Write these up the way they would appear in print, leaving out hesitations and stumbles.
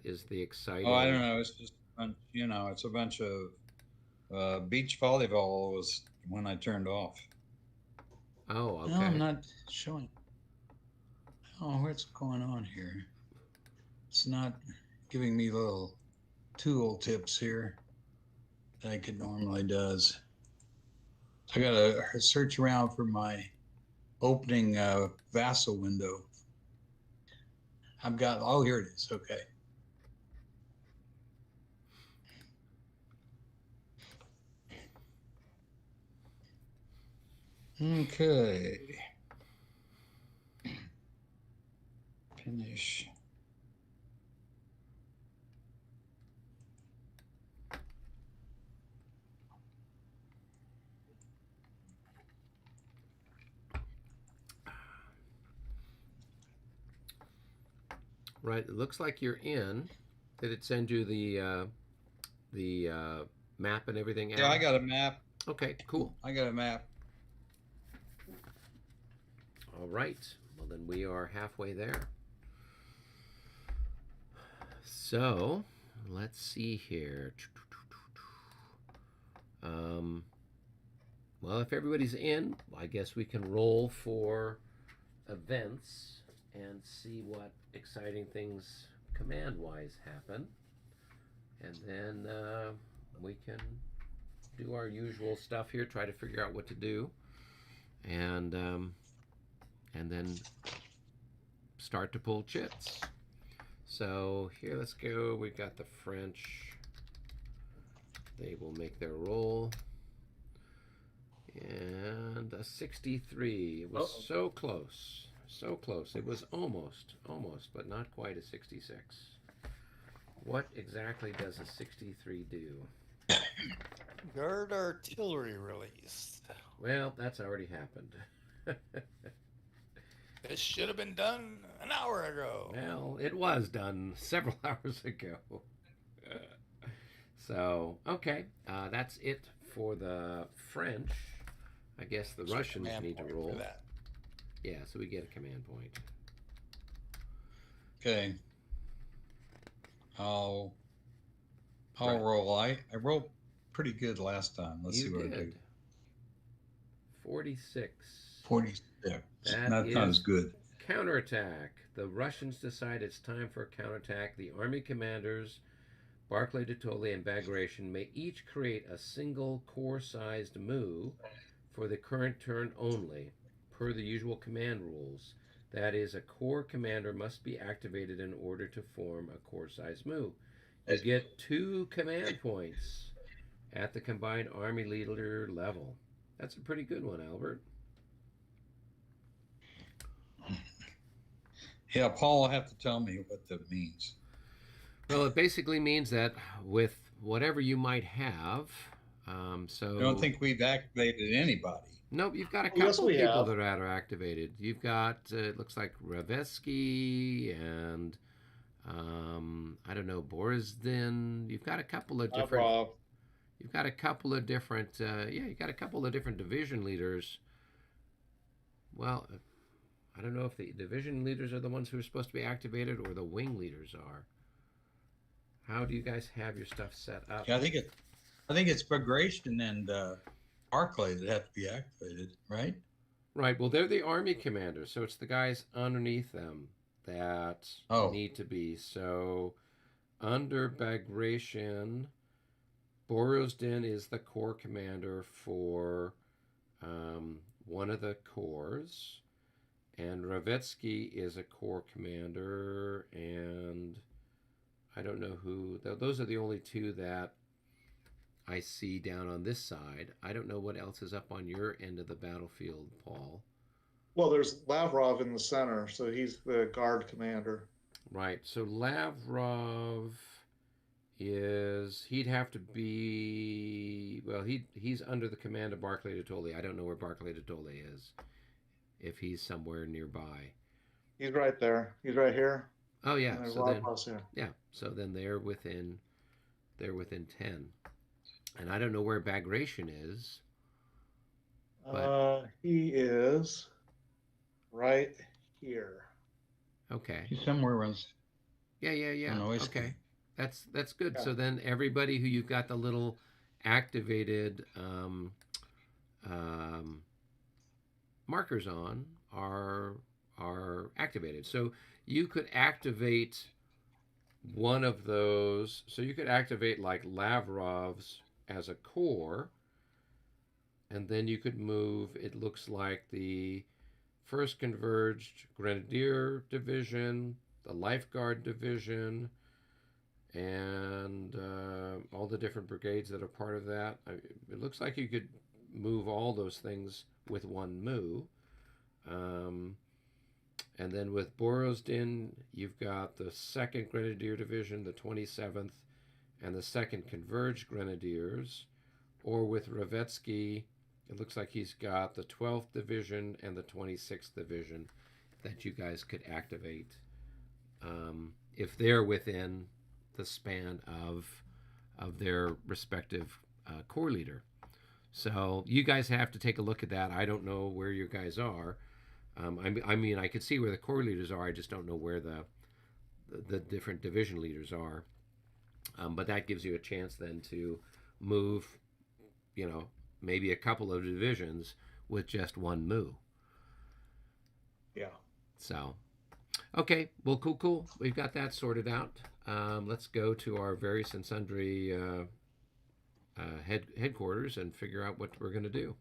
is the Oh, I don't exciting? know. It's just, you know, it's a bunch of beach volleyball was when I turned off. Oh, No, I'm okay. not showing. Oh, what's going on here? It's not giving me little tool tips here like it normally does. So I gotta search around for my opening Vassal window. I've got, oh, here it is. Okay. Okay. Finish. Right. It looks like you're in. Did it send you the map and everything, Yeah, I Al? got a map. Okay, cool. I got a map. All right. Well, then we are halfway there. So let's see here. Um, well, if everybody's in, I guess we can roll for events and see what exciting things command wise happen. And then we can do our usual stuff here, try to figure out what to do. And then start to pull chits. So here, let's go. We've got the French. They will make their roll. And a 63. It was so close. So close. It was almost, but not quite a 66. What exactly does a 63 do? Guard artillery release. Well, that's already happened. This should have been done an hour ago. Well, it was done several hours ago. So, okay, that's it for the French. I guess the Russians need to roll. That. Yeah, so we get a command point. Okay. I'll Right. roll. I rolled pretty good last time. Let's see what I do. 46. 46. That Not is as good. counterattack. The Russians decide it's time for a counterattack. The army commanders, Barclay de Tolly and Bagration, may each create a single corps-sized move for the current turn only, per the usual command rules. That is, a corps commander must be activated in order to form a corps-sized move. You get 2 command points at the combined army leader level. That's a pretty good one, Albert. Yeah, Paul will have to tell me what that means. Well, it basically means that with whatever you might have, so I don't think we've activated anybody. Nope, you've got a Yes, couple we people have. that are activated. You've got it looks like Ravetsky and I don't know, Borozdin. You've got a couple of different. Rob. You've got a couple of different. You got a couple of different division leaders. Well, I don't know if the division leaders are the ones who are supposed to be activated or the wing leaders are. How do you guys have your stuff set up? Yeah, I think it's Bagration and Barclay that have to be activated, right? Right. Well, they're the army commanders, so it's the guys underneath them that need to be. So, under Bagration, Borozdin is the corps commander for one of the corps, and Ravetsky is a corps commander, and I don't know who. Those are the only 2 that I see down on this side. I don't know what else is up on your end of the battlefield, Paul. Well, there's Lavrov in the center, so he's the guard commander. Right. So Lavrov he'd have to be, well, he's under the command of Barclay de Tolly. I don't know where Barclay de Tolly is, if he's somewhere nearby. He's right there. He's right here. Oh yeah. So then, here. yeah. So then they're within 10. And I don't know where Bagration is. But he is right here. Okay. He's somewhere around Yeah. Noise. Okay, that's good. Yeah. So then everybody who you've got the little activated markers on are activated. So you could activate one of those. So you could activate like Lavrov's as a core, and then you could move. It looks like the First Converged Grenadier Division, the Lifeguard Division, and all the different brigades that are part of that. It looks like you could move all those things with one move. And then with Borodino, you've got the 2nd Grenadier Division, the 27th, and the 2nd Converged Grenadiers. Or with Ravetsky, it looks like he's got the 12th Division and the 26th Division that you guys could activate if they're within the span of their respective corps leader. So you guys have to take a look at that. I don't know where you guys are. I mean, I could see where the corps leaders are. I just don't know where the different division leaders are. But that gives you a chance then to move, maybe a couple of divisions with just one move. Yeah. So, okay, well, cool. We've got that sorted out. Let's go to our various and sundry headquarters and figure out what we're going to do.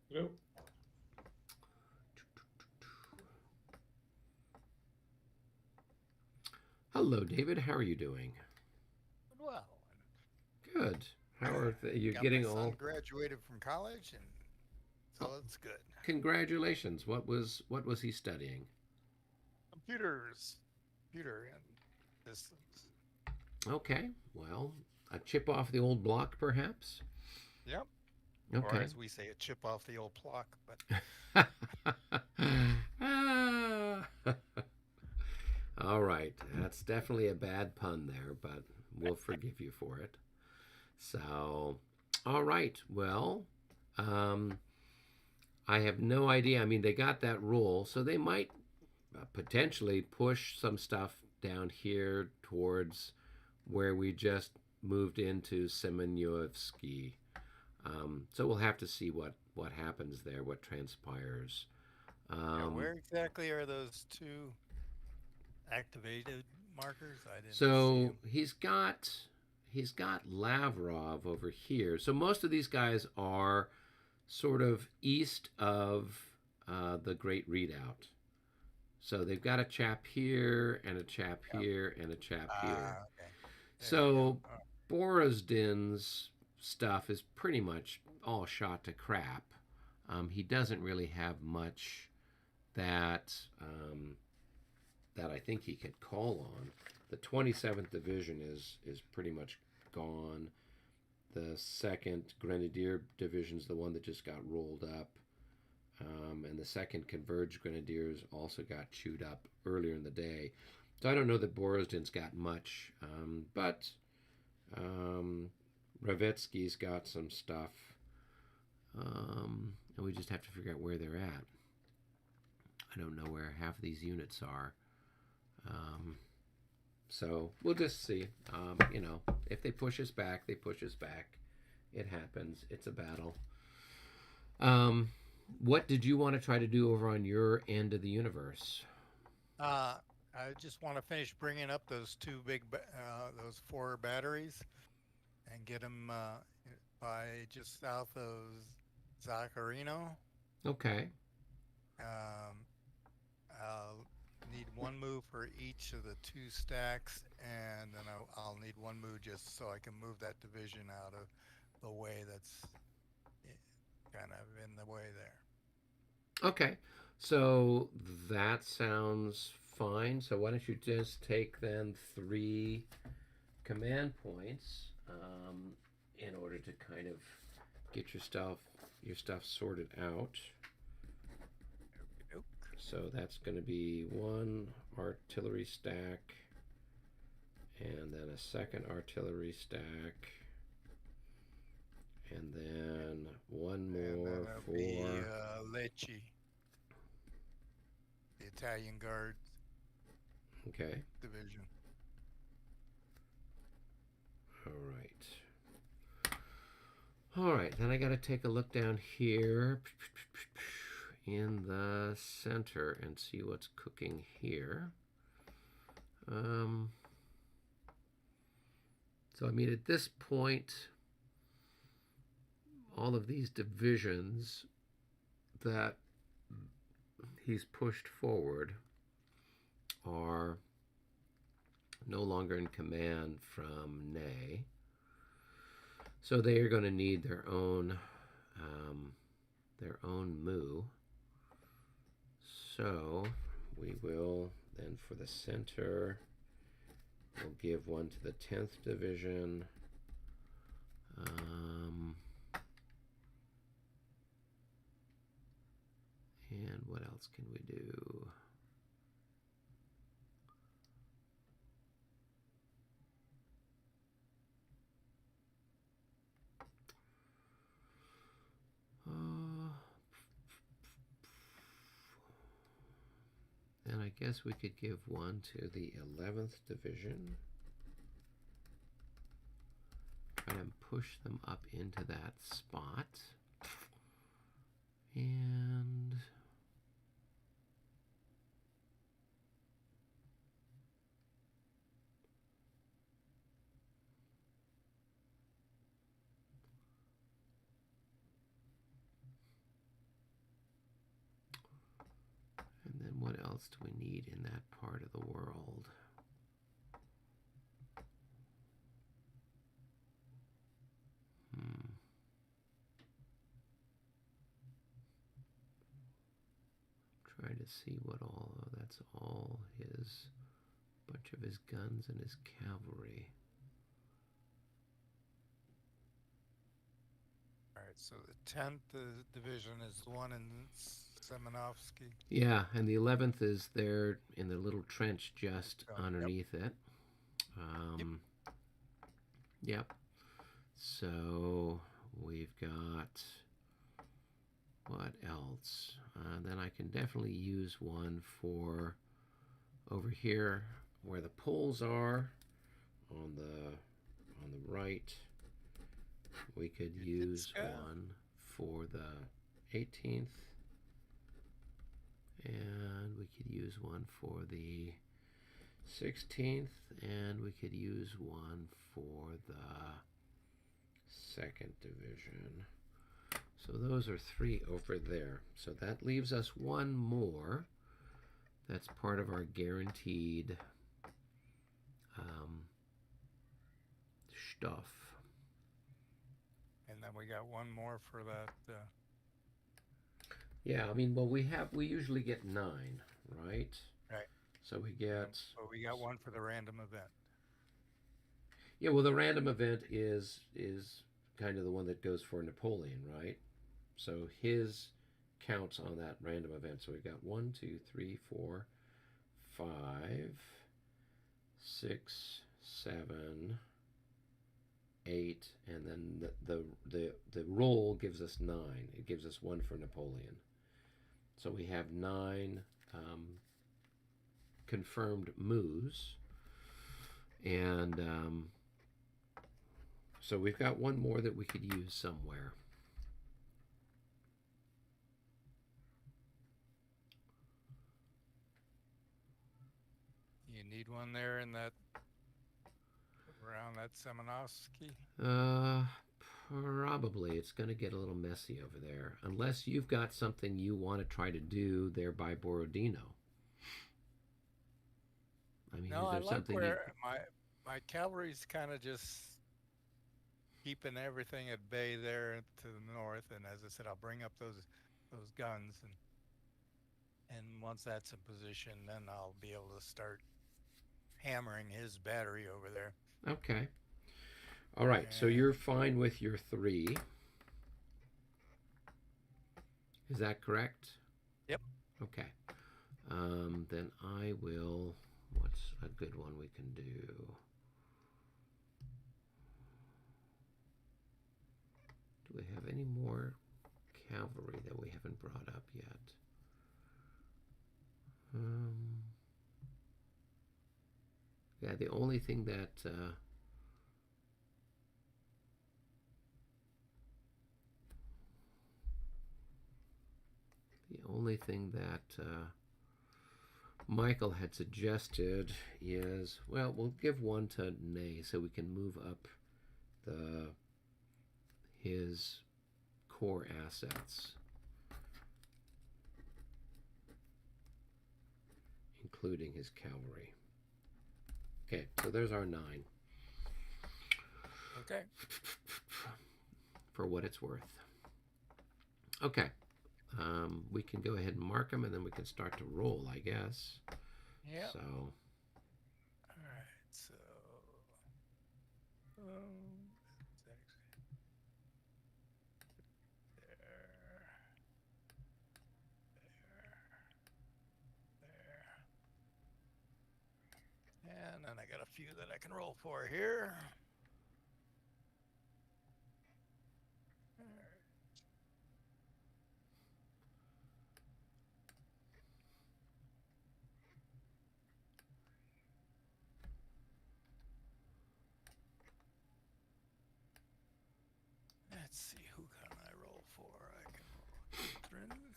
Yep. Hello, David. How are you doing? Well, Good. How are you got getting my son all? graduated from college, and so it's good. Congratulations. What was he studying? Computer and systems. Okay. Well, a chip off the old block, perhaps. Yep. Okay. Or as we say, a chip off the old block. But All right. That's definitely a bad pun there, but we'll forgive you for it. So, all right. Well, I have no idea. I mean, they got that rule, so they might potentially push some stuff down here towards where we just moved into Semyonovsky. So we'll have to see what happens there, what transpires. where exactly are those two activated markers? I didn't see So 'em. he's got Lavrov over here. So most of these guys are sort of east of the Great Redoubt. So they've got a chap here and a chap here and a chap here. Okay. So Borodin's stuff is pretty much all shot to crap. He doesn't really have much that that I think he could call on. The 27th Division is pretty much gone. The 2nd Grenadier Division is the one that just got rolled up. And the 2nd Converged Grenadiers also got chewed up earlier in the day. So I don't know that Borodin's got much. But Ravetsky's got some stuff. And we just have to figure out where they're at. I don't know where half of these units are. So we'll just see. If they push us back, they push us back. It happens. It's a battle. What did you want to try to do over on your end of the universe? I just want to finish bringing up those those 4 batteries, and get them by just south of Zacharino. Okay. I'll need 1 move for each of the 2 stacks, and then I'll need 1 move just so I can move that division out of the way that's kind of in the way there. Okay. So that sounds fine. So why don't you just take then 3 command points in order to kind of get your stuff sorted out. So that's going to be 1 artillery stack, and then a 2nd artillery stack, and then 1 more for Lecce, the Italian Guards. Okay. division. All right, then I got to take a look down here in the center and see what's cooking here. So, I mean, at this point, all of these divisions that he's pushed forward are no longer in command from Ney. So they are going to need their own move. So we will then, for the center, we'll give one to the 10th Division. And what else can we do? And I guess we could give one to the 11th Division. Try and push them up into that spot. And then what else do we need in that part of the world? Trying to see what all, that's all his, bunch of his guns and his cavalry. All right, so the 10th division is the one in Semenovsky. Yeah, and the 11th is there in the little trench just underneath it. Yep. So we've got, what else? Then I can definitely use one for over here where the poles are on the right. We could use one for the 18th, and we could use one for the 16th, and we could use one for the 2nd Division. So those are 3 over there. So that leaves us one more. That's part of our guaranteed stuff. And then we got one more for that. Yeah, I mean, well, we usually get 9, right? Right. So we get. But we got one for the random event. Yeah, well, the random event is kind of the one that goes for Napoleon, right? So his counts on that random event. So we've got 1, 2, 3, 4, 5, 6, 7, 8, and then the roll gives us 9. It gives us 1 for Napoleon. So we have 9 confirmed moves, and so we've got one more that we could use somewhere. You need one there in that, around that Semenovsky? Probably. It's going to get a little messy over there, unless you've got something you want to try to do there by Borodino. I mean, no, is there I like something where my cavalry's kind of just keeping everything at bay there to the north, and as I said, I'll bring up those guns, and once that's in position, then I'll be able to start hammering his battery over there. Okay. All right, so you're fine with your 3. Is that correct? Yep. Okay. Then I will, what's a good one we can do? Do we have any more cavalry that we haven't brought up yet? Yeah, the only thing that Michael had suggested is, well, we'll give one to Ney so we can move up his core assets, including his cavalry. Okay, so there's our 9. Okay. For what it's worth. Okay. We can go ahead and mark them, and then we can start to roll, I guess. Yeah. So. All right. So. There. And then I got a few that I can roll for here. Let's see, who can I roll for? I can roll Catherine.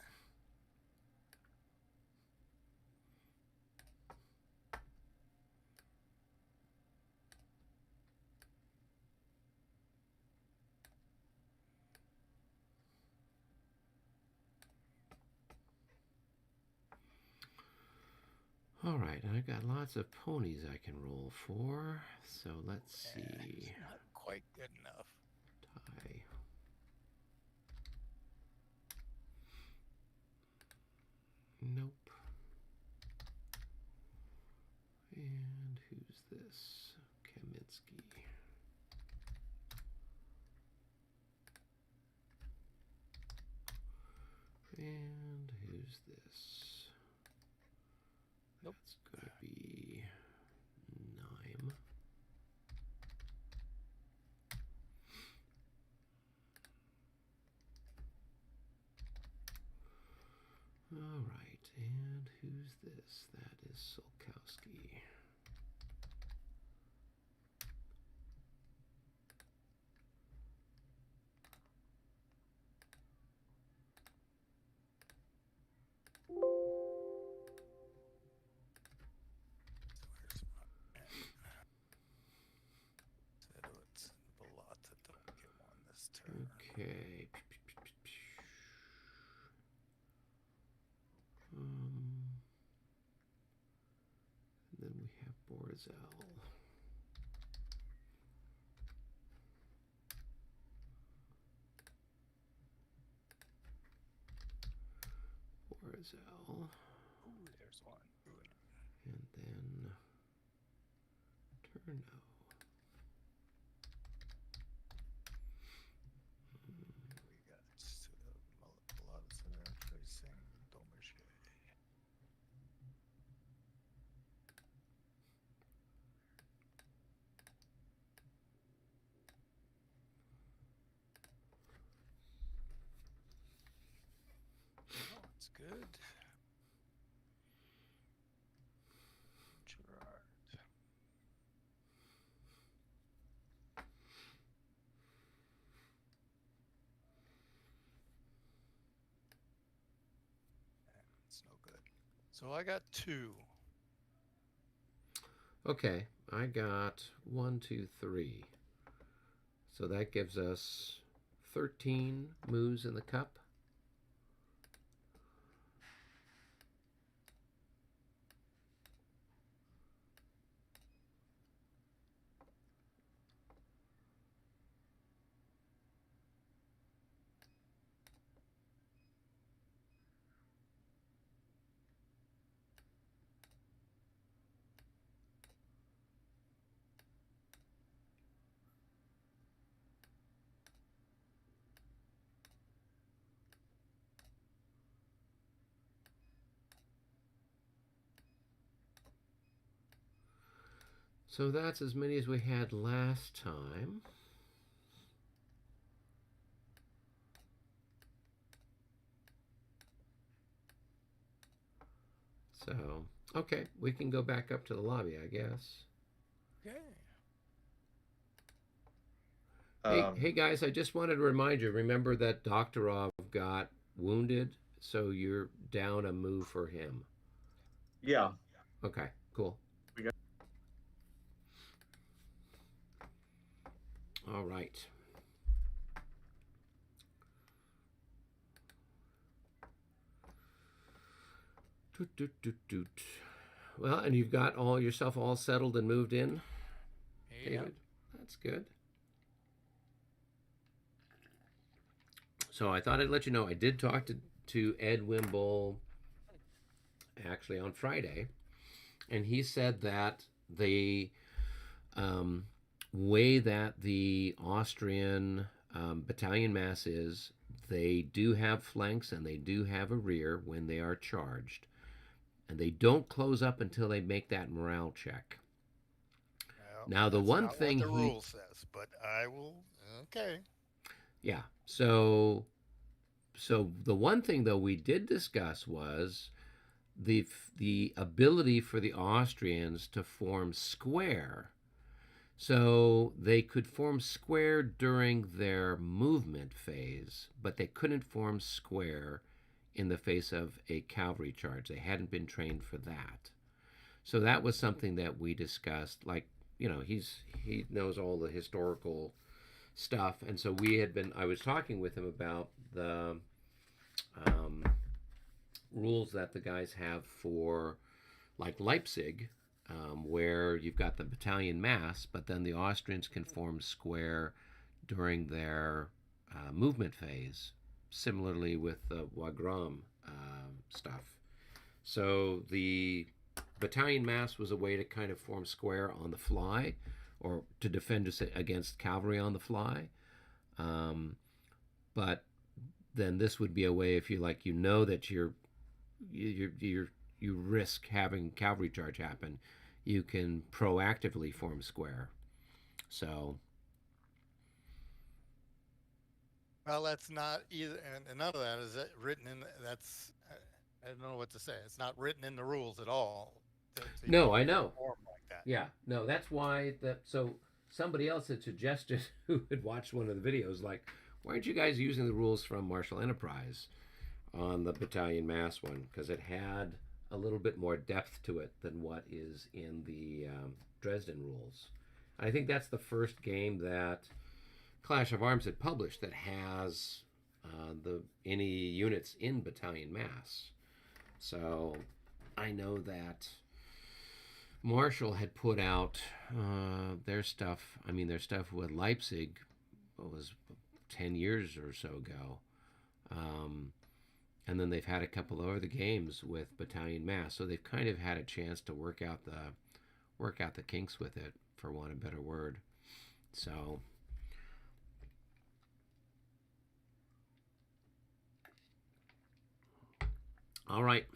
All right, and I've got lots of ponies I can roll for. So let's see. It's not quite good enough. Tie. Nope. And who's this? Kaminsky. And who's this? Nope. That's going to be Nime. All right, and who's this? That is Solkowski. Okay. And then we have Borzel. Borzel. Ooh, there's one. And then Turno. We got a lot of center tracing Domager. Oh, it's good. Gerard. It's no good. So I got 2. Okay, I got 1, 2, 3. So that gives us 13 moves in the cup. So that's as many as we had last time. So, okay, we can go back up to the lobby, I guess. Okay. Hey guys, I just wanted to remind you, remember that Doktorov got wounded, so you're down a move for him. Yeah. Okay, cool. We got. All right. Doot, doot, doot, doot. Well, and you've got yourself all settled and moved in, David? That's good. So I thought I'd let you know I did talk to Ed Wimble actually on Friday, and he said that the way that the Austrian battalion mass is, they do have flanks and they do have a rear when they are charged. And they don't close up until they make that morale check. Well, now, the one thing what the rule says, but I will. Okay. Yeah. So the one thing though we did discuss was the ability for the Austrians to form square. So they could form square during their movement phase, but they couldn't form square in the face of a cavalry charge. They hadn't been trained for that. So that was something that we discussed. Like, you know, he knows all the historical stuff, and so I was talking with him about the rules that the guys have for, like, Leipzig, where you've got the battalion mass, but then the Austrians can form square during their movement phase, similarly with the Wagram stuff. So the battalion mass was a way to kind of form square on the fly, or to defend against cavalry on the fly. But then this would be a way, if you like, you know that you risk having cavalry charge happen, you can proactively form square. So. Well, that's not either, and none of that is written in. That's I don't know what to say. It's not written in the rules at all. No, I know. Like that. Yeah, no, that's why so somebody else had suggested, who had watched one of the videos, like, why aren't you guys using the rules from Marshall Enterprise on the battalion mass one? Because it had a little bit more depth to it than what is in the Dresden rules. I think that's the first game that Clash of Arms had published that has any units in battalion mass. So I know that Marshall had put out their stuff. I mean, their stuff with Leipzig was 10 years or so ago. And then they've had a couple of other games with battalion mass, so they've kind of had a chance to work out the kinks with it, for want of a better word. So. All right.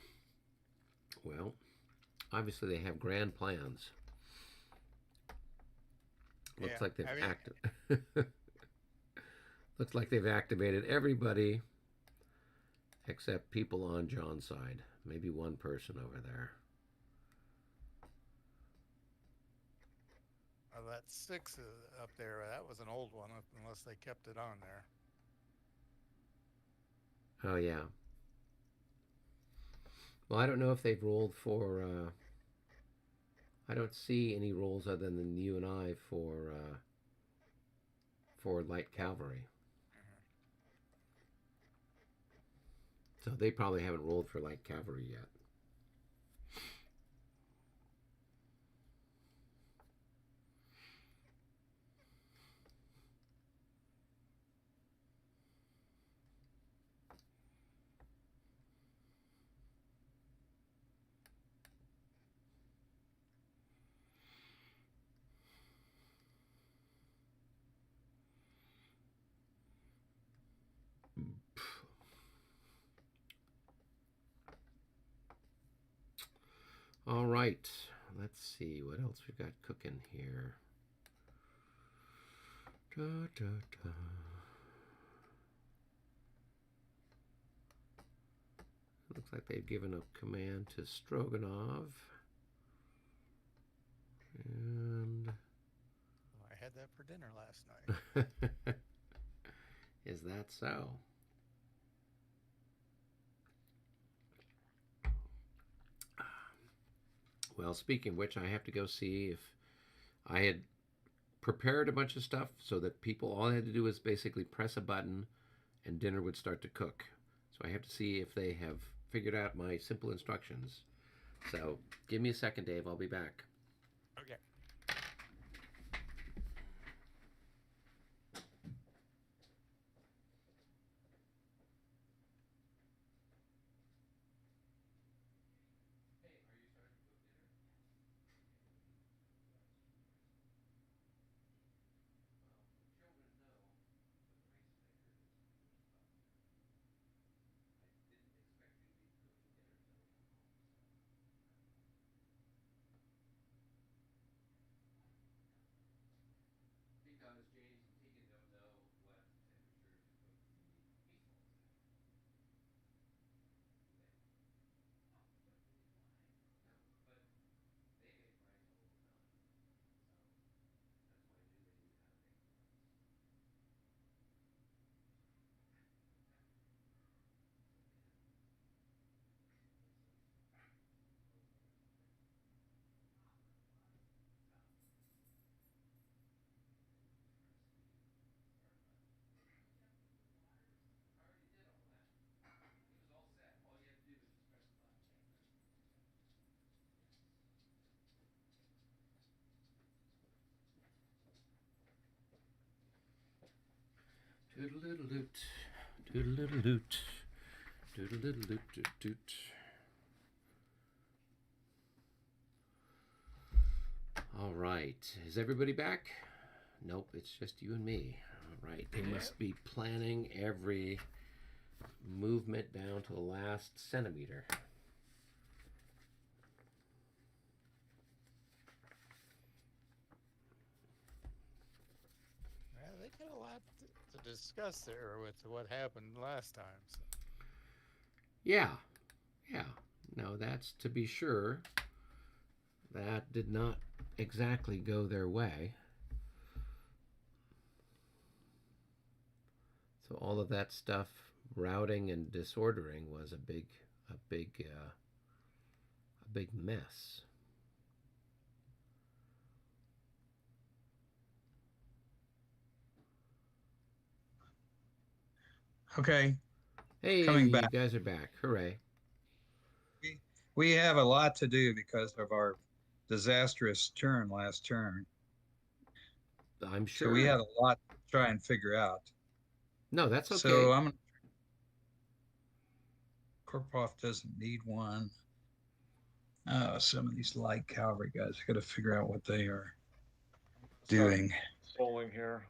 Well, obviously they have grand plans. Looks like they've looks like they've activated everybody except people on John's side. Maybe one person over there. Well, that 6 up there, that was an old one, unless they kept it on there. Oh, yeah. Well, I don't know if they've rolled for. I don't see any rolls other than you and I for light cavalry. So they probably haven't rolled for light cavalry yet. All right, let's see what else we've got cooking here. Da, da, da. Looks like they've given a command to Stroganov. And I had that for dinner last night. is that so? Well, speaking of which, I have to go see if I had prepared a bunch of stuff so that people, all they had to do was basically press a button and dinner would start to cook. So I have to see if they have figured out my simple instructions. So give me a second, Dave. I'll be back. Okay. Because James and Tegan don't know what temperature to cook the meatballs at. No, but they make rice all the time. So that's why I knew they knew how to make the rice. I already did all that. It was all set. All you have to do is just press the button. Doodle-doodle-doot. Doodle-doodle-doot. Doodle-doodle-doot-doot-doot. All right. Is everybody back? Nope, it's just you and me. All right. They must be planning every movement down to the last centimeter. Yeah, they got a lot to discuss there with what happened last time. So. Yeah. No, that's to be sure. That did not exactly go their way. So all of that stuff, routing and disordering, was a big mess. Okay. Hey, Coming back. you guys are back. Hooray. We have a lot to do because of our disastrous turn last turn. I'm sure. So we had a lot to try and figure out. No, that's okay. So I'm going to... Korpov doesn't need one. Oh, some of these light cavalry guys, I got to figure out what they are doing. Rolling here.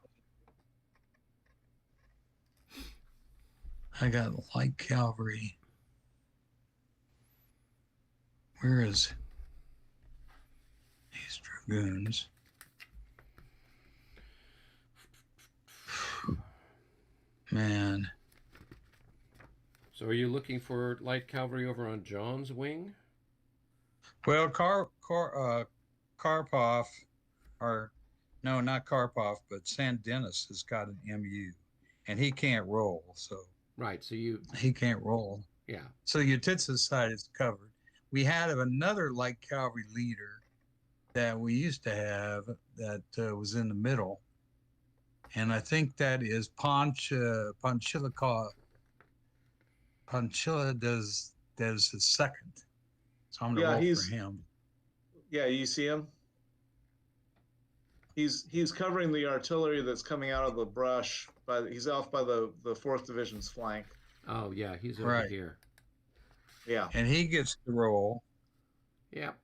I got light cavalry. Where is these dragoons? Man. So are you looking for light cavalry over on John's wing? Well, Karpov, or no, not Karpov, but San Denis has got an MU, and he can't roll, so right. So he can't roll. Yeah. So Yutitsa's side is covered. We had another light cavalry leader that we used to have that was in the middle, and I think that is Ponchilikov. Ponchila does his second, so I'm gonna roll for him. Yeah, you see him. He's covering the artillery that's coming out of the brush. He's off by the 4th Division's flank. Oh yeah, he's over here. Yeah, and he gets to roll. Yep.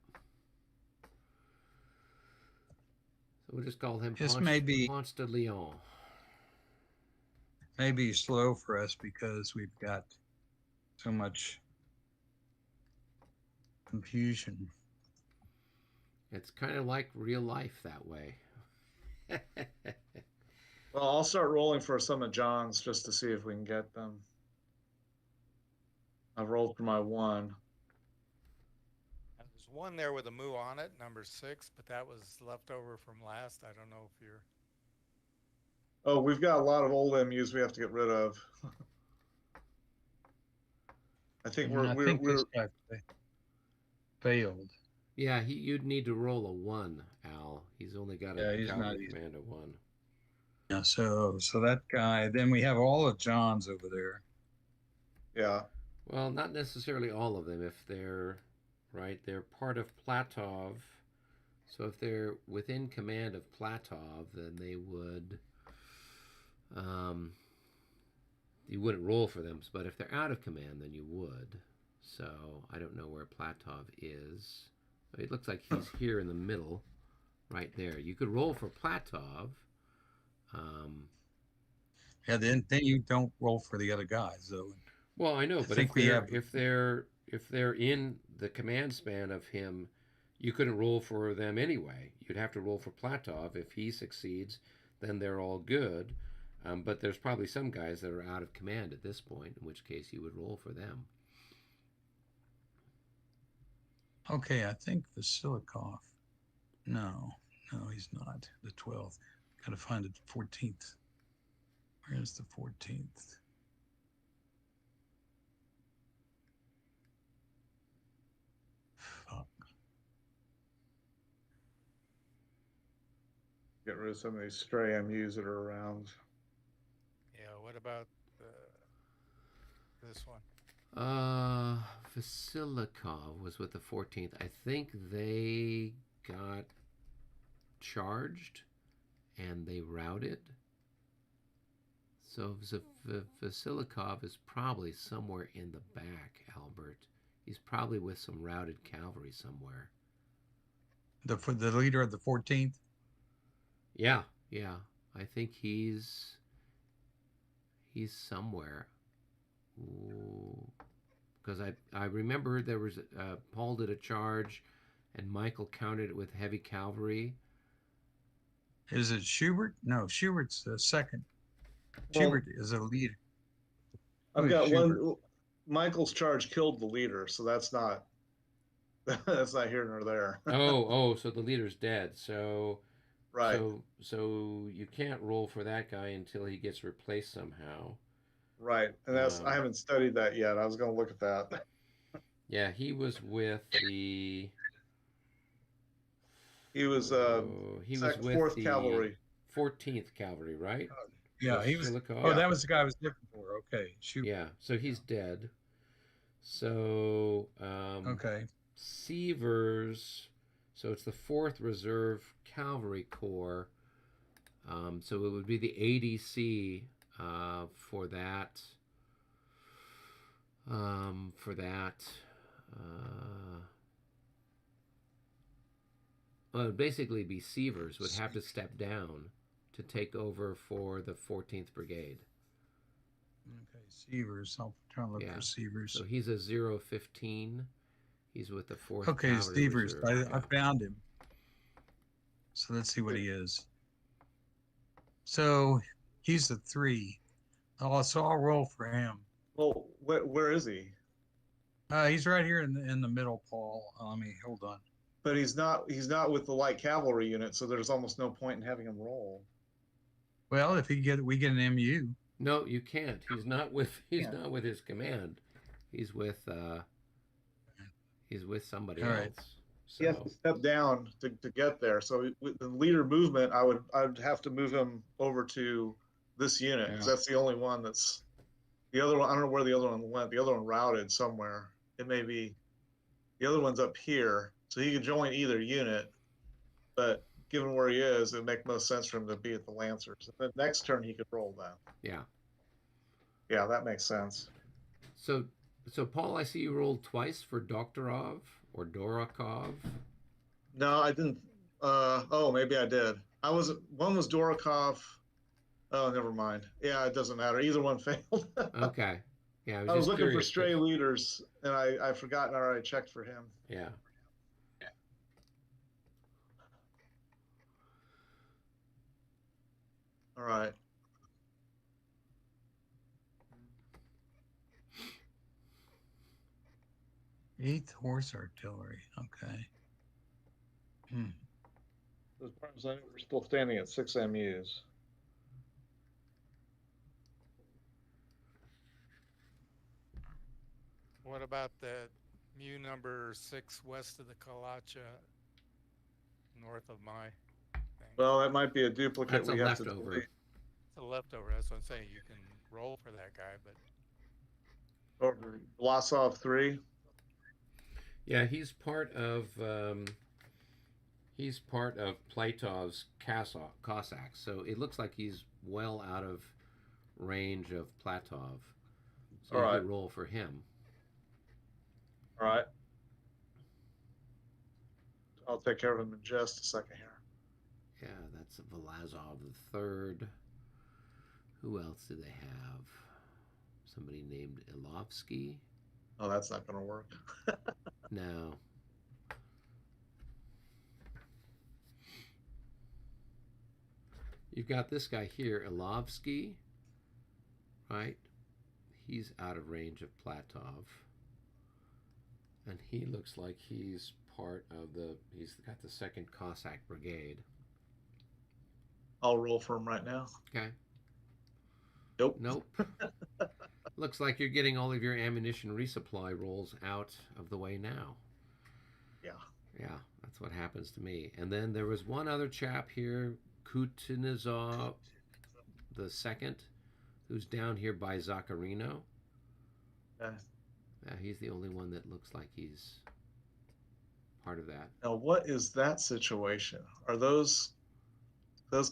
So we'll just call him Ponce de Leon. Maybe slow for us because we've got so much confusion. It's kind of like real life that way. Well, I'll start rolling for some of John's just to see if we can get them. I've rolled for my 1. I was There's one there with a moo on it, number 6, but that was left over from last. I don't know if you're... Oh, we've got a lot of old MUs we have to get rid of. I think this guy failed. Yeah, you'd need to roll a 1, Al. He's only got a cavalry command of 1. Yeah, so that guy. Then we have all of John's over there. Yeah. Well, not necessarily all of them. If they're right, they're part of Platov. So if they're within command of Platov, then they would. You wouldn't roll for them, but if they're out of command, then you would. So I don't know where Platov is. It looks like he's here in the middle, right there. You could roll for Platov. Yeah, then you don't roll for the other guys, though. Well, I know, but if they're in the command span of him, you couldn't roll for them anyway. You'd have to roll for Platov. If he succeeds, then they're all good. But there's probably some guys that are out of command at this point, in which case you would roll for them. Okay, I think Vasilikov. No, he's not. The 12th. Got to find the 14th. Where's the 14th? Fuck. Get rid of some of these stray MUs that are around. Yeah, what about this one? Vasilikov was with the 14th. I think they got charged and they routed. So Vasilikov is probably somewhere in the back, Albert. He's probably with some routed cavalry somewhere. The leader of the 14th? Yeah. I think he's somewhere. Because I remember there was Paul did a charge, and Michael countered it with heavy cavalry. Is it Schubert? No, Schubert's the second. Well, Schubert is a leader. I've got one. Michael's charge killed the leader, so that's not here nor there. So the leader's dead. So right. So you can't roll for that guy until he gets replaced somehow. Right, and I haven't studied that yet. I was going to look at that. Yeah, he was with the. He was with 4th Cavalry. 14th Cavalry, right? Yeah, he was. Vasilikov. That was the guy I was looking for. Okay, shoot. Yeah, so he's dead. So okay. Sievers, so it's the 4th Reserve Cavalry Corps. So it would be the ADC for that. Well, it would basically be Sievers would have to step down to take over for the 14th Brigade. Okay, Sievers. I'll try and look for Sievers. So he's a 015. He's with the 4th. Okay, Sievers. I found him. So let's see what he is. So he's a 3. Oh, so I'll roll for him. Well, where is he? He's right here in the middle, Paul. Hold on. But he's not with the light cavalry unit, so there's almost no point in having him roll. Well, if we get an MU. No, you can't. He's not with his command. He's with somebody else. Right. So. He has to step down to get there. So with the leader movement, I would have to move him over to this unit because that's the only one that's the other one. I don't know where the other one went. The other one routed somewhere. It may be the other one's up here, so he could join either unit. But given where he is, it would make most sense for him to be at the Lancers. The next turn he could roll that. Yeah, that makes sense. So Paul, I see you rolled twice for Doktorov or Dorakov. No, I didn't. Maybe I did. One was Dorakov. Oh, never mind. Yeah, it doesn't matter. Either one failed. Okay. Yeah, I was looking for stray leaders, and I forgot and I already checked for him. Yeah. All right. 8th Horse Artillery. Okay. As far as I know, we're still standing at 6 MUs. What about the mu number 6 west of the Kalacha, north of my thing? Well, that might be a duplicate. That's a leftover. It's a leftover. That's what I'm saying. You can roll for that guy, but Or Vlasov 3. Yeah, he's part of Platov's Cossacks, so it looks like he's well out of range of Platov. So you could roll for him. All right. I'll take care of him in just a second here. Yeah, that's Vlasov the Third. Who else do they have? Somebody named Ilovsky? Oh, that's not going to work. No. You've got this guy here, Ilovsky, right? He's out of range of Platov. And he looks like he's part of he's got the 2nd Cossack Brigade. I'll roll for him right now. Okay. Nope. Looks like you're getting all of your ammunition resupply rolls out of the way now. Yeah, that's what happens to me. And then there was one other chap here, Kutinizov the Second, who's down here by Zacharino. He's the only one that looks like he's part of that. Now, what is that situation? Are those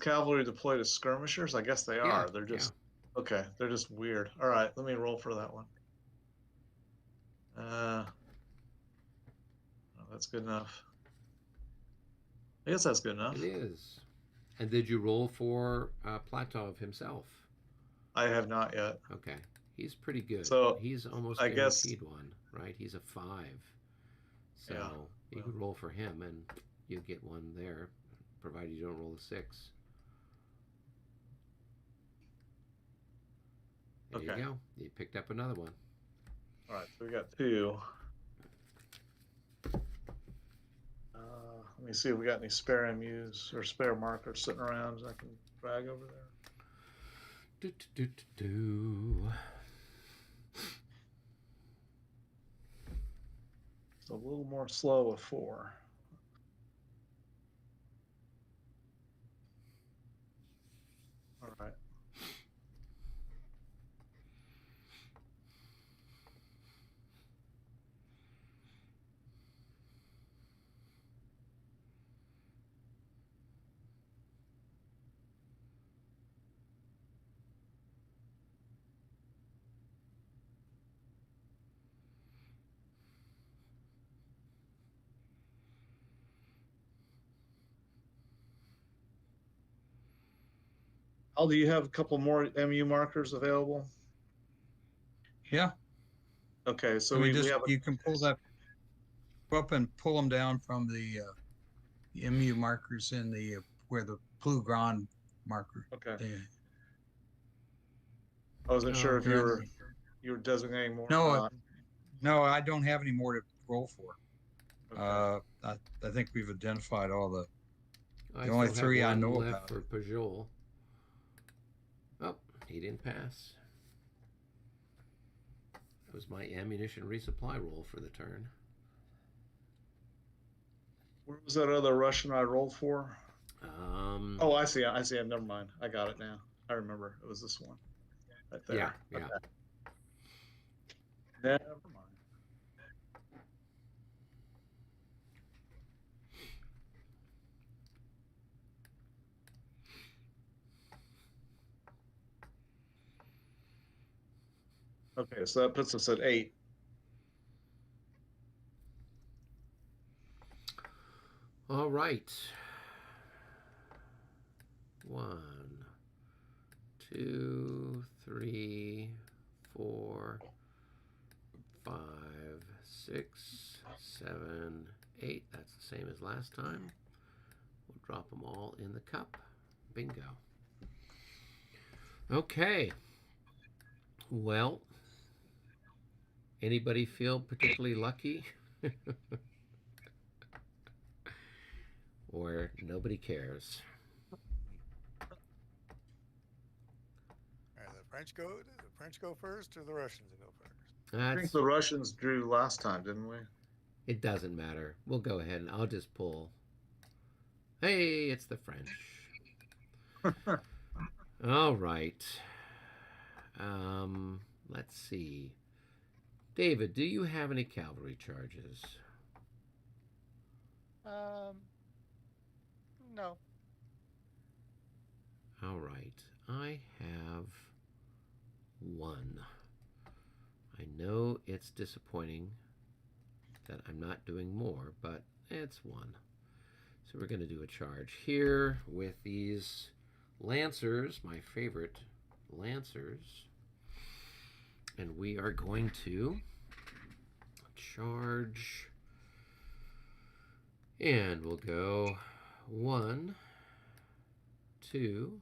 cavalry deployed as skirmishers? I guess they are. Yeah, They're just okay. They're just weird. All right, let me roll for that one. That's good enough. I guess that's good enough. It is. And did you roll for Platov himself? I have not yet. Okay. He's pretty good. So he's almost I guaranteed one, right? He's a 5. So yeah, you could roll for him and you'll get one there, provided you don't roll a 6. There you go. You picked up another one. All right, so we got 2. Let me see if we got any spare MUs or spare markers sitting around I can drag over there. It's a little more slow with 4. All right. Al, do you have a couple more MU markers available? Yeah. Okay, so we have you can pull that up and pull them down from the MU markers in the where the blue grand marker. Okay. Yeah. I wasn't sure if you were designating more. No, I don't have any more to roll for. Okay. I think we've identified all the still only have 3 I one know left about. for Pajol. Oh, he didn't pass. That was my ammunition resupply roll for the turn. Where was that other Russian I rolled for? Oh, I see. Never mind. I got it now. I remember. It was this one. Right there. Yeah. Okay. Never mind. Okay, so that puts us at 8. All right. 1, 2, 3, 4, 5, 6, 7, 8. That's the same as last time. We'll drop them all in the cup. Bingo. Okay. Well, anybody feel particularly lucky Or nobody cares. All right, the French go first, or the Russians go first? I think the Russians drew last time, didn't we? It doesn't matter. We'll go ahead and I'll just pull. Hey, it's the French. All right. Let's see. David, do you have any cavalry charges? No. All right. I have one. I know it's disappointing that I'm not doing more, but it's one. So we're going to do a charge here with these Lancers, my favorite Lancers. And we are going to charge. And we'll go 1, 2.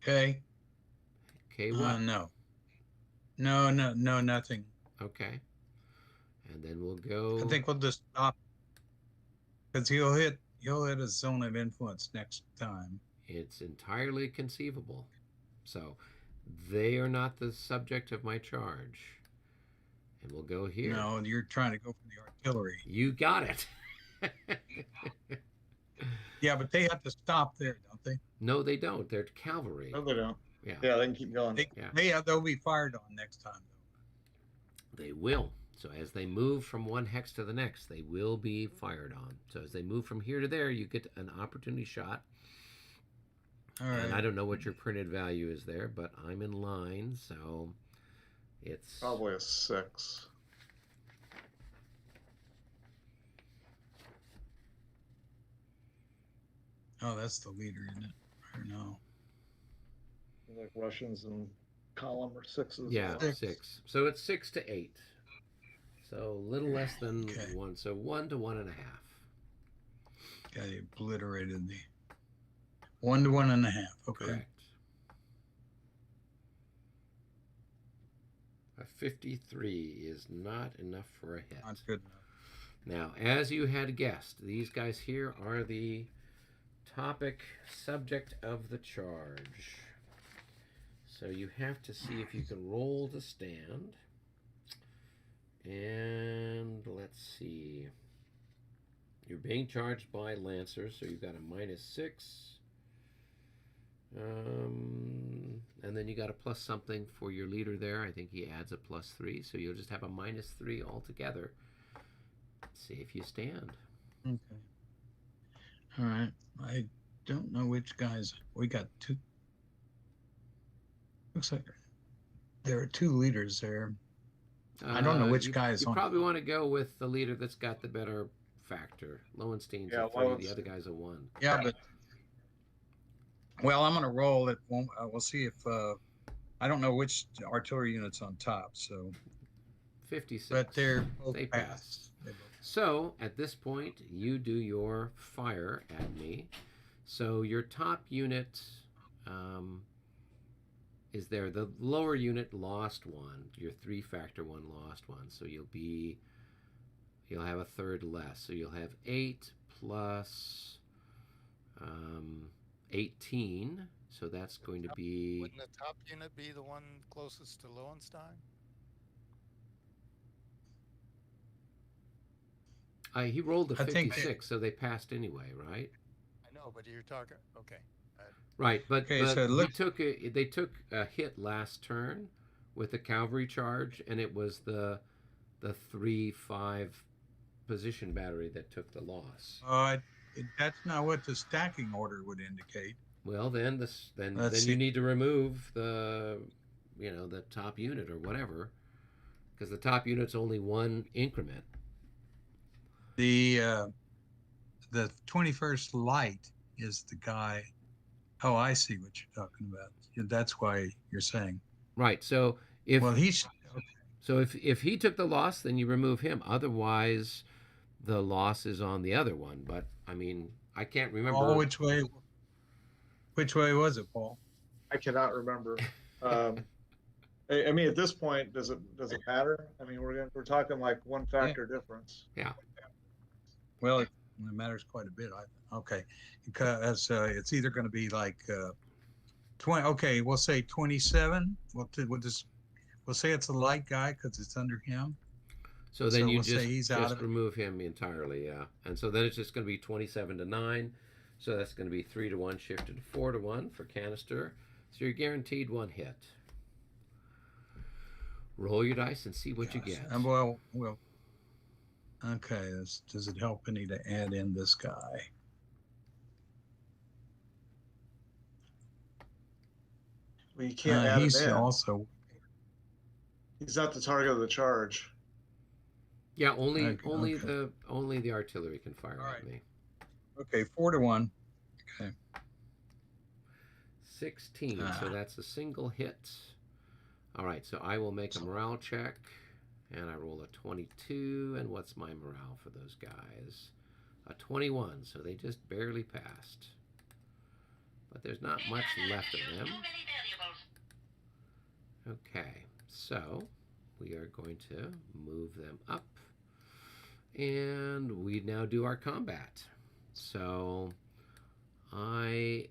Okay. Okay, what? No, nothing. Okay. And then we'll go. I think we'll just stop because he'll hit a zone of influence next time. It's entirely conceivable. So they are not the subject of my charge. And we'll go here. No, you're trying to go for the artillery. You got it. Yeah, but they have to stop there, don't they? No, they don't. They're cavalry. No, they don't. Yeah. Yeah, they can keep going. They'll be fired on next time, though. They will. So as they move from one hex to the next, they will be fired on. So as they move from here to there, you get an opportunity shot. All right. And I don't know what your printed value is there, but I'm in line, so it's Probably a 6. Oh, that's the leader, isn't it? Or no? Like Russians and column or 6s. Yeah, 6. So it's 6 to 8. So a little less than 1. So 1 to 1.5. Yeah, they obliterated the 1 to 1.5. Okay. Correct. A 53 is not enough for a hit. Not good enough. Now, as you had guessed, these guys here are the topic subject of the charge. So you have to see if you can roll to stand. And let's see. You're being charged by Lancers, so you've got a -6. And then you got a plus something for your leader there. I think he adds a +3, so you'll just have a -3 altogether. Let's see if you stand. Okay. All right. I don't know which guys. We got 2. Looks like there are 2 leaders there. I don't know which guys. You probably want to go with the leader that's got the better factor. Lowenstein's a 3, the other guy's a 1. Yeah, but well, I'm going to roll it. We'll see if I don't know which artillery unit's on top. So 56. But they passed. passed. So at this point, you do your fire at me. So your top unit is there. The lower unit lost 1. Your 3-factor one lost 1. So you'll have a third less. So you'll have 8 plus 18. So that's going to be. Wouldn't the top unit be the one closest to Lowenstein? He rolled a 56, so they passed anyway, right? I know, but you're talking. Okay. Right, but, Okay, but so they took a hit last turn with the cavalry charge, and it was the 3-5 position battery that took the loss. That's not what the stacking order would indicate. Well, then you need to remove the top unit or whatever, because the top unit's only 1 increment. The 21st Light is the guy. Oh, I see what you're talking about. That's why you're saying. Right. So if okay. if he took the loss, then you remove him. Otherwise, the loss is on the other one. But I mean, I can't remember. Oh, which way was it, Paul? I cannot remember. I mean, at this point, does it matter? I mean, we're talking like one factor difference. Yeah. Well, it matters quite a bit. Okay, because it's either going to be like 20. Okay, we'll say 27. We'll say it's a light guy because it's under him. So then you just remove him entirely, yeah. And so then it's just going to be 27-9. So that's going to be 3-1 shifted to 4-1 for canister. So you're guaranteed one hit. Roll your dice and see what you get. Well, okay. Does it help any to add in this guy? Well, you can't add him in. He's not the target of the charge. Yeah, only the artillery can fire at me. Okay, 4-1. Okay. 16. So that's a single hit. All right, so I will make a morale check, and I roll a 22. And what's my morale for those guys? A 21. So they just barely passed. But there's not much left of them. Okay, so we are going to move them up. And we now do our combat. So I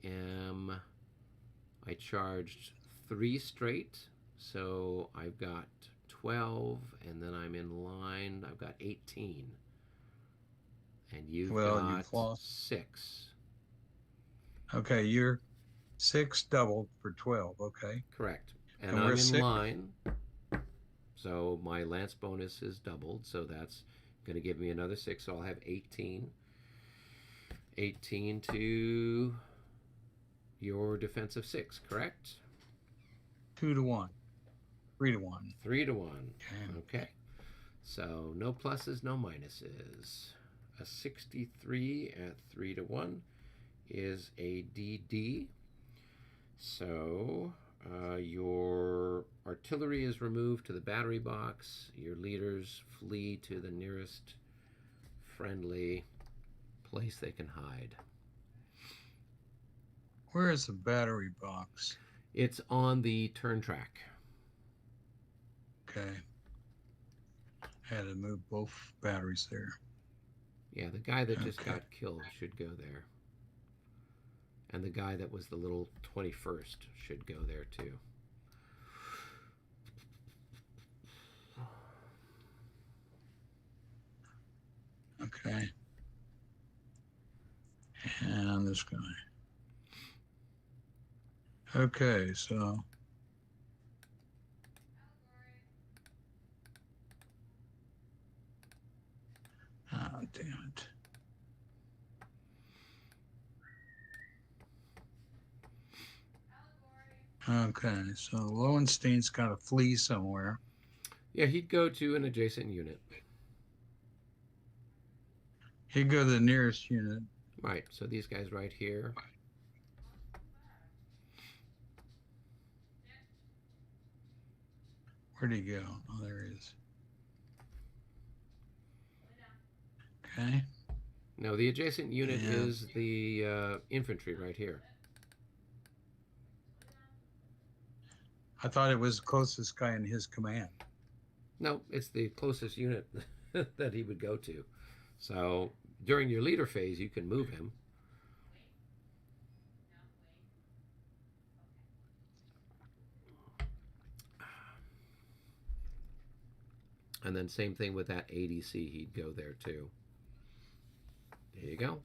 charged 3 straight. So I've got 12, and then I'm in line. I've got 18. And you've got 6. Okay, you're 6 doubled for 12, okay? Correct. And I'm in line. So my lance bonus is doubled, so that's going to give me another 6, so I'll have 18. 18 to your defensive 6, correct? 2-1. 3-1. 3-1. Okay. So no pluses, no minuses. A 63 at 3-1 is a DD. So your artillery is removed to the battery box. Your leaders flee to the nearest friendly place they can hide. Where is the battery box? It's on the turn track. Okay. I had to move both batteries there. Yeah, the guy that just got killed should go there. And the guy that was the little 21st should go there too. Okay. And this guy. Okay, so oh, damn it. Okay, so Lowenstein's got to flee somewhere. Yeah, he'd go to an adjacent unit. He'd go to the nearest unit. Right, so these guys right here. Where'd he go? Oh, there he is. Okay. No, the adjacent unit is the infantry right here. I thought it was the closest guy in his command. No, it's the closest unit that he would go to. So during your leader phase, you can move him. And then same thing with that ADC, he'd go there too. There you go.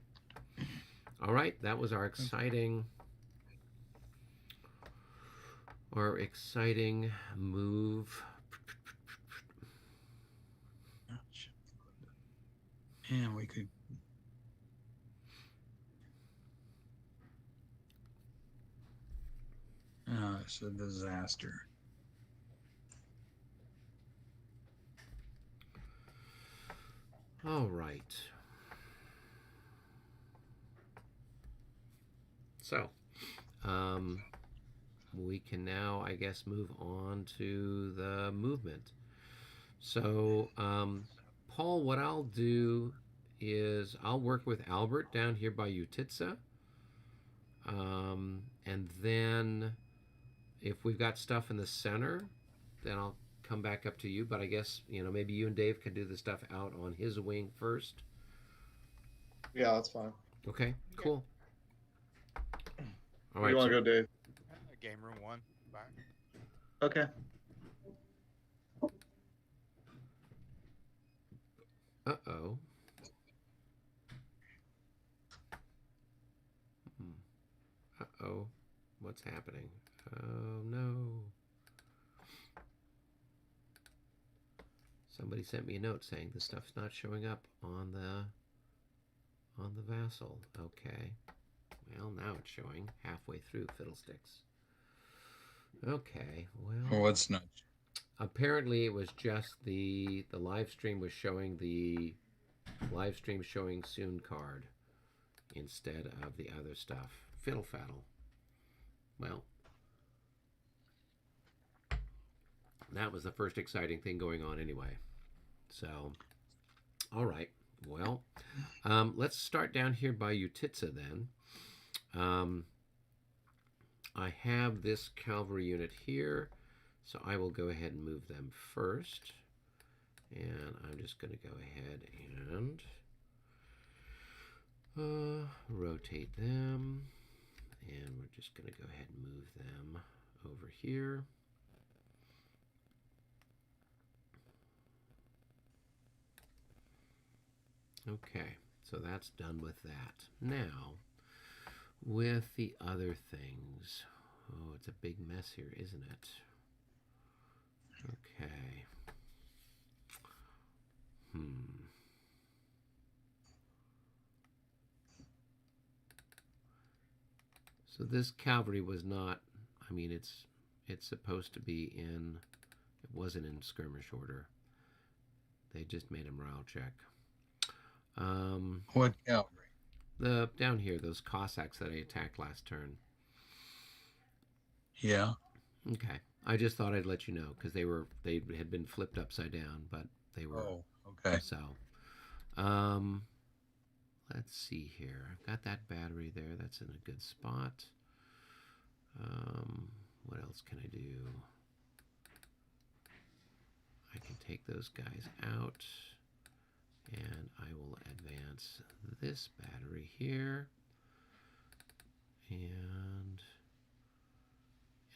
All right, that was our exciting move. And we could. Oh, it's a disaster. All right. So, we can now, I guess, move on to the movement. So, Paul, what I'll do is I'll work with Albert down here by Utitsa. And then if we've got stuff in the center, then I'll come back up to you. But I guess, you know, maybe you and Dave can do the stuff out on his wing first. Yeah, that's fine. Okay, cool. All Where do you want to go, Dave? Game room 1. Fine. Okay. Uh-oh. Uh-oh. What's happening? Oh, no. Somebody sent me a note saying the stuff's not showing up on the vassal. Okay. Well, now it's showing halfway through, fiddlesticks. Okay, well... What's not? Apparently it was just the live stream was showing the live stream showing soon card instead of the other stuff. Fiddle faddle. Well, that was the first exciting thing going on anyway. So, all right. Well, let's start down here by Utitsa then. I have this cavalry unit here, so I will go ahead and move them first. And I'm just going to go ahead and rotate them. And we're just going to go ahead and move them over here. Okay, so that's done with that. Now, with the other things. Oh, it's a big mess here, isn't it? Okay. So this cavalry was not, I mean, it's supposed to be in, it wasn't in skirmish order. They just made a morale check. What cavalry? Down here, those Cossacks that I attacked last turn. Yeah. Okay. I just thought I'd let you know because they had been flipped upside down, but they were. Oh, okay. So, let's see here. I've got that battery there. That's in a good spot. What else can I do? I can take those guys out, and I will advance this battery here, and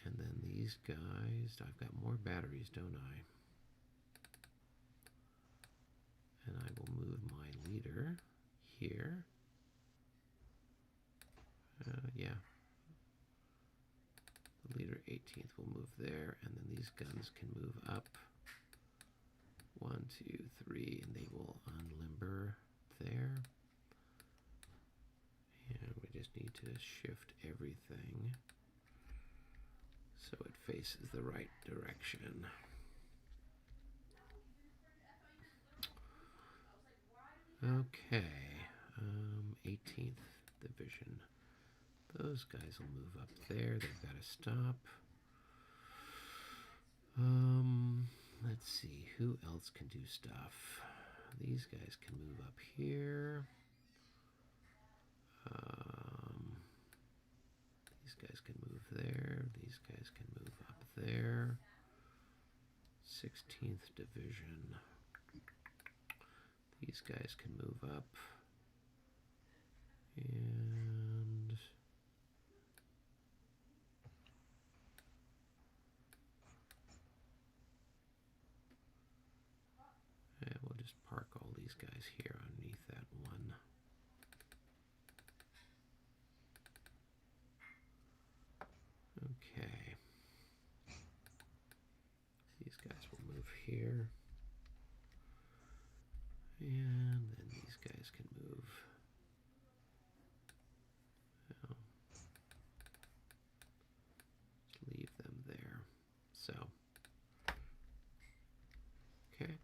then these guys. I've got more batteries, don't I? And I will move my leader here. Yeah. The leader 18th will move there, and then these guns can move up. 1, 2, 3, and they will unlimber there. And we just need to shift everything so it faces the right direction. Okay, 18th Division. Those guys will move up there. They've got to stop. Let's see, who else can do stuff? These guys can move up here. These guys can move there. These guys can move up there. 16th Division. These guys can move up. And we'll just park all these guys here underneath that one. Okay. These guys will move here. And then these guys can move. Well, just leave them there. So, okay.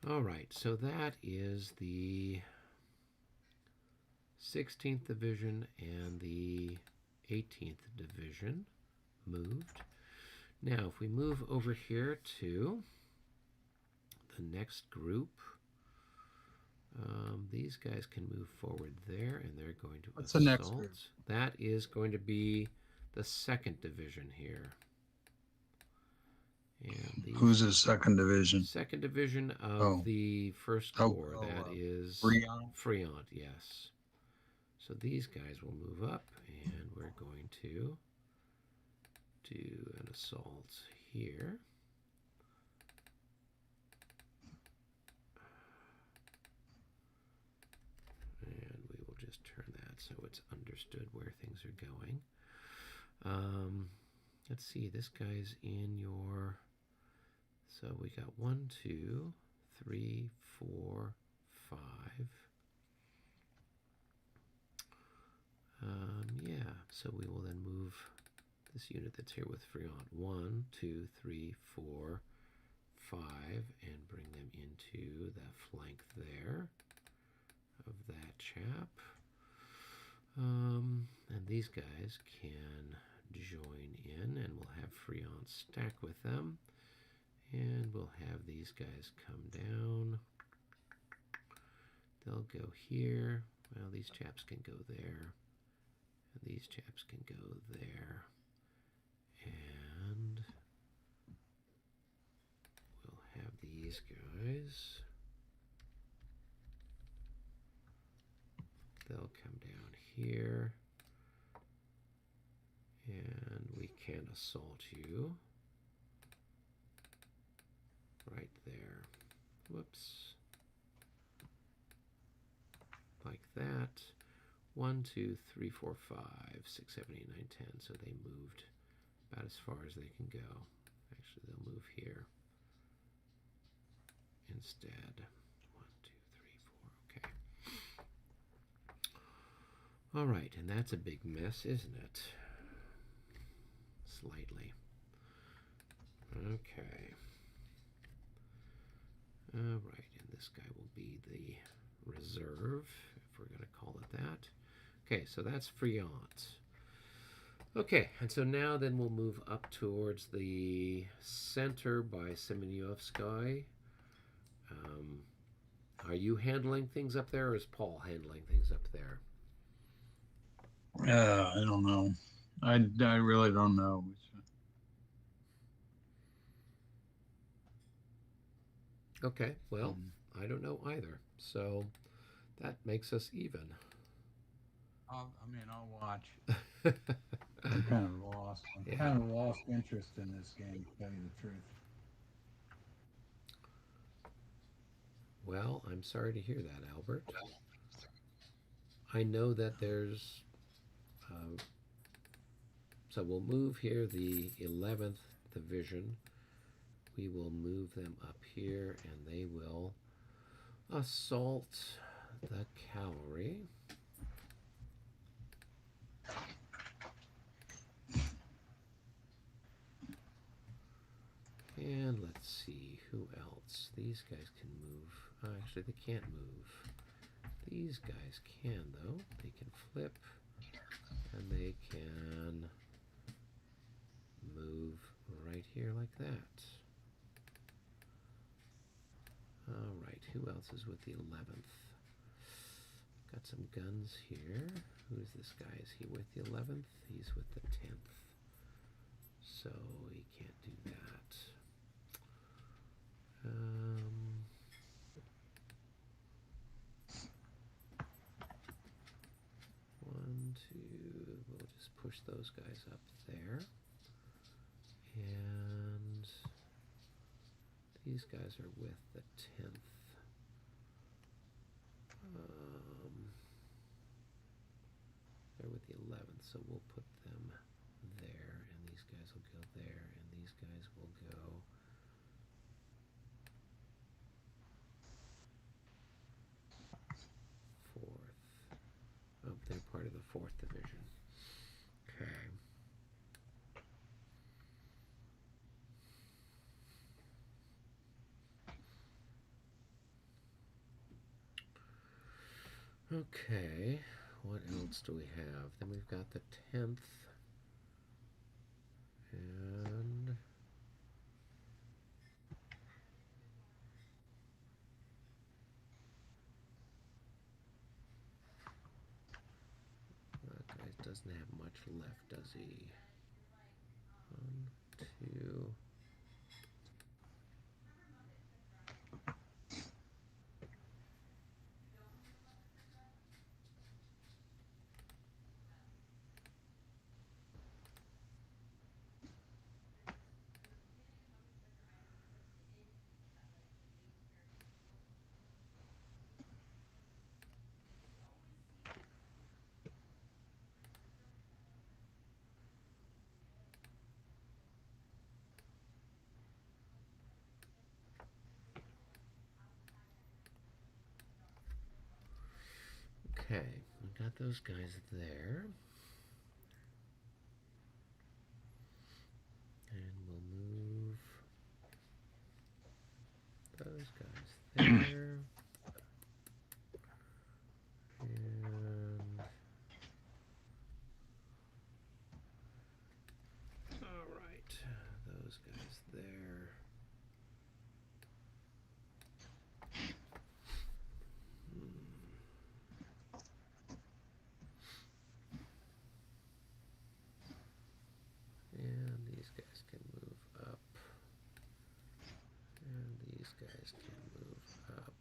All right, so that is the 16th Division and the 18th Division moved. Now, if we move over here to the next group, these guys can move forward there, and they're going to What's assault. the next group? That is going to be the 2nd Division here. And these Who's the second division? second division of the first corps. That is Friant, yes. So these guys will move up, and we're going to do an assault here. And we will just turn that so it's understood where things are going. Let's see, this guy's in your... So we got 1, 2, 3, 4, 5. Yeah, so we will then move this unit that's here with Friant 1, 2, 3, 4, 5, and bring them into the flank there of that chap. And these guys can join in, and we'll have Friant stack with them. And we'll have these guys come down. They'll go here. Well, these chaps can go there. And these chaps can go there. And we'll have these guys. They'll come down here. And we can assault you. Right there. Whoops. Like that. 1, 2, 3, 4, 5, 6, 7, 8, 9, 10. So they moved about as far as they can go. Actually, they'll move here instead. 1, 2, 3, 4. Okay. All right, and that's a big mess, isn't it? Slightly. Okay. All right, and this guy will be the reserve, if we're going to call it that. Okay, so that's Friant. Okay, and so now then we'll move up towards the center by Semyenovsky. Are you handling things up there, or is Paul handling things up there? I don't know. I really don't know. Okay, well, I don't know either. So that makes us even. I'll watch. I'm kind of lost. I'm kind of lost interest in this game, to tell you the truth. Well, I'm sorry to hear that, Albert. I know that there's... so we'll move here the 11th Division. We will move them up here, and they will assault the cavalry. And let's see, who else? These guys can move. Actually, they can't move. These guys can, though. They can flip, and they can move right here like that. All right, who else is with the 11th? Got some guns here. Who's this guy? Is he with the 11th? He's with the 10th. So he can't do that. 1, 2, we'll just push those guys up there. And these guys are with the 10th. They're with the 11th, so we'll put them there, and these guys will go there, and these guys will go fourth. Oh, they're part of the 4th Division. Okay. Okay, what else do we have? Then we've got the 10th, and that guy doesn't have much left, does he? 1, 2, Okay, we got those guys there. And we'll move those guys there. And all right, those guys there. And these guys can move up. And these guys can move up.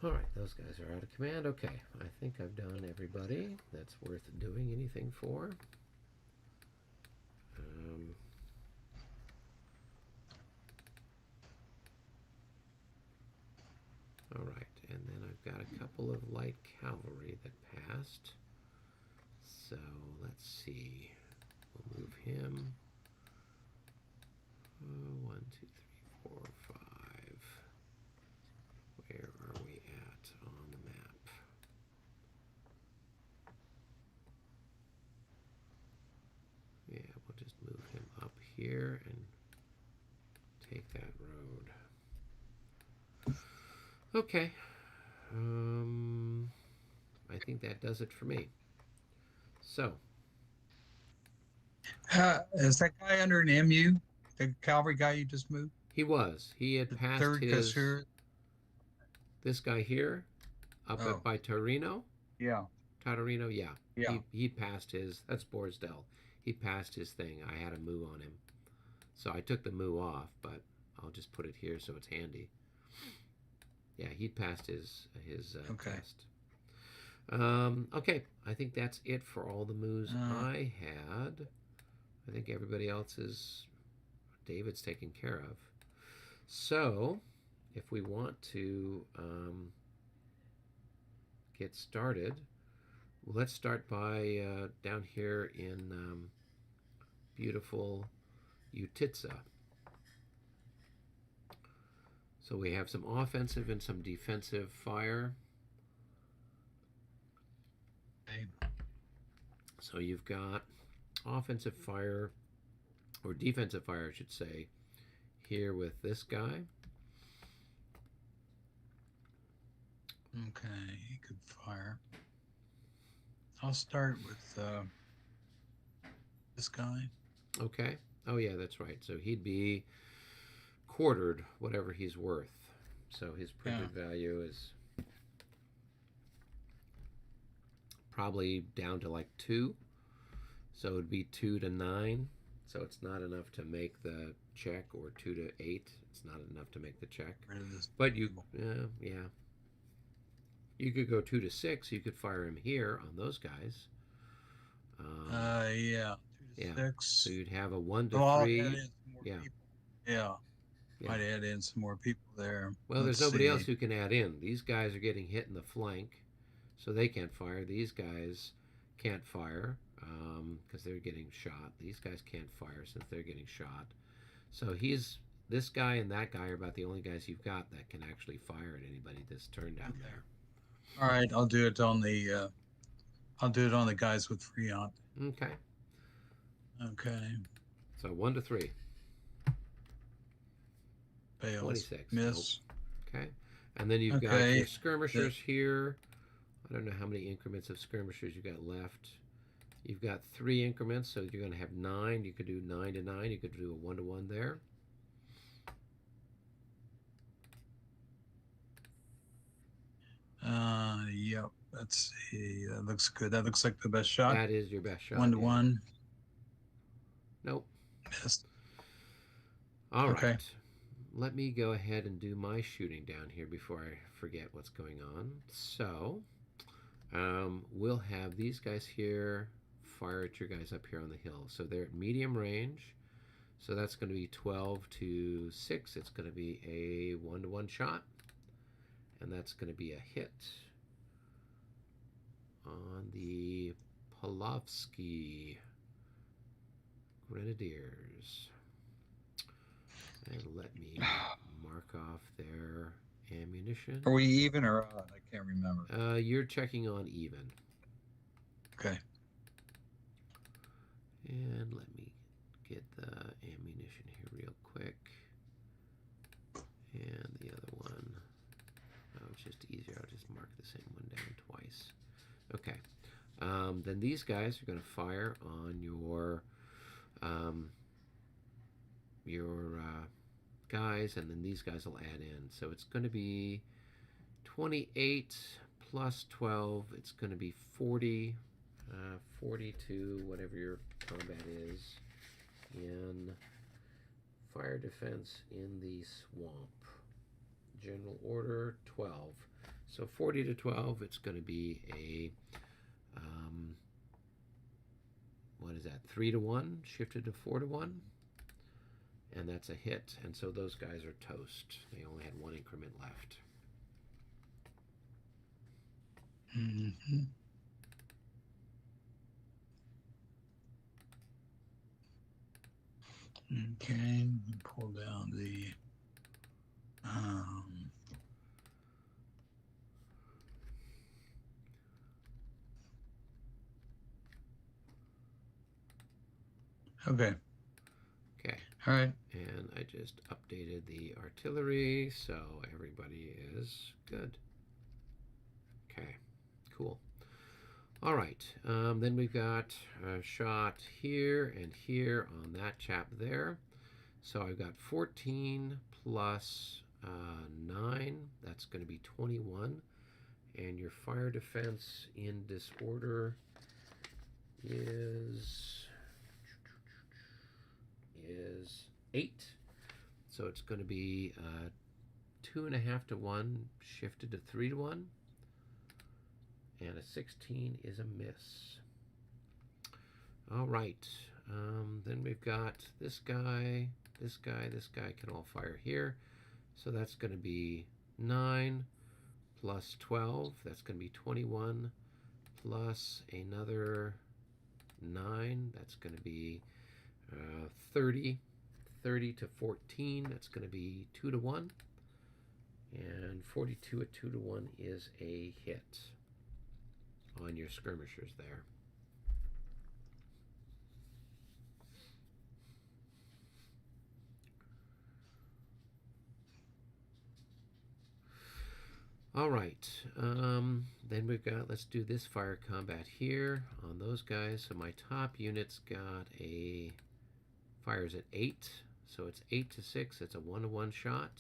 All right, those guys are out of command. Okay, I think I've done everybody that's worth doing anything for. All right, and then I've got a couple of light cavalry that passed. So let's see. We'll move him. 1, 2, 3, 4, 5. Where are we at on the map? Yeah, we'll just move him up here and take that road. Okay. I think that does it for me. So. Is that guy under an MU? The cavalry guy you just moved? He was. He had passed his... This guy here, up by Torino. Yeah. Torino, yeah. Yeah. He passed his... That's Borodino. He passed his thing. I had a moo on him. So I took the moo off, but I'll just put it here so it's handy. Yeah, he passed his test. Okay, I think that's it for all the moves I had. I think everybody else is... David's taken care of. So, if we want to get started, let's start by down here in beautiful Utitsa. So we have some offensive and some defensive fire. Okay. So you've got offensive fire, or defensive fire, I should say, here with this guy. Okay, he could fire. I'll start with this guy. Okay. Oh, yeah, that's right. So he'd be quartered whatever he's worth. So his printed value is probably down to like 2. So it would be 2 to 9. So it's not enough to make the check, or 2 to 8. It's not enough to make the check. But you, yeah. You could go 2 to 6. You could fire him here on those guys. Yeah. 2 to 6. So you'd have a 1 to 3. Yeah. Yeah. Might add in some more people there. Well, there's nobody else who can add in. These guys are getting hit in the flank, so they can't fire. These guys can't fire because they're getting shot. These guys can't fire since they're getting shot. So this guy and that guy are about the only guys you've got that can actually fire at anybody this turn down there. All right, I'll do it on the guys with Freon. Okay. Okay. So 1 to 3. Fails. 26. Miss. Nope. Okay. And then you've got your skirmishers here. I don't know how many increments of skirmishers you got left. You've got 3 increments, so you're going to have 9. You could do 9 to 9. You could do a 1 to 1 there. Yep. Let's see. That looks good. That looks like the best shot. That is your best shot. 1-to-1. Nope. Yes. All Okay. right. Let me go ahead and do my shooting down here before I forget what's going on. So, we'll have these guys here fire at your guys up here on the hill. So they're at medium range. So that's going to be 12 to 6. It's going to be a 1-to-1 shot. And that's going to be a hit on the Pavlovsky Grenadiers. And let me mark off their ammunition. Are we even or odd? I can't remember. You're checking on even. Okay. And let me get the ammunition here real quick. And the other one, oh, it's just easier. I'll just mark the same one down twice. Okay. Then these guys are going to fire on your guys, and then these guys will add in. So it's going to be 28 plus 12. It's going to be 40, 42, whatever your combat is, in fire defense in the swamp. General order 12. So 40 to 12, it's going to be a, what is that, 3-to-1, shifted to 4-to-1? And that's a hit, and so those guys are toast. They only had one increment left. Mm-hmm. Okay, pull down the okay. Okay. All right. And I just updated the artillery, so everybody is good. Okay, cool. All right, then we've got a shot here and here on that chap there. So I've got 14 plus 9, that's going to be 21. And your fire defense in disorder is 8. So it's going to be 2.5 to 1 shifted to 3 to 1. And a 16 is a miss. All right. Then we've got this guy, this guy, this guy can all fire here. So that's going to be 9 plus 12. That's going to be 21 plus another 9. That's going to be 30. 30 to 14. That's going to be 2 to 1. And 42 at 2 to 1 is a hit on your skirmishers there. All right, then we've got, let's do this fire combat here on those guys. So my top unit's got a, fires at 8, so it's 8 to 6, it's a 1-to-1 shot,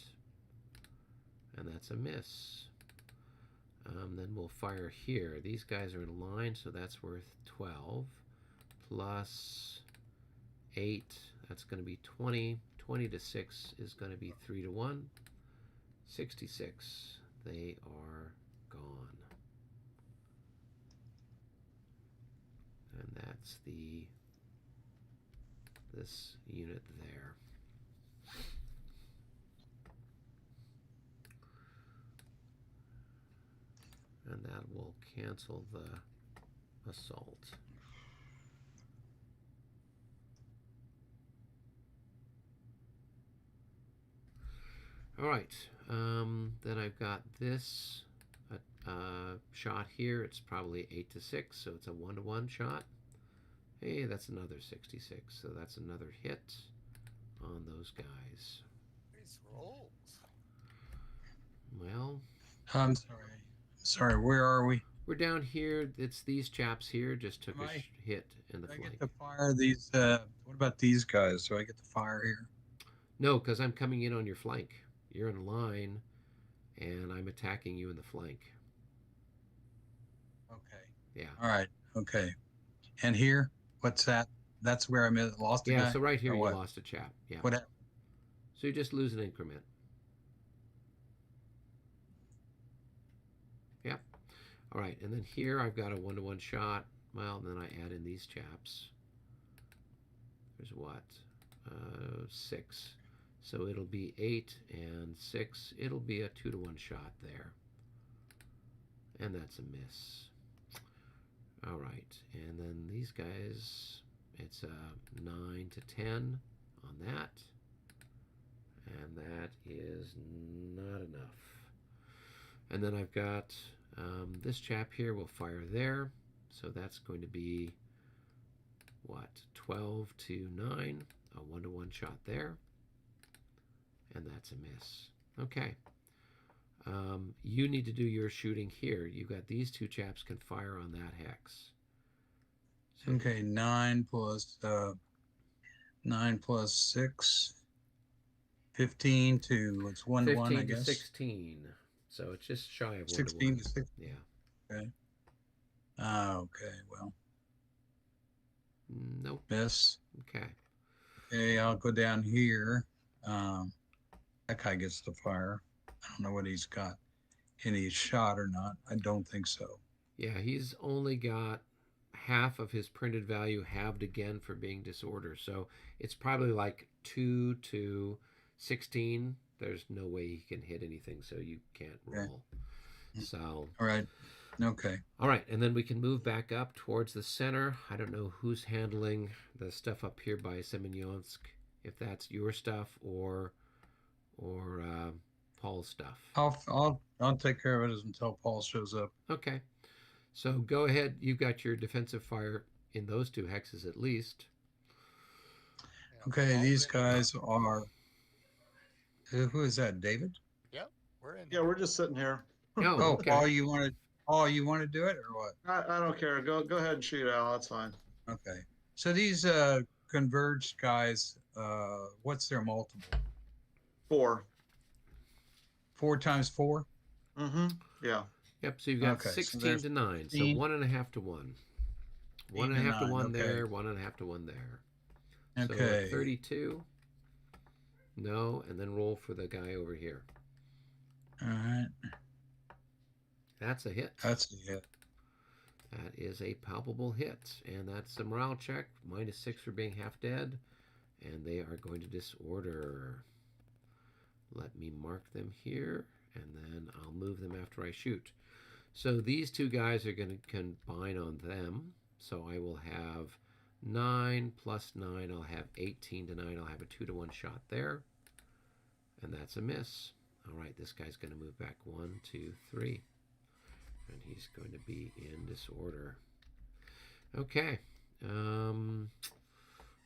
and that's a miss. Then we'll fire here. These guys are in line, so that's worth 12, plus 8, that's going to be 20. 20 to 6 is going to be 3 to 1. 66. They are gone. And that's this unit there. And that will cancel the assault. All right, then I've got this shot here. It's probably 8 to 6, so it's a 1-to-1 shot. Hey, that's another 66, so that's another hit on those guys. Nice rolls. Well, I'm sorry, where are we? we're down here. It's these chaps here just took a hit in the flank. I get to fire these, what about these guys? Do I get to fire here? No, because I'm coming in on your flank. You're in line, and I'm attacking you in the flank. Yeah. All right. Okay. And here, what's that? That's where I lost a guy? Yeah, so right here Or you what? lost a chap. Yeah. What happened? So you just lose an increment. Yeah. All right, and then here I've got a 1-to-1 shot. Well, then I add in these chaps. There's what? 6. So it'll be 8 and 6. It'll be a 2-to-1 shot there. And that's a miss. All right, and then these guys, it's a 9 to 10 on that. And that is not enough. And then I've got this chap here will fire there. So that's going to be, what, 12 to 9. A 1-to-1 shot there. And that's a miss. Okay. You need to do your shooting here. You've got these two chaps can fire on that hex. So, okay, 9 plus 6, 15 to, it's 1 to 1, I 15 to guess. 16. So it's just shy of 1 to 16 1. to 16. Yeah. Okay. Okay, well, Nope. miss. Okay. Okay, I'll go down here. That guy gets the fire. I don't know what he's got. Any shot or not. I don't think so. Yeah, he's only got half of his printed value halved again for being disorder. So it's probably like 2 to 16. There's no way he can hit anything, so you can't roll. Okay. So. All right. Okay. All right, and then we can move back up towards the center. I don't know who's handling the stuff up here by Semyonsk, if that's your stuff or Paul's stuff. I'll take care of it until Paul shows up. Okay. So go ahead. You've got your defensive fire in those 2 hexes at least. Okay, these guys are. Who is that? David? Yep, we're in. Yeah, we're just sitting here. Oh, okay. Paul, you want to do it or what? I don't care. Go ahead and shoot, Al. That's fine. Okay. So these converged guys, what's their multiple? 4. 4 times 4? Mm-hmm. Yeah. Yep. So you've got Okay, so 16 there's to 9. So 15. 1.5 to 1. 1.5 to 1 there. 1.5 to 1 there. Okay. So 32. No, and then roll for the guy over here. All right. That's a hit. That's a hit. That is a palpable hit, and that's a morale check, -6 for being half dead, and they are going to disorder. Let me mark them here, and then I'll move them after I shoot. So these 2 guys are going to combine on them, so I will have 9 plus 9, I'll have 18 to 9, I'll have a 2-to-1 shot there, and that's a miss. All right, this guy's going to move back 1, 2, 3. And he's going to be in disorder. Okay.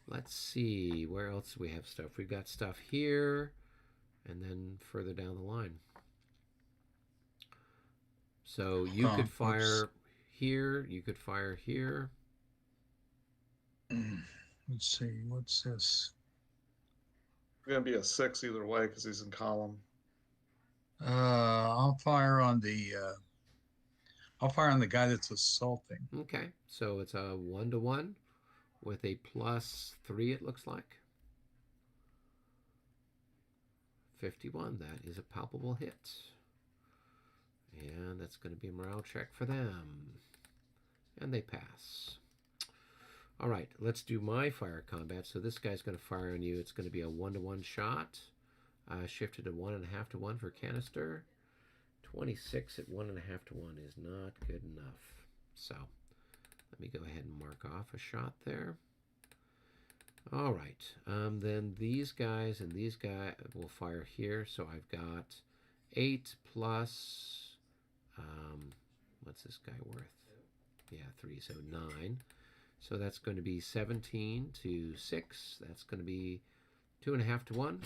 Let's see. Where else do we have stuff? We've got stuff here and then further down the line. So you could fire here. You could fire here. Let's see. What's this? It's going to be a 6 either way because he's in column. I'll fire on the guy that's assaulting. Okay, so it's a 1-to-1 with a +3, it looks like. 51, that is a palpable hit. And that's going to be a morale check for them. And they pass. All right, let's do my fire combat. So this guy's going to fire on you. It's going to be a 1-to-1 shot. Shifted to 1.5 to 1 for canister. 26 at 1.5 to 1 is not good enough. So let me go ahead and mark off a shot there. All right. Then these guys and these guys will fire here. So I've got 8 plus, what's this guy worth? Yeah, 3, so 9. So that's going to be 17 to 6. That's going to be 2.5 to 1.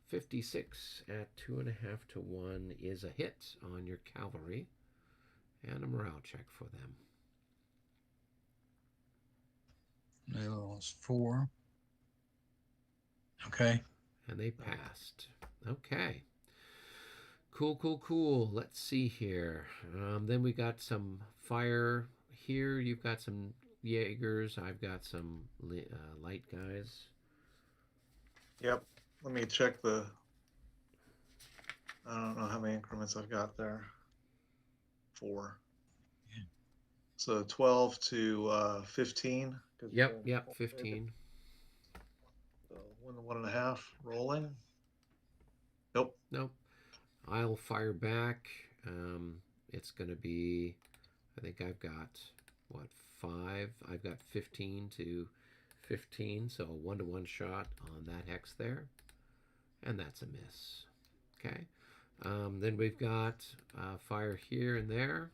56 at 2.5 to 1 is a hit on your cavalry, and a morale check for them. They lost 4. Okay. And they passed. Okay. Cool. Let's see here. Then we got some fire here. You've got some Jaegers. I've got some light guys. Yep. Let me check the. I don't know how many increments I've got there. 4. Yeah. So 12 to 15. Yep, 15. So 1.5 rolling. Nope. I'll fire back. It's going to be, I think I've got, 5? I've got 15 to 15, so a 1-to-1 shot on that hex there. And that's a miss. Okay. Then we've got fire here and there.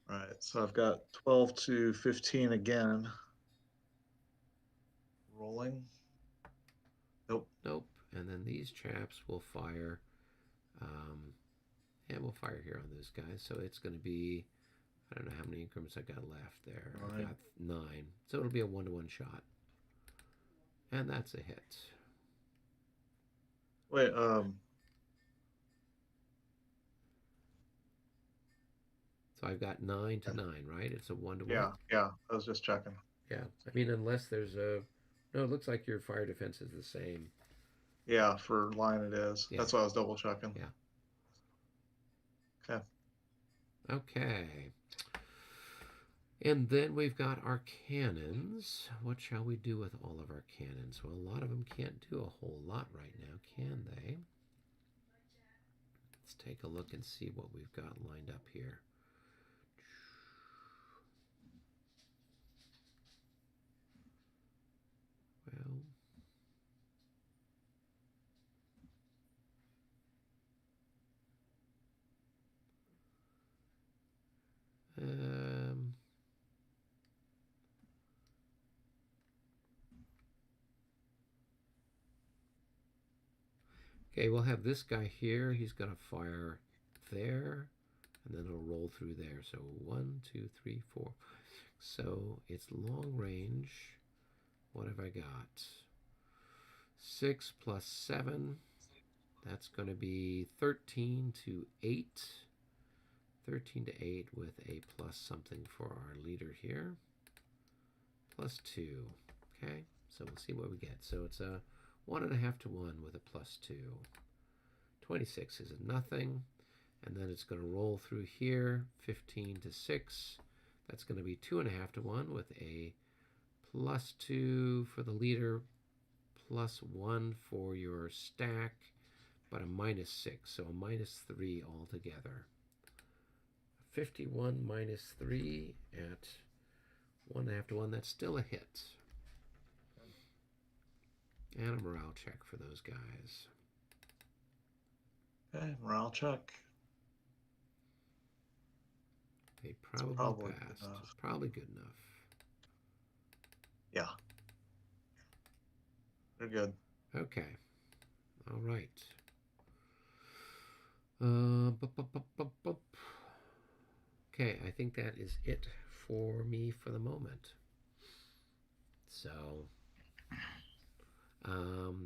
All right, so I've got 12 to 15 again. Rolling. Nope. And then these chaps will fire. And we'll fire here on those guys. So it's going to be, I don't know how many increments I got left there. I've got 9. So it'll be a 1-to-1 shot. And that's a hit. Wait, So I've got 9 to 9, right? It's a 1-to-1. Yeah. I was just checking. Yeah. I mean, unless there's a... No, it looks like your fire defense is the same. Yeah, for line it is. Yeah. That's why I was double checking. Yeah. Okay. And then we've got our cannons. What shall we do with all of our cannons? Well, a lot of them can't do a whole lot right now, can they? Let's take a look and see what we've got lined up here. Well, okay, we'll have this guy here. He's going to fire there, and then it'll roll through there. So 1, 2, 3, 4, 5, 6. So it's long range. What have I got? 6 plus 7. That's going to be 13 to 8. 13 to 8 with a plus something for our leader here. Plus 2. Okay, so we'll see what we get. So it's a 1.5 to 1 with a plus 2. 26 is a nothing. And then it's going to roll through here. 15 to 6. That's going to be 2.5 to 1 with a plus 2 for the leader. Plus 1 for your stack. But a minus 6. So a minus 3 altogether. 51 minus 3 at 1.5 to 1. That's still a hit. And a morale check for those guys. Okay, morale check. They probably passed. It's probably good enough. Yeah. They're good. Okay. All right. Okay, I think that is it for me for the moment. So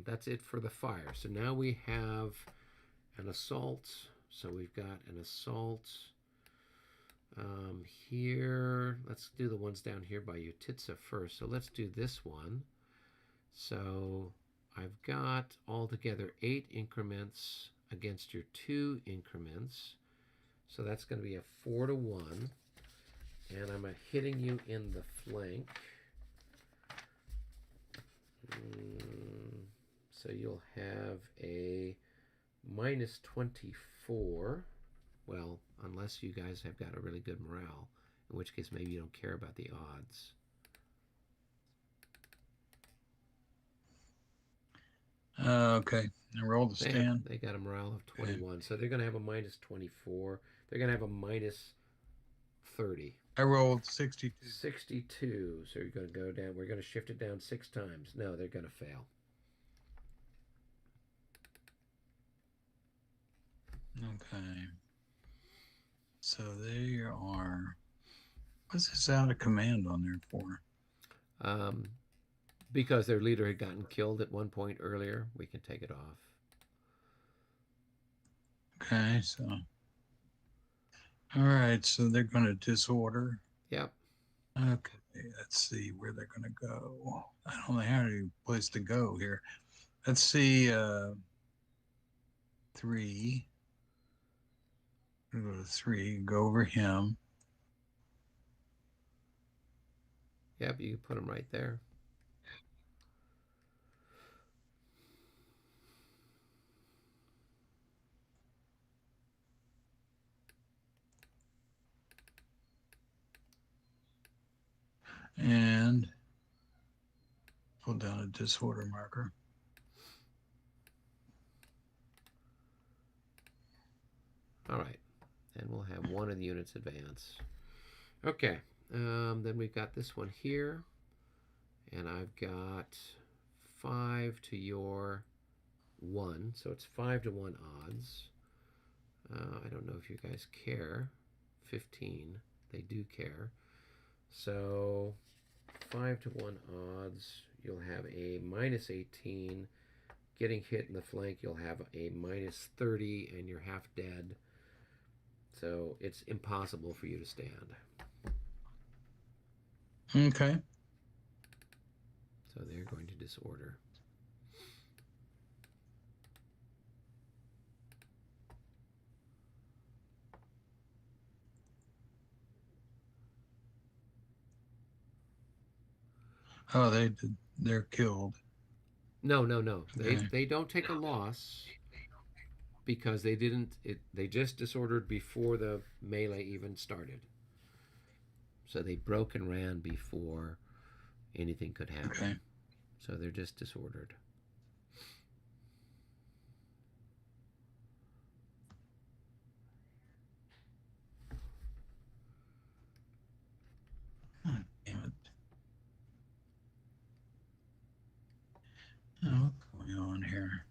that's it for the fire. So now we have an assault. So we've got an assault here. Let's do the ones down here by Utitsa first. So let's do this one. So I've got altogether 8 increments against your 2 increments. So that's going to be a 4 to 1. And I'm hitting you in the flank. So you'll have a minus 24. Well, unless you guys have got a really good morale, in which case maybe you don't care about the odds. Okay. I rolled the stand. They got a morale of 21. Okay. So they're going to have a minus 24. They're going to have a minus 30. I rolled 62. 62. So you're going to go down. We're going to shift it down 6 times. No, they're going to fail. Okay. So there are. What's this out of command on there for? Because their leader had gotten killed at one point earlier, we can take it off. Okay, so. All right, so they're going to disorder. Yep. Okay, let's see where they're going to go. I don't have any place to go here. Let's see, 3. Go to 3, go over him. Yep, you can put them right there. And pull down a disorder marker. All right. And we'll have one of the units advance. Okay. Then we've got this one here. And I've got 5 to your 1. So it's 5 to 1 odds. I don't know if you guys care. 15. They do care. So 5 to 1 odds. You'll have a minus 18. Getting hit in the flank, you'll have a minus 30, and you're half dead. So it's impossible for you to stand. Okay. So they're going to disorder. Oh, they're killed. No. Okay. They don't take a loss because they didn't. They just disordered before the melee even started. So they broke and ran before anything could happen. Okay. So they're just disordered. Oh, damn it. Oh, what's going on here?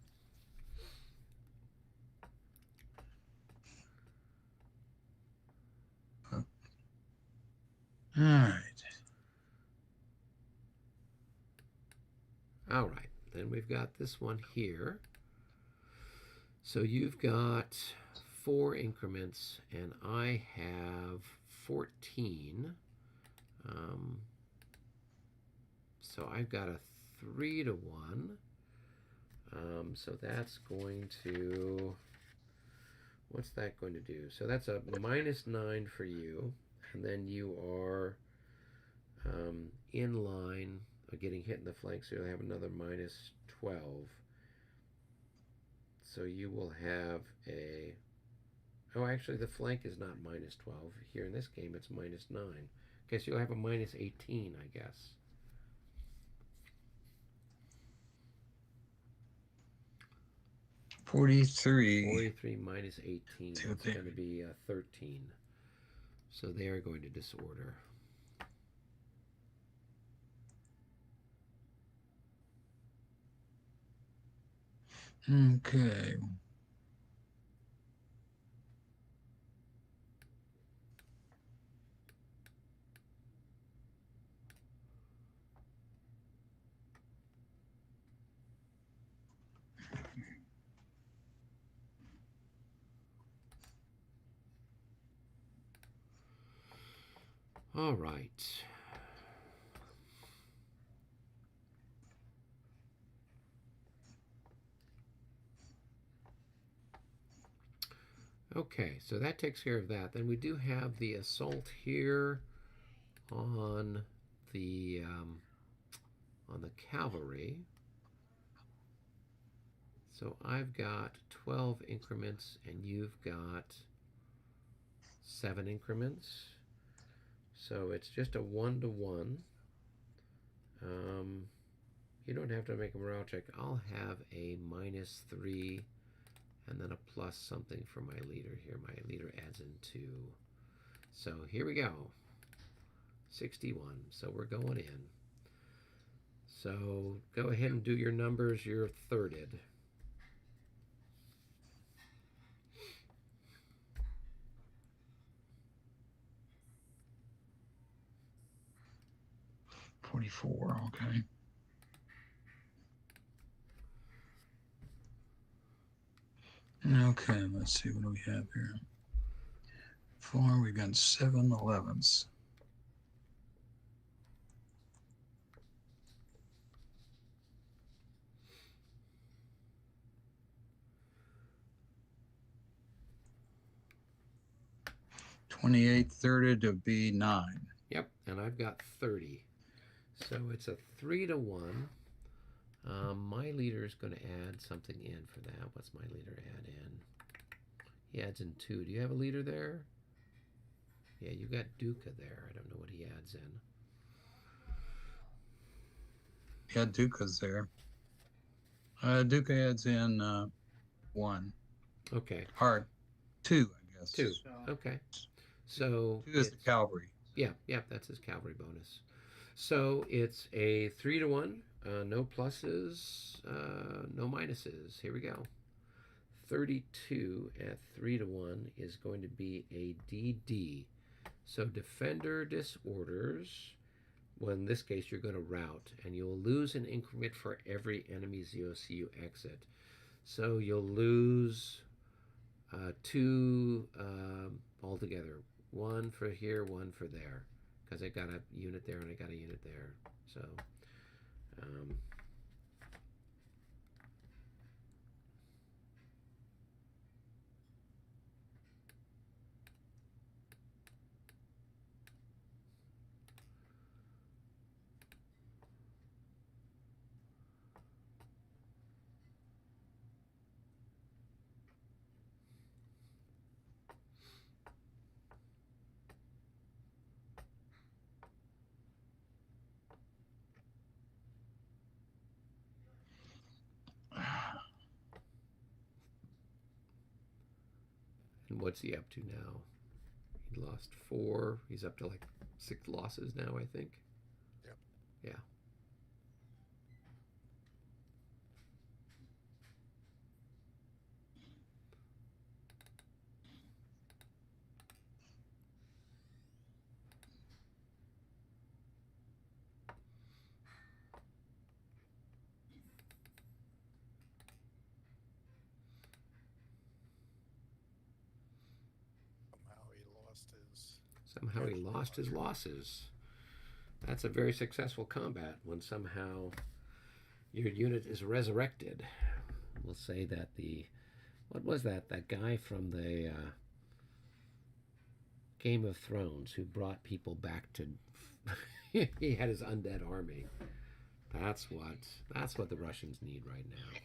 Oh. All right. All right. Then we've got this one here. So you've got 4 increments, and I have 14. So I've got a 3 to 1. So that's going to... What's that going to do? So that's a minus 9 for you, and then you are in line getting hit in the flank, so you'll have another minus 12. So you will have a... Oh, actually, the flank is not minus 12. Here in this game, it's minus 9. Okay, so you'll have a minus 18, I guess. $43 minus 18. It's going to be 13. So they are going to disorder. Okay. All right. Okay, so that takes care of that. Then we do have the assault here on the cavalry. So I've got 12 increments, and you've got 7 increments. So it's just a 1-to-1. You don't have to make a morale check. I'll have a minus 3 and then a plus something for my leader here. My leader adds in 2. So here we go. 61. So we're going in. So go ahead and do your numbers. You're thirded. $44, okay. Okay, let's see what do we have here. 4, we got 7 11s. $28, 30 to be 9. Yep, and I've got 30. So it's a 3 to 1. My leader is going to add something in for that. What's my leader add in? He adds in 2. Do you have a leader there? Yeah, you got Duca there. I don't know what he adds in. Yeah, Duca's there. Duca adds in 1. Okay. Or 2, I guess. 2. Okay. So 2 is the cavalry. Yeah, that's his cavalry bonus. So it's a 3 to 1. No pluses, no minuses. Here we go. 32 at 3 to 1 is going to be a DD. So defender disorders. Well, in this case, you're going to rout, and you'll lose an increment for every enemy ZOC you exit. So you'll lose 2 altogether. 1 for here, 1 for there, because I got a unit there and I got a unit there. So and what's he up to now? He lost 4. He's up to like 6 losses now, I think. Yep. Yeah. Somehow he lost his losses. That's a very successful combat when somehow your unit is resurrected. We'll say that what was that? That guy from the Game of Thrones who brought people back to. He had his undead army. That's what the Russians need right now.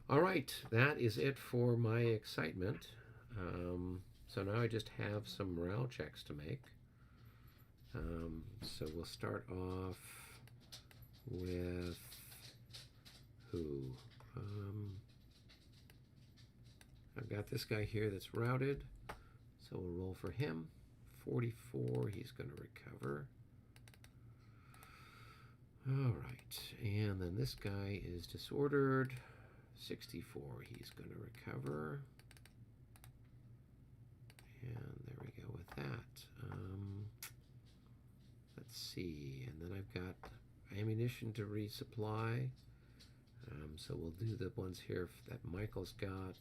All right, that is it for my excitement. So now I just have some morale checks to make. So we'll start off with who? I've got this guy here that's routed, so we'll roll for him. 44, he's going to recover. All right, and then this guy is disordered. 64, he's going to recover. And there we go with that. Let's see, and then I've got ammunition to resupply. So we'll do the ones here that Michael's got.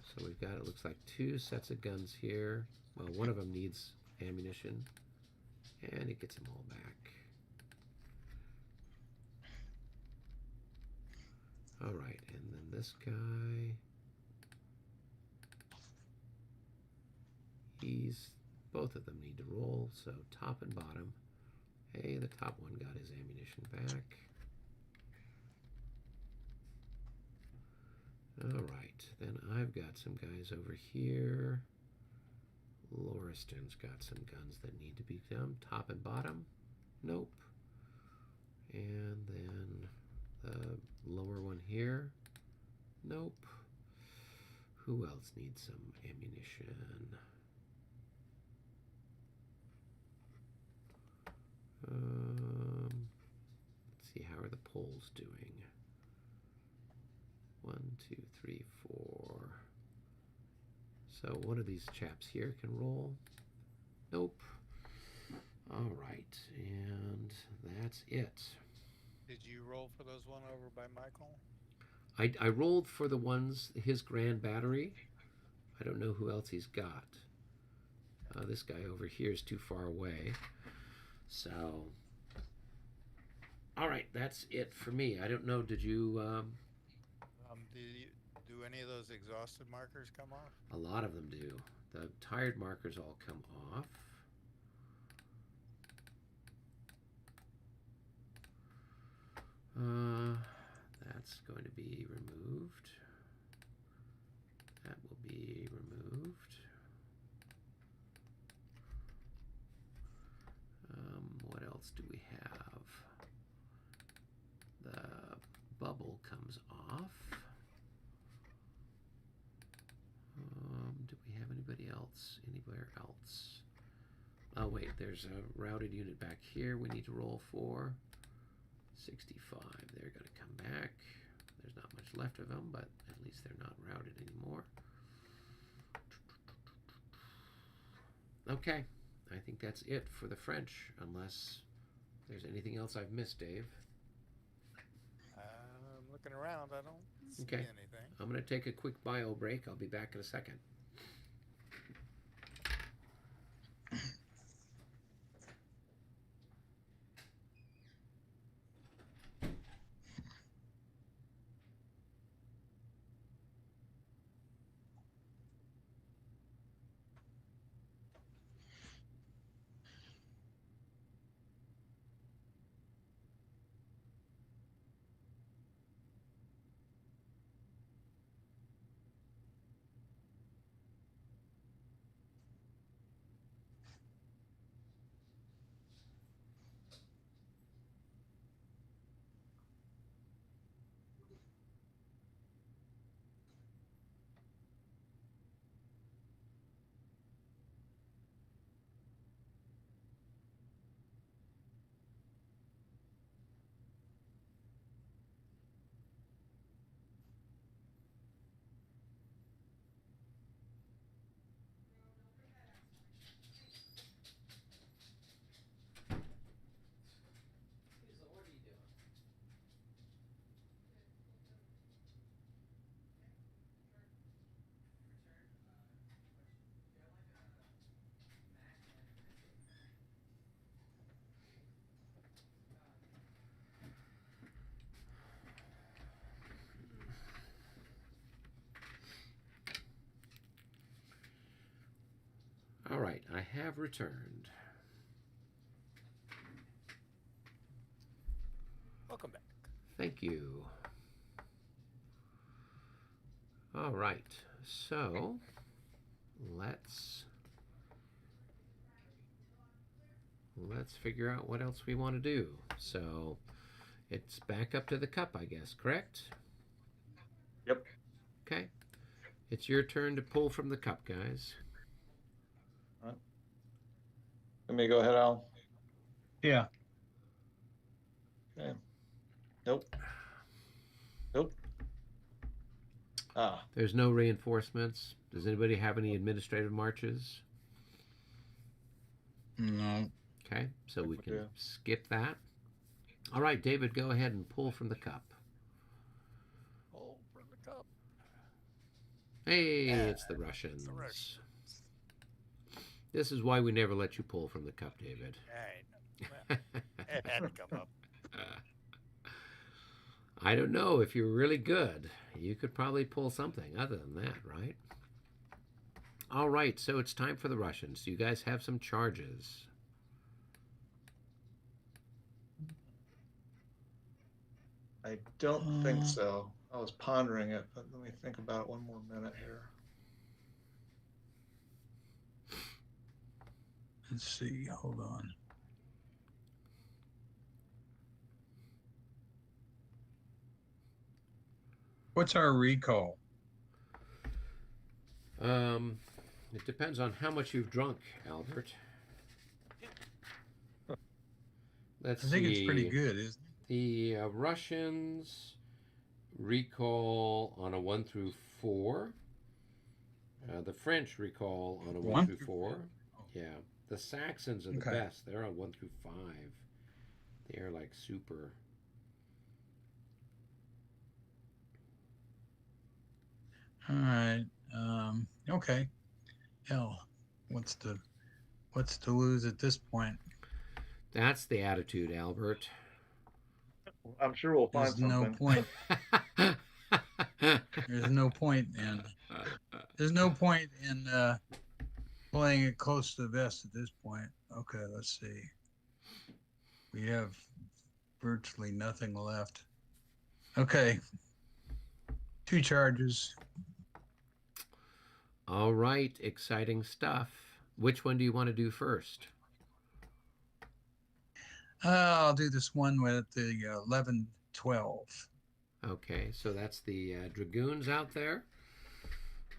So we've got, it looks like 2 sets of guns here. Well, one of them needs ammunition, and it gets them all back. All right, and then this guy, both of them need to roll, so top and bottom. Hey, the top one got his ammunition back. All right, then I've got some guys over here. Lower Ormiston's got some guns that need to be done. Top and bottom? Nope. And then the lower one here? Nope. Who else needs some ammunition? Let's see, how are the poles doing? 1, 2, 3, 4. So one of these chaps here can roll. Nope. All right, and that's it. Did you roll for those one over by Michael? I rolled for the ones, his grand battery. I don't know who else he's got. This guy over here is too far away. So, all right, that's it for me. I don't know, did you do any of those exhausted markers come off? A lot of them do. The tired markers all come off. That's going to be removed. That will be removed. What else do we have? The bubble comes off. Do we have anybody else? Anywhere else? Oh wait, there's a routed unit back here we need to roll for. 65. They're going to come back. There's not much left of them, but at least they're not routed anymore. Okay, I think that's it for the French, unless there's anything else I've missed, Dave. I'm looking around. I don't see Okay. anything. I'm going to take a quick bio break. I'll be back in a second. All right, I have returned. Welcome back. Thank you. All right, so let's figure out what else we want to do. So it's back up to the cup, I guess, correct? Yep. Okay. It's your turn to pull from the cup, guys. All right. Let me go ahead, Al. Yeah. Okay. Nope. Nope. Ah. There's no reinforcements. Does anybody have any administrative marches? No. Okay, so we can skip that. All right, David, go ahead and pull from the cup. Pull from the cup. Hey, it's the Russians. The Russians. This is why we never let you pull from the cup, David. It had to come up. I don't know. If you're really good, you could probably pull something other than that, right? All right, so it's time for the Russians. Do you guys have some charges? I don't think so. I was pondering it, but let me think about it one more minute here. Let's see. Hold on. What's our recall? It depends on how much you've drunk, Albert. Let's see. I think it's pretty good, isn't it? The Russians recall on a 1 through 4. The French recall on a 1 through 4. Yeah. The Saxons are the best. They're on 1 through 5. They're like super. All right. Okay. Hell, what's to lose at this point? That's the attitude, Albert. I'm sure we'll find something. No point. There's no point in. There's no point in playing it close to the vest at this point. Okay, let's see. We have virtually nothing left. Okay. 2 charges. All right, exciting stuff. Which one do you want to do first? I'll do this one with the 11-12. Okay, so that's the dragoons out there.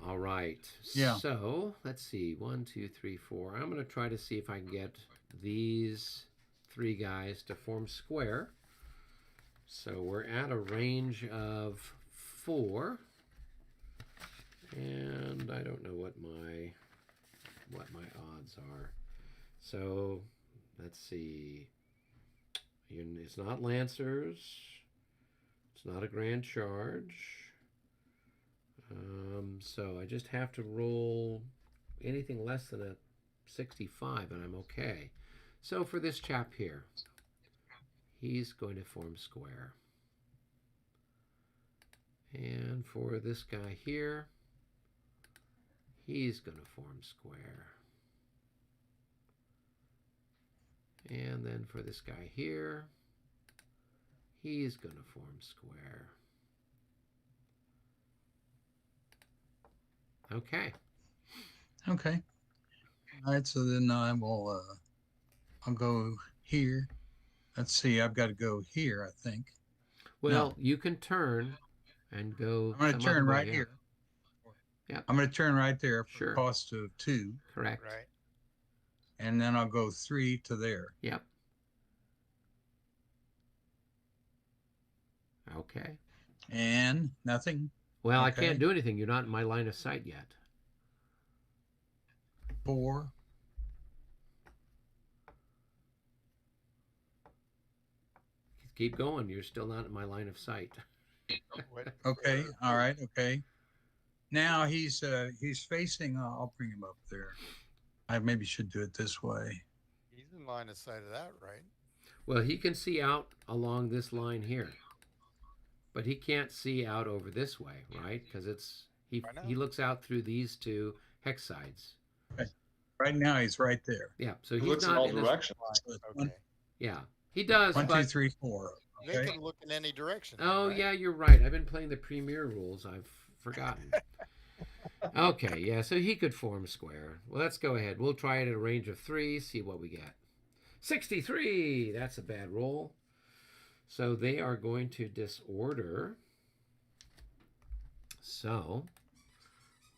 All right. Yeah. So let's see. 1, 2, 3, 4. I'm going to try to see if I can get these 3 guys to form square. So we're at a range of 4. And I don't know what my odds are. So let's see. It's not lancers. It's not a grand charge. So I just have to roll anything less than a 65 and I'm okay. So for this chap here, he's going to form square. And for this guy here, he's going to form square. And then for this guy here, he's going to form square. Okay. Okay. All right, so then I will, I'll go here. Let's see, I've got to go here, I think. Well, you can turn and go. I'm going to turn right here. Yeah. I'm going to turn right there for Sure. a cost of 2. Correct. Right. And then I'll go 3 to there. Yep. Okay. And nothing. Well, Okay. I can't do anything. You're not in my line of sight yet. 4. Keep going. You're still not in my line of sight. Okay. All right. Okay. Now he's facing. I'll bring him up there. I maybe should do it this way. He's in line of sight of that, right? Well, he can see out along this line here, but he can't see out over this way, right? Because he looks out through these 2 hex sides. Okay. Right now he's right there. Yeah, so He he's looks in not all in directions. Okay. Yeah, he does. 1, but... 2, 3, 4. They Okay. can look in any direction. Oh, right? yeah, you're right. I've been playing the Premier rules. I've forgotten. Okay, yeah, so he could form square. Well, let's go ahead. We'll try it at a range of 3, see what we get. 63! That's a bad roll. So they are going to disorder. So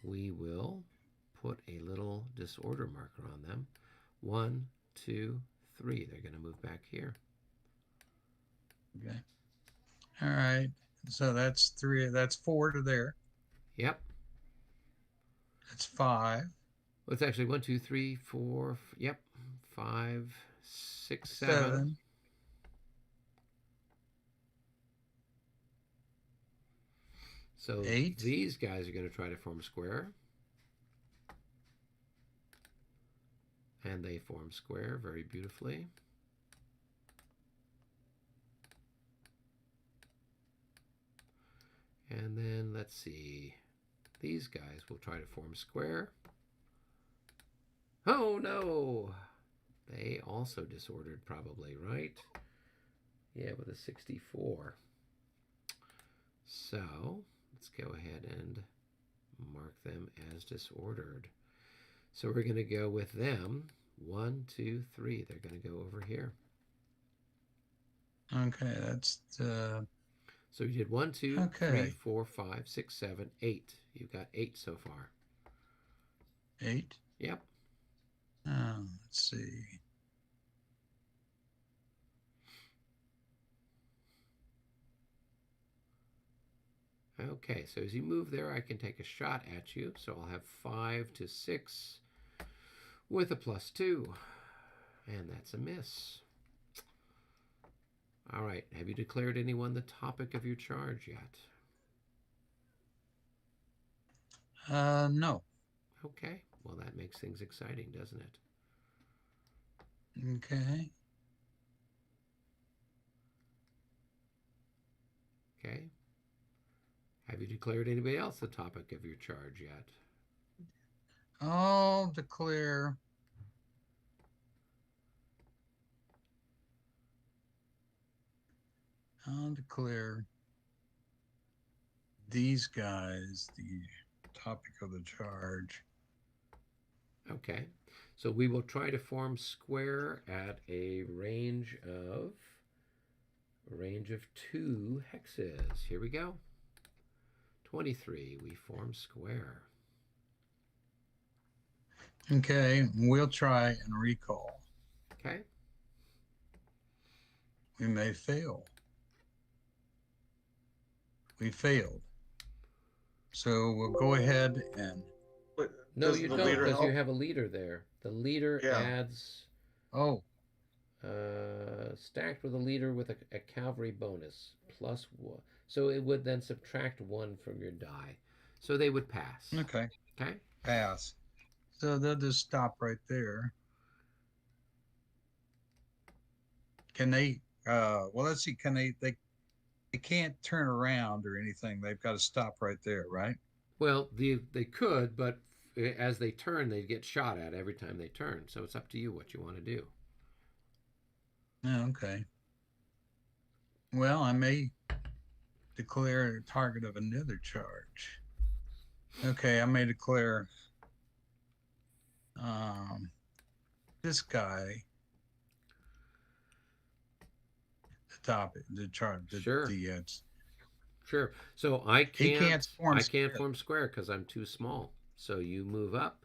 we will put a little disorder marker on them. 1, 2, 3. They're going to move back here. Okay. All right. So that's 3. That's 4 to there. Yep. That's 5. Well, it's actually 1, 2, 3, 4. Yep. 5, 6, 7. So 8. These guys are going to try to form square. And they form square very beautifully. And then let's see. These guys will try to form square. Oh no! They also disordered probably, right? Yeah, with a 64. So let's go ahead and mark them as disordered. So we're going to go with them 1, 2, 3. They're going to go over here. Okay, that's So you did 1, 2, okay. 3, 4, 5, 6, 7, 8. You've got 8 so far. 8? Yep. Let's see. Okay, so as you move there, I can take a shot at you. So I'll have 5 to 6 with a +2. And that's a miss. All right, have you declared anyone the topic of your charge yet? No. Okay, well, that makes things exciting, doesn't it? Okay. Okay. Have you declared anybody else the topic of your charge yet? I'll declare these guys the topic of the charge. Okay, so we will try to form square at a range of 2 hexes. Here we go. 23, we form square. Okay, we'll try and recall. Okay. We may fail. We failed. So we'll go ahead and... Wait, no, you don't, because you have a leader there. The leader adds... Oh. Stacked with a leader with a cavalry bonus. +1. So it would then subtract 1 from your die. So they would pass. Okay. Okay? Pass. So they'll just stop right there. Can they... well, let's see. Can they can't turn around or anything. They've got to stop right there, right? Well, they could, but as they turn, they get shot at every time they turn. So it's up to you what you want to do. Oh, okay. Well, I may declare a target of another charge. Okay, I may declare this guy the charge. Sure. The Sure. So I can't form form square because I'm too small. So you move up,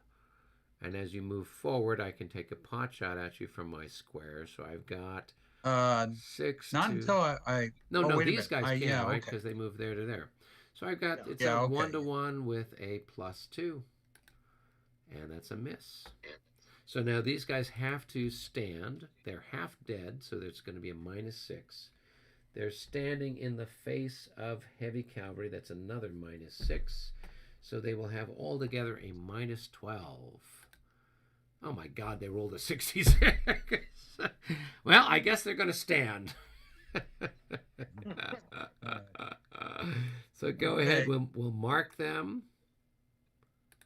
and as you move forward, I can take a pot shot at you from my square. So I've got 6. Not until I no, these guys can, right? Because they move there to there. So I've got it's a 1-to-1 with a +2, and that's a miss. So now these guys have to stand. They're half dead, so there's going to be a -6. They're standing in the face of heavy cavalry. That's another -6. So they will have altogether a -12. Oh my God, they rolled a 66. Well, I guess they're going to stand. So go ahead. We'll mark them.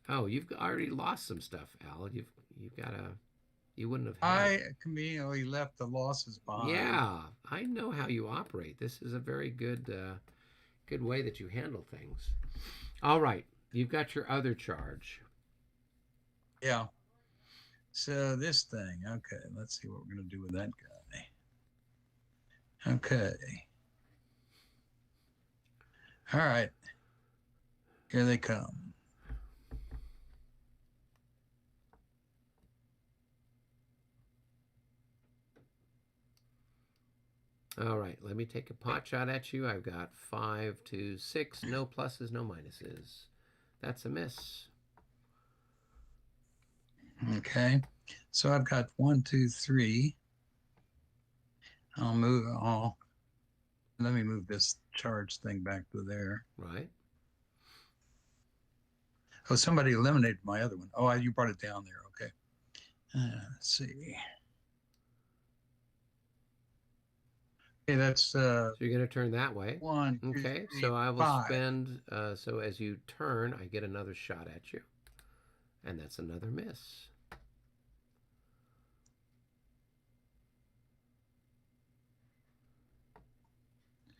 Oh, you've already lost some stuff, Al. You've got to... You wouldn't have had... I conveniently left the losses behind. Yeah, I know how you operate. This is a very good way that you handle things. All right, you've got your other charge. Yeah. So this thing, okay, let's see what we're going to do with that guy. Okay. All right. Here they come. All right, let me take a pot shot at you. I've got 5 to 6, no pluses, no minuses. That's a miss. Okay, so I've got 1, 2, 3. Let me move this charge thing back to there. Right. Oh, somebody eliminated my other one. Oh, you brought it down there. Okay. Let's see. Okay, that's so you're going to turn that way. 1, 2, okay, 3, so I will 5. spend so as you turn, I get another shot at you, and that's another miss.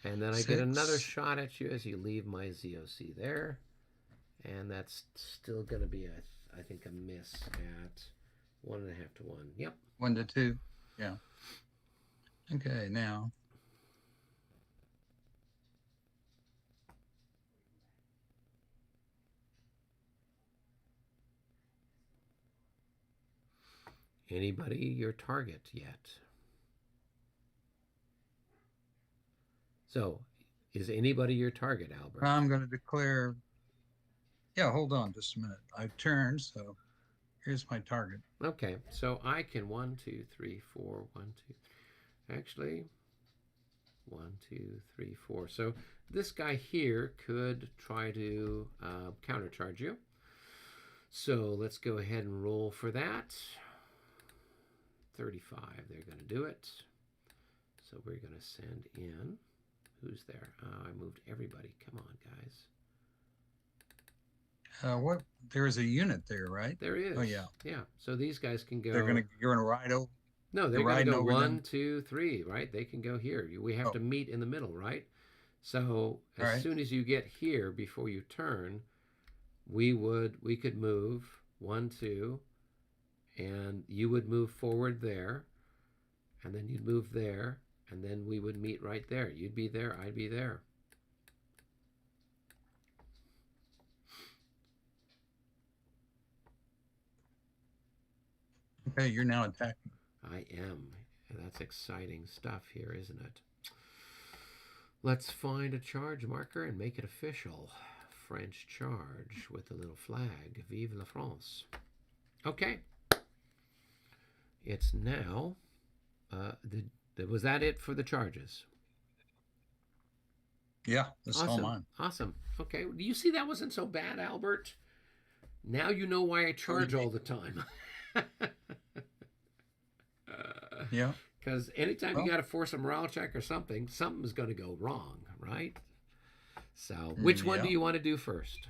And then I get another shot at you as you leave my ZOC there, and that's still going to be I think a miss at 1.5 to 1. Yep. 1 to 2. Yeah. Okay, now. Anybody your target yet? So, is anybody your target, Albert? I'm going to declare. Yeah, hold on just a minute. I've turned, so here's my target. Okay, so I can 1, 2, 3, 4, 1, 2. Actually, 1, 2, 3, 4. So this guy here could try to countercharge you. So let's go ahead and roll for that. 35, they're going to do it. So we're going to send in. Who's there? I moved everybody. Come on, guys. What? There is a unit there, right? There is. Oh yeah. Yeah. So these guys can go. You're gonna ride over. No, they're going to go 1, 2, 3, right? They can go here. We have to meet in the middle, right? So as soon as you get here, before you turn, we could move 1, 2, and you would move forward there, and then you'd move there, and then we would meet right there. You'd be there, I'd be there. Okay, you're now attacking. I am. And that's exciting stuff here, isn't it? Let's find a charge marker and make it official. French charge with a little flag. Vive la France. Okay. It's now... was that it for the charges? Yeah, that's all mine. Awesome. Okay. Do you see that wasn't so bad, Albert? Now you know why I charge all the time. Yeah. Because anytime you got to force a morale check or something, something's going to go wrong, right? So, which one do you want to do first?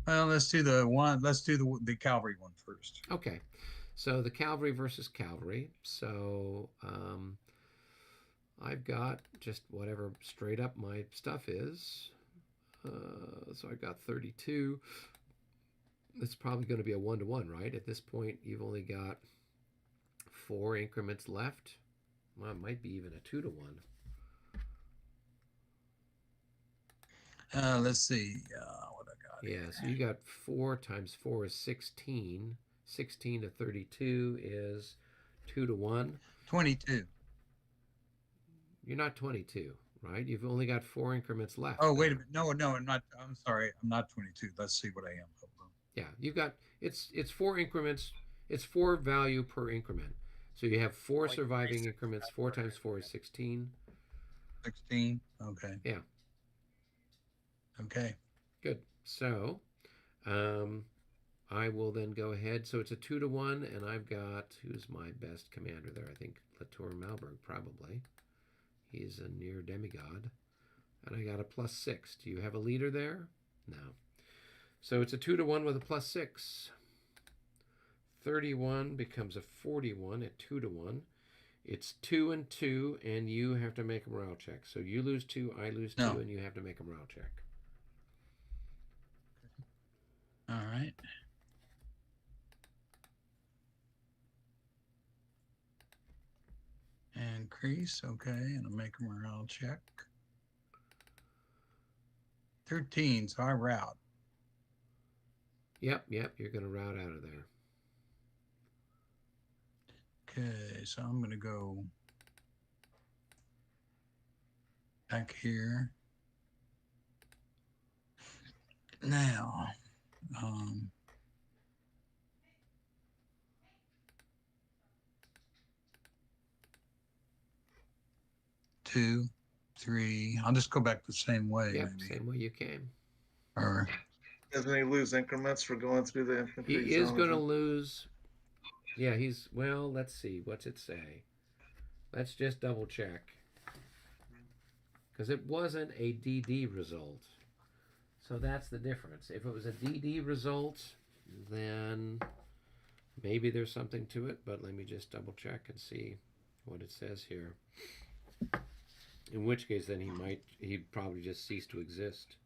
Well, let's do the cavalry one first. Okay. So the cavalry versus cavalry. So I've got just whatever straight up my stuff is. So I've got 32. It's probably going to be a 1-to-1, right? At this point, you've only got 4 increments left. Well, it might be even a 2-to-1. Let's see what I got. Yeah, so you got 4 times 4 is 16. 16 to 32 is 2-to-1. 22. You're not 22, right? You've only got 4 increments left. Oh, wait a minute. No, I'm not. I'm sorry. I'm not 22. Let's see what I am. Yeah, you've got, it's 4 increments. It's 4 value per increment. So you have 4 surviving increments. 4 times 4 is 16. 16. Okay. Yeah. Okay. Good. So I will then go ahead. So it's a 2-to-1, and I've got, who's my best commander there? I think Latour Malberg, probably. He's a near demigod. And I got a +6. Do you have a leader there? No. So it's a 2-to-1 with a +6. 31 becomes a 41 at 2-to-1. It's 2 and 2, and you have to make a morale check. So you lose 2, I lose 2, and you have to make a morale check. All right. Increase, okay, and I'll make a morale check. 13, so I route. Yep, you're going to route out of there. Okay, so I'm going to go back here. Now, 2, 3. I'll just go back the same way. Yep, maybe. same way you came. Or Doesn't he lose increments for going through the infantry? He is going to lose. Yeah, well, let's see. What's it say? Let's just double check. Because it wasn't a DD result. So that's the difference. If it was a DD result, then maybe there's something to it. But let me just double check and see what it says here. In which case, then he'd probably just cease to exist.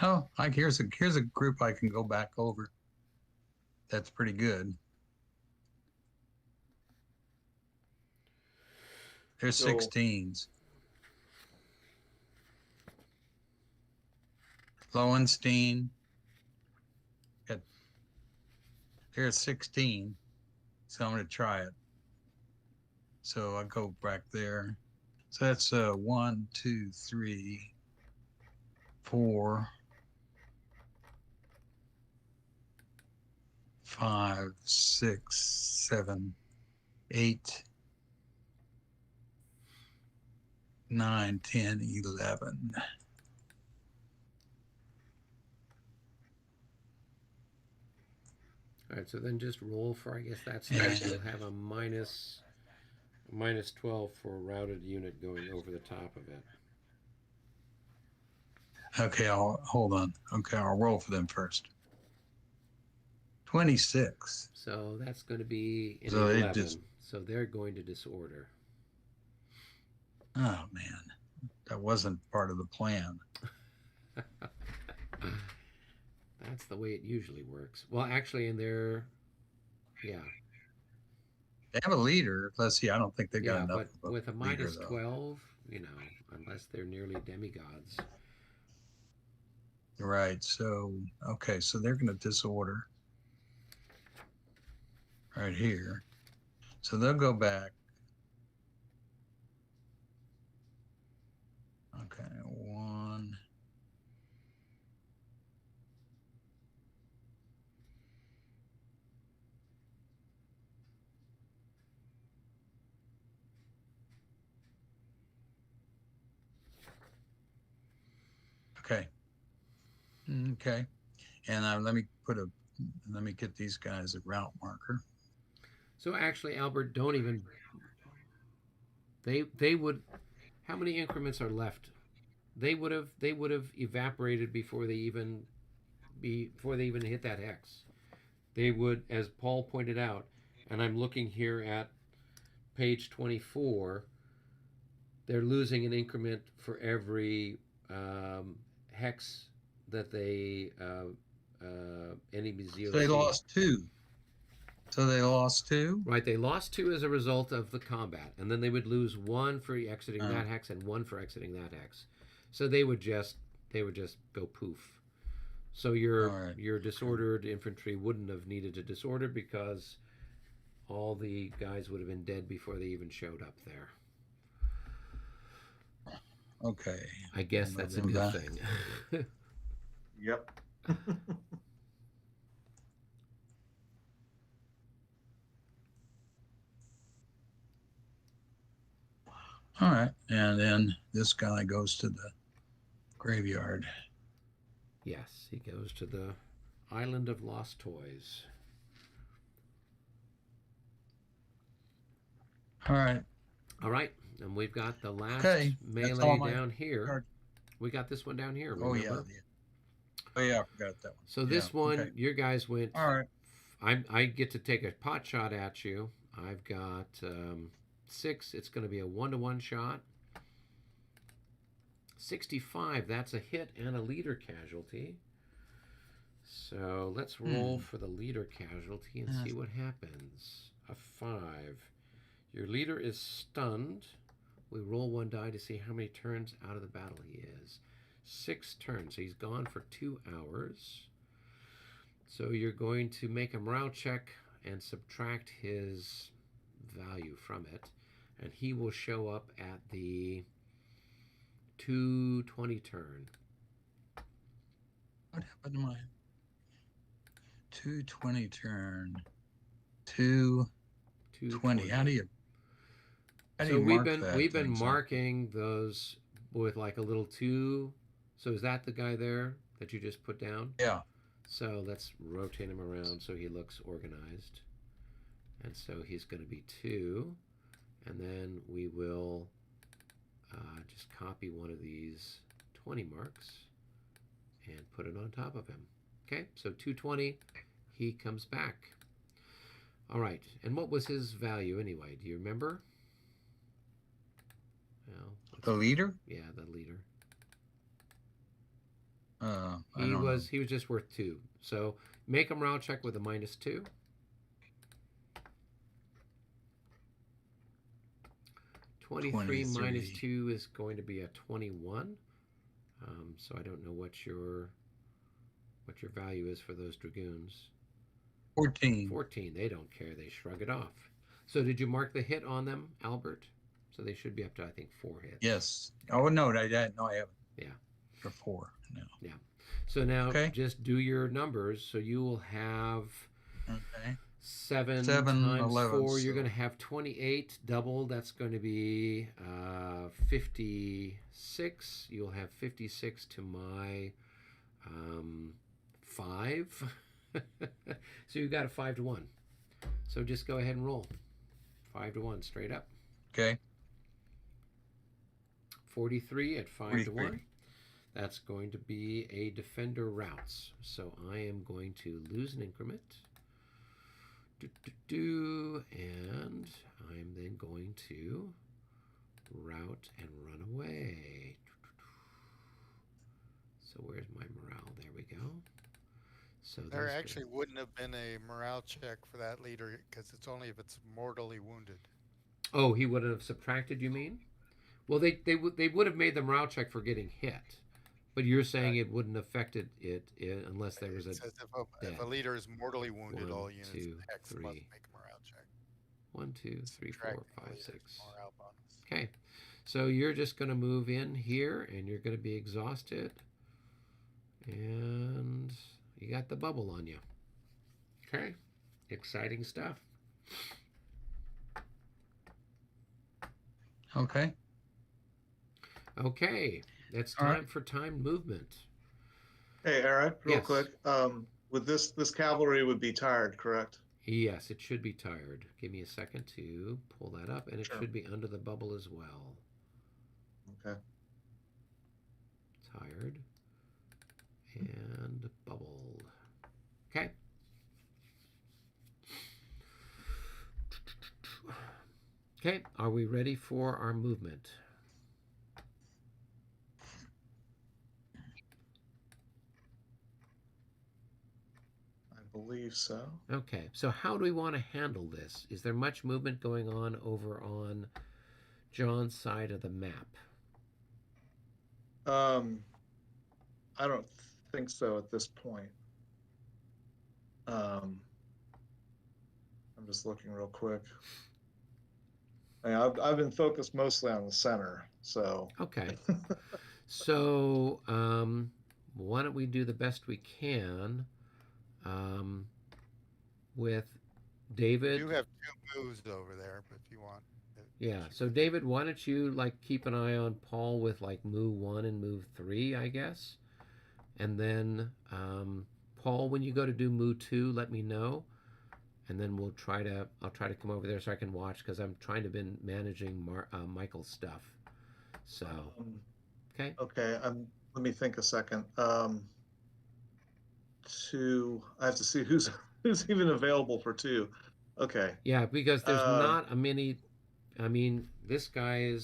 Oh, here's a group I can go back over. That's pretty good. There's So- 16s. Lowenstein. There's 16. So I'm going to try it. So I'll go back there. So that's 1, 2, 3, 4, 5, 6, 7, 8, 9, 10, 11. All right, so then just roll for, I guess that's that. You'll have a minus 12 for a routed unit going over the top of it. Okay, hold on. Okay, I'll roll for them first. 26. So that's going to be an So 11. So they're going to disorder. Oh man, that wasn't part of the plan. That's the way it usually works. Well, actually, in their, yeah. They have a leader. Let's see. I don't think they got enough. But with a leader, minus though. 12, you know, unless they're nearly demigods. Right. So, okay. So they're going to disorder right here. So they'll go back. Okay. 1. Okay. Okay. And let me get these guys a route marker. So actually, Albert, don't even. They would. How many increments are left? They would have evaporated before they even hit that hex. They would, as Paul pointed out, and I'm looking here at page 24. They're losing an increment for every hex that they enemies. So they lost 2. So they lost 2? Right, they lost 2 as a result of the combat, and then they would lose 1 for exiting that hex and 1 for exiting that hex. So they would just go poof. So your disordered infantry wouldn't have needed to disorder because all the guys would have been dead before they even showed up there. Okay. I guess that's a good thing. Yep. All right. And then this guy goes to the graveyard. Yes, he goes to the Island of Lost Toys. All right. All right, and we've got the last melee down here. We got this one down here. Remember? Oh yeah, I forgot that one. So this one, your guys went. All right. I get to take a pot shot at you. I've got 6. It's going to be a 1-to-1 shot. 65. That's a hit and a leader casualty. So let's roll for the leader casualty and see what happens. A 5. Your leader is stunned. We roll 1 die to see how many turns out of the battle he is. 6 turns. So he's gone for 2 hours. So you're going to make a morale check and subtract his value from it. And he will show up at the 220 turn. What happened to my 220 turn? 220. How do you we've been marking those with like a little 2. So is that the guy there that you just put down? Yeah. So let's rotate him around so he looks organized. And so he's going to be 2. And then we will just copy one of these 20 marks and put it on top of him. Okay, so 220, he comes back. All right, and what was his value anyway? Do you remember? Well, the leader? Yeah, the leader. He was just worth 2. So make a morale check with a -2. 23 minus 2 is going to be a 21. So I don't know what your value is for those dragoons. 14. 14. They don't care. They shrug it off. So did you mark the hit on them, Albert? So they should be up to, I think, 4 hits. Yes. Oh no, I haven't. Yeah. For 4 now. Yeah. So now just do your numbers. So you will have 7 times 11, 4. You're going to have 28 double. That's going to be 56. You'll have 56 to my 5. So you got a 5 to 1. So just go ahead and roll 5 to 1 straight up. Okay. 43 at 5 to 1. That's going to be a defender routes. So I am going to lose an increment. And I'm then going to route and run away. So where's my morale? There we go. So there actually wouldn't have been a morale check for that leader because it's only if it's mortally wounded. Oh, he would have subtracted, you mean? Well, they would have made the morale check for getting hit. But you're saying it wouldn't have affected it unless there was a says if a leader is mortally wounded, 1, all units 2, X 3. must make a morale check. 1, 2, 3, 4, 5, 6. Morale bonus. Okay, so you're just going to move in here, and you're going to be exhausted, and you got the bubble on you. Okay, exciting stuff. Okay. Okay. It's time for timed movement. Hey, Eric, real quick. With this cavalry would be tired, correct? Yes, it should be tired. Give me a second to pull that up, and it should be under the bubble as well. Okay. Tired and bubbled. Okay. Okay, are we ready for our movement? Believe so. Okay, so how do we want to handle this? Is there much movement going on over on John's side of the map? I don't think so at this point. I'm just looking real quick. I've been focused mostly on the center, so. Okay. So why don't we do the best we can with David? You have 2 moves over there, but if you want. Yeah. So David, why don't you keep an eye on Paul with move 1 and move 3, I guess, and then Paul, when you go to do move 2, let me know, and then I'll try to come over there so I can watch because I'm trying to been managing Michael's stuff. So okay. Okay. Let me think a second. I have to see who's even available for 2. Okay. Yeah, because there's not a many. I mean, this guy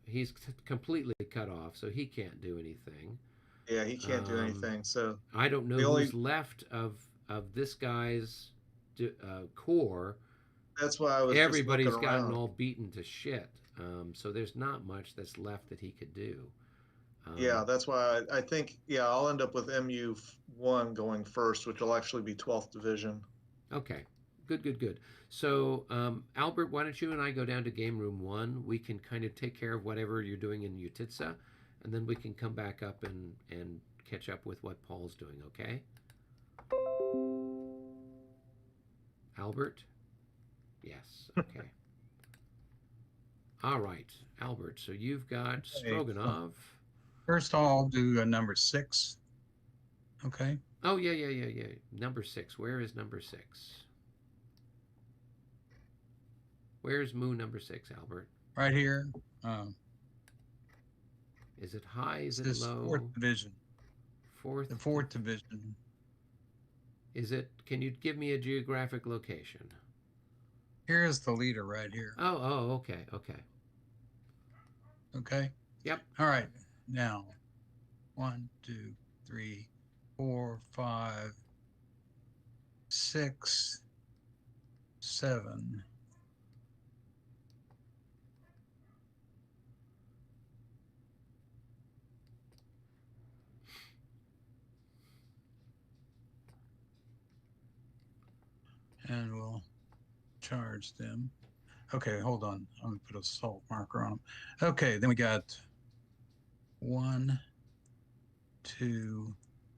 he's completely cut off, so he can't do anything. Yeah, he can't do anything. So I don't know who's left of this guy's core. That's why I was. Everybody's gotten all beaten to shit. So there's not much that's left that he could do. Yeah, that's why I think, I'll end up with MU1 going first, which will actually be 12th Division. Okay, good. So, Albert, why don't you and I go down to Game Room 1? We can kind of take care of whatever you're doing in Utitsa, and then we can come back up and catch up with what Paul's doing, okay? Albert? Yes, okay. All right, Albert, so you've got Stroganov. First, I'll do number 6. Okay. Oh, yeah. Number 6. Where is number 6? Where's Moo number 6, Albert? Right here. Is it high? Is it low? 4th Division. The 4th Division. Is it? Can you give me a geographic location? Here is the leader right here. Oh, okay. Okay. Yep. All right. Now, 1, 2, 3, 4, 5, 6, 7. And we'll charge them. Okay, hold on. I'm going to put a salt marker on them. Okay, then we got 1, 2,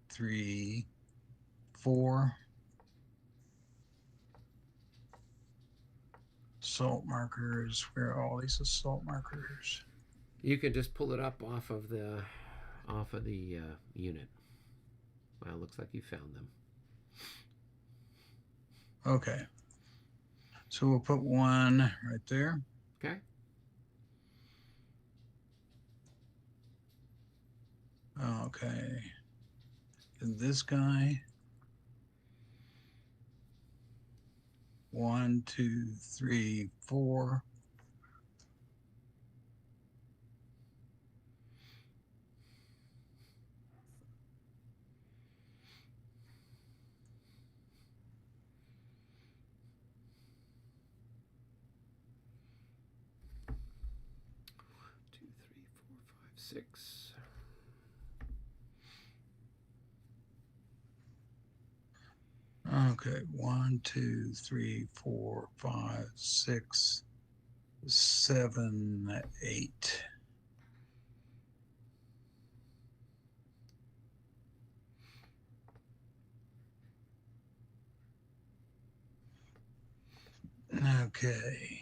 3, 4 salt markers. Where are all these salt markers? You can just pull it up off of the unit. Well, it looks like you found them. Okay. So we'll put 1 right there. Okay. Okay. And this guy. 1, 2, 3, 4. Two, three, four, five, 6. Okay, 1, 2, 3, 4, 5, 6, 7, 8. Okay.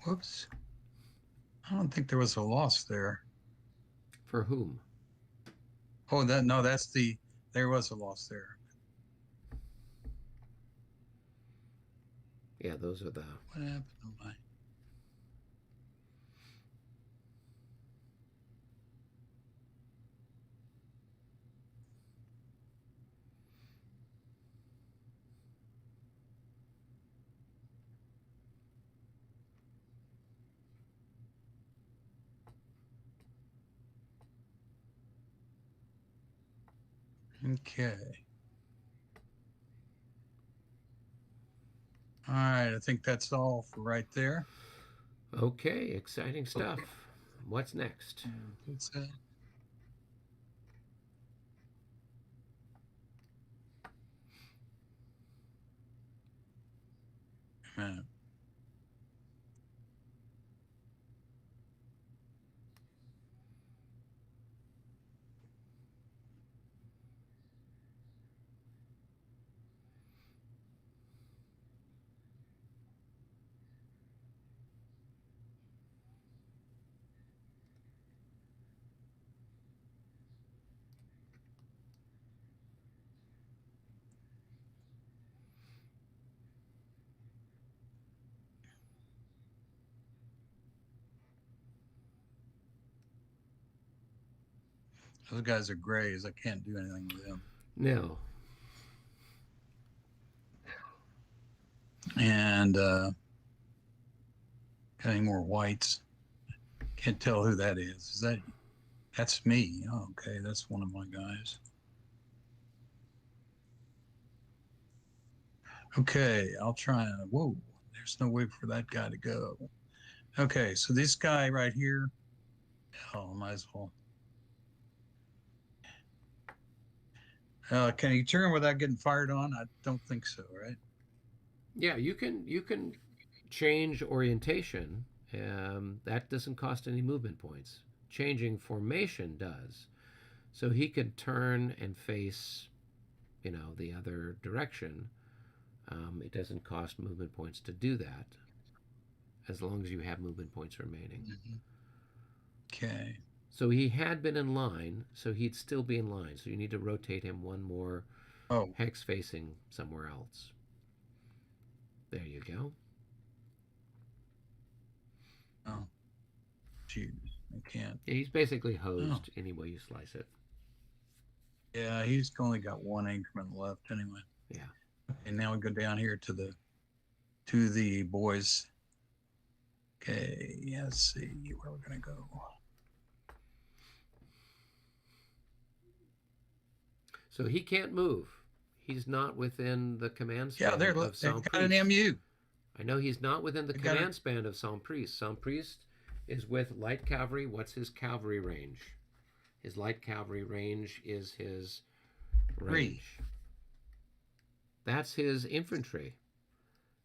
Whoops. I don't think there was a loss there. For whom? Oh, there was a loss there. Yeah, those are the... What happened to my... Okay. All right, I think that's all for right there. Okay, exciting stuff. What's next? What's that? Those guys are grays. I can't do anything with them. No. And got any more whites? Can't tell who that is. That's me? Oh, okay, that's one of my guys. Okay, I'll try. Whoa, there's no way for that guy to go. Okay, so this guy right here. Oh, might as well. Can you turn without getting fired on? I don't think so, right? Yeah, you can change orientation. That doesn't cost any movement points. Changing formation does. So he could turn and face, the other direction. It doesn't cost movement points to do that, as long as you have movement points remaining. Mm-hmm. Okay. So he had been in line, so he'd still be in line. So you need to rotate him one more hex facing somewhere else. There you go. Oh, choose. can't. Yeah, he's basically hosed any way you slice it. Yeah, he's only got one increment left anyway. Yeah. And now we go down here to the boys. Okay, yeah, let's see where we're gonna go. So he can't move. He's not within the command span Yeah, they're of they Saint got an Priest. MU. I know he's not within the They got command span of Saint Priest. Saint Priest is with light cavalry. What's his cavalry range? His light cavalry range is his range. That's his infantry.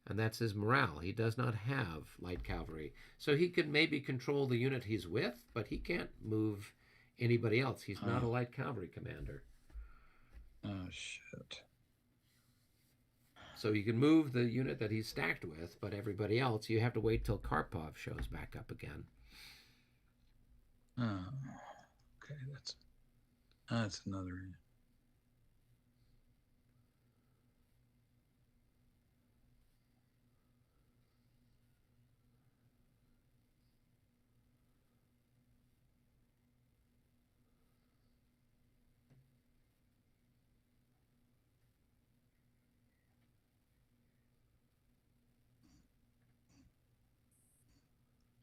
And that's his morale. He does not have light cavalry. So he could maybe control the unit he's with, but he can't move anybody else. He's not a light cavalry commander. Oh, shit. So you can move the unit that he's stacked with, but everybody else, you have to wait till Karpov shows back up again. Oh, okay, that's another.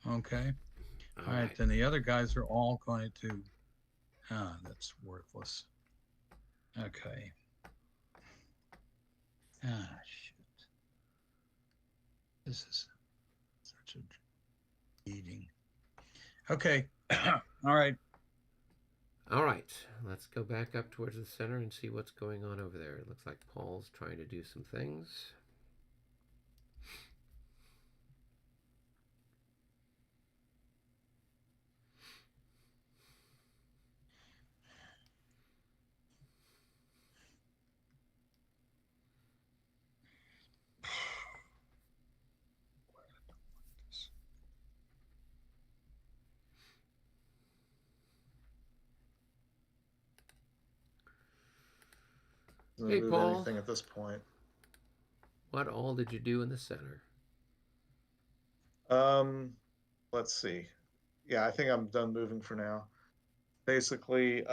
Okay. All right. Then the other guys are all going to. That's worthless. Okay. Shit. This is such a eating. Okay. All right. All right. Let's go back up towards the center and see what's going on over there. It looks like Paul's trying to do some things. Hey, Paul. Anything at this point. What all did you do in the center? Let's see. Yeah, I think I'm done moving for now. Basically,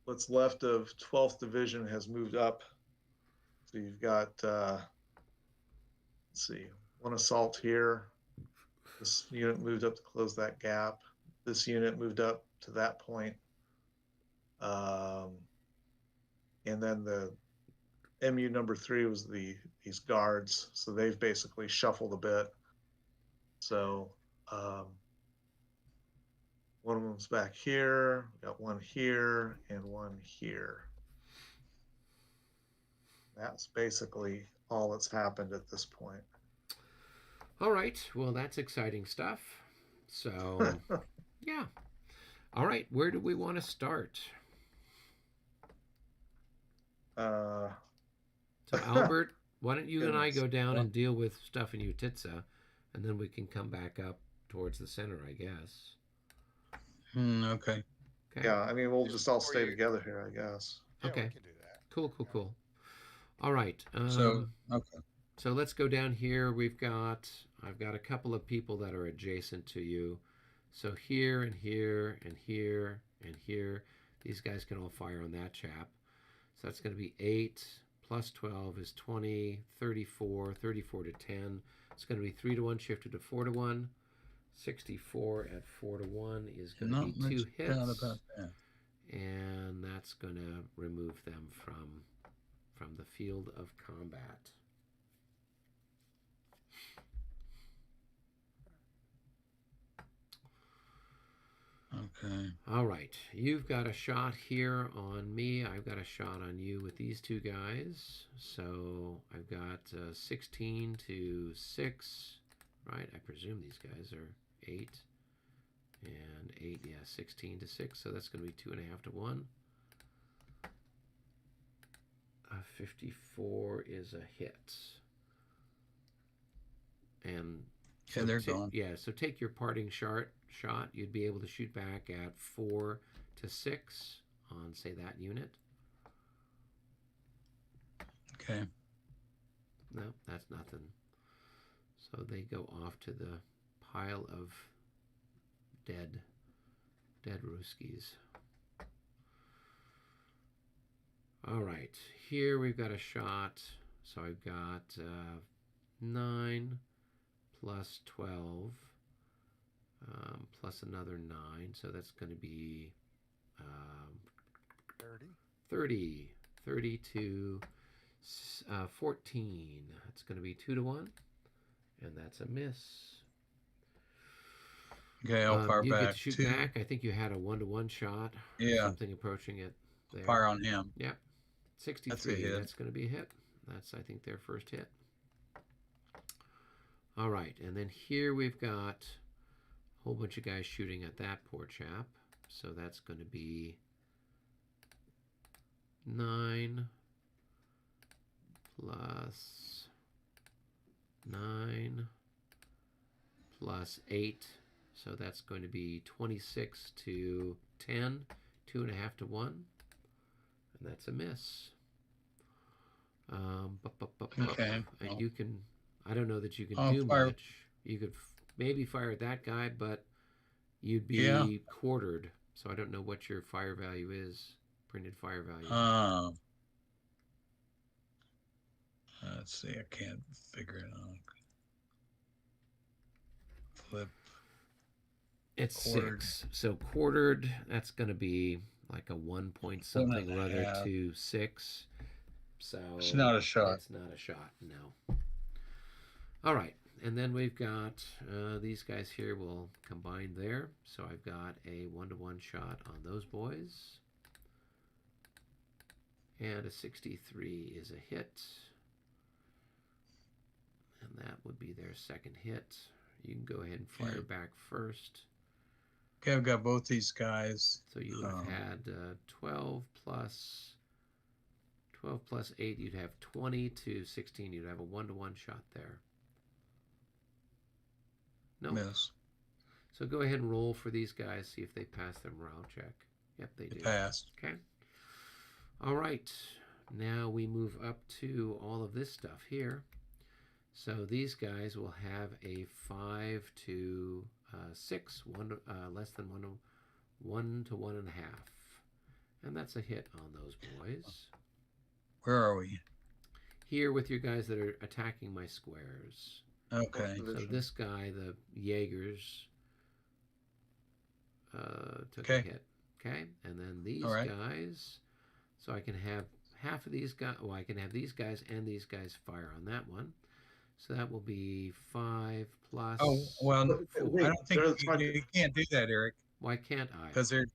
what's left of 12th Division has moved up. So you've got, let's see, one assault here. This unit moved up to close that gap. This unit moved up to that point. And then the MU number 3 was these guards. So they've basically shuffled a bit. So one of them's back here. We got one here and one here. That's basically all that's happened at this point. All right. Well, that's exciting stuff. So, yeah. All right. Where do we want to start? So, Albert, why don't you and I go down and deal with stuff in Utitsa, and then we can come back up towards the center, I guess. Okay. Yeah, I mean, we'll just all stay together here, I guess. Yeah, okay. we can do that. Cool. All right. Okay. So let's go down here. I've got a couple of people that are adjacent to you. So here and here and here and here, these guys can all fire on that chap. So that's going to be 8 plus 12 is 20, 34, 34 to 10. It's going to be 3 to 1 shifted to 4 to 1. 64 at 4 to 1 is going to be 2 hits. About that. And that's going to remove them from the field of combat. Okay. All right. You've got a shot here on me. I've got a shot on you with these two guys. So I've got 16 to 6. Right? I presume these guys are 8. And 8, yeah, 16 to 6. So that's going to be 2.5 to 1. 54 is a hit. And yeah, they're gone. Yeah, so take your parting shot. You'd be able to shoot back at 4 to 6 on, say, that unit. Okay. No, that's nothing. So they go off to the pile of dead Dead Ruskies. All right, here we've got a shot. So I've got 9 plus 12 plus another 9. So that's going to be 30. 32, 14. That's going to be 2 to 1. And that's a miss. Okay, I'll fire you back. get to shoot back. I think you had a 1-to-1 shot. Yeah. Something approaching it there. Fire on him. Yep. 63. That's a hit. That's going to be a hit. That's, I think, their first hit. All right. And then here we've got a whole bunch of guys shooting at that poor chap. So that's going to be 9 plus 9 plus 8. So that's going to be 26 to 10, 2.5 to 1. And that's a miss. Okay. And you can, I don't know that you can do much. You could maybe fire at that guy, but you'd be quartered. So I don't know what your fire value is, printed fire value. Let's see, I can't figure it out. Flip. It's quartered. 6. So quartered, that's going to be like a 1 point something or other to 6. So it's not a shot. It's not a shot, no. All right, and then we've got these guys here will combine there. So I've got a 1-to-1 shot on those boys. And a 63 is a hit. And that would be their second hit. You can go ahead and fire back first. Okay, I've got both these guys. So you would have had 12 plus 8. You'd have 20 to 16. You'd have a 1-to-1 shot there. No. Miss. So go ahead and roll for these guys. See if they pass their morale check. Yep, they do. Passed. Okay. All right. Now we move up to all of this stuff here. So these guys will have a 5 to 6, less than 1 to 1.5, and that's a hit on those boys. Where are we? Here with your guys that are attacking my squares. Okay. So this guy, the Jaegers, took a hit. Okay, and then these guys. So I can have half of these guys. Well, I can have these guys and these guys fire on that one. So that will be 5 plus. Oh, well, I don't think you can't do that, Eric. Why can't I? Because they're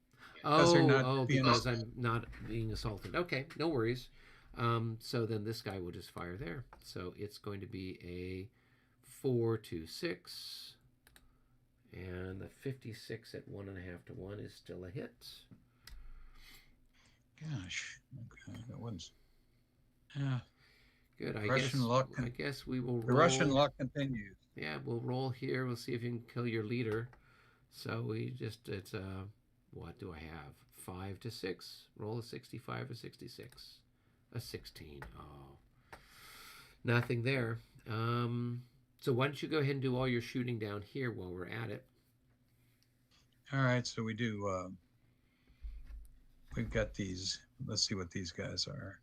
not because I'm not being assaulted. Okay, no worries. So then this guy will just fire there. So it's going to be a 4 to 6. And the 56 at 1.5 to 1 is still a hit. Gosh. Okay, that one's... Yeah. Good. I guess we will roll. The Russian luck continues. Yeah, we'll roll here. We'll see if you can kill your leader. So we just, it's what do I have? 5 to 6. Roll a 65 or 66. A 16. Oh. Nothing there. So why don't you go ahead and do all your shooting down here while we're at it. All right, so we do, we've got these. Let's see what these guys are.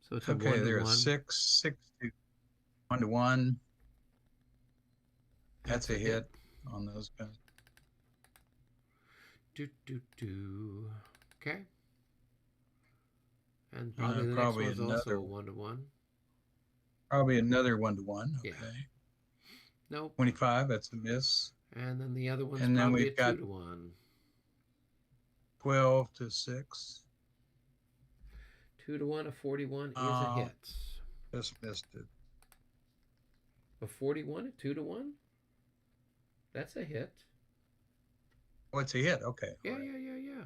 So it's a okay, 1 to 1. They're a 6 to 1 to 1. That's a hit on those guys. Okay. And probably the next one's also a 1 to 1. Probably another 1 to 1. Okay. Yeah. Nope. 25. That's a miss. And then the other one's and probably we've a got 2 to 1. 12 to 6. 2 to 1, a 41 is a hit. Just missed it. A 41 at 2 to 1? That's a hit. Oh, it's a hit. Okay. Yeah.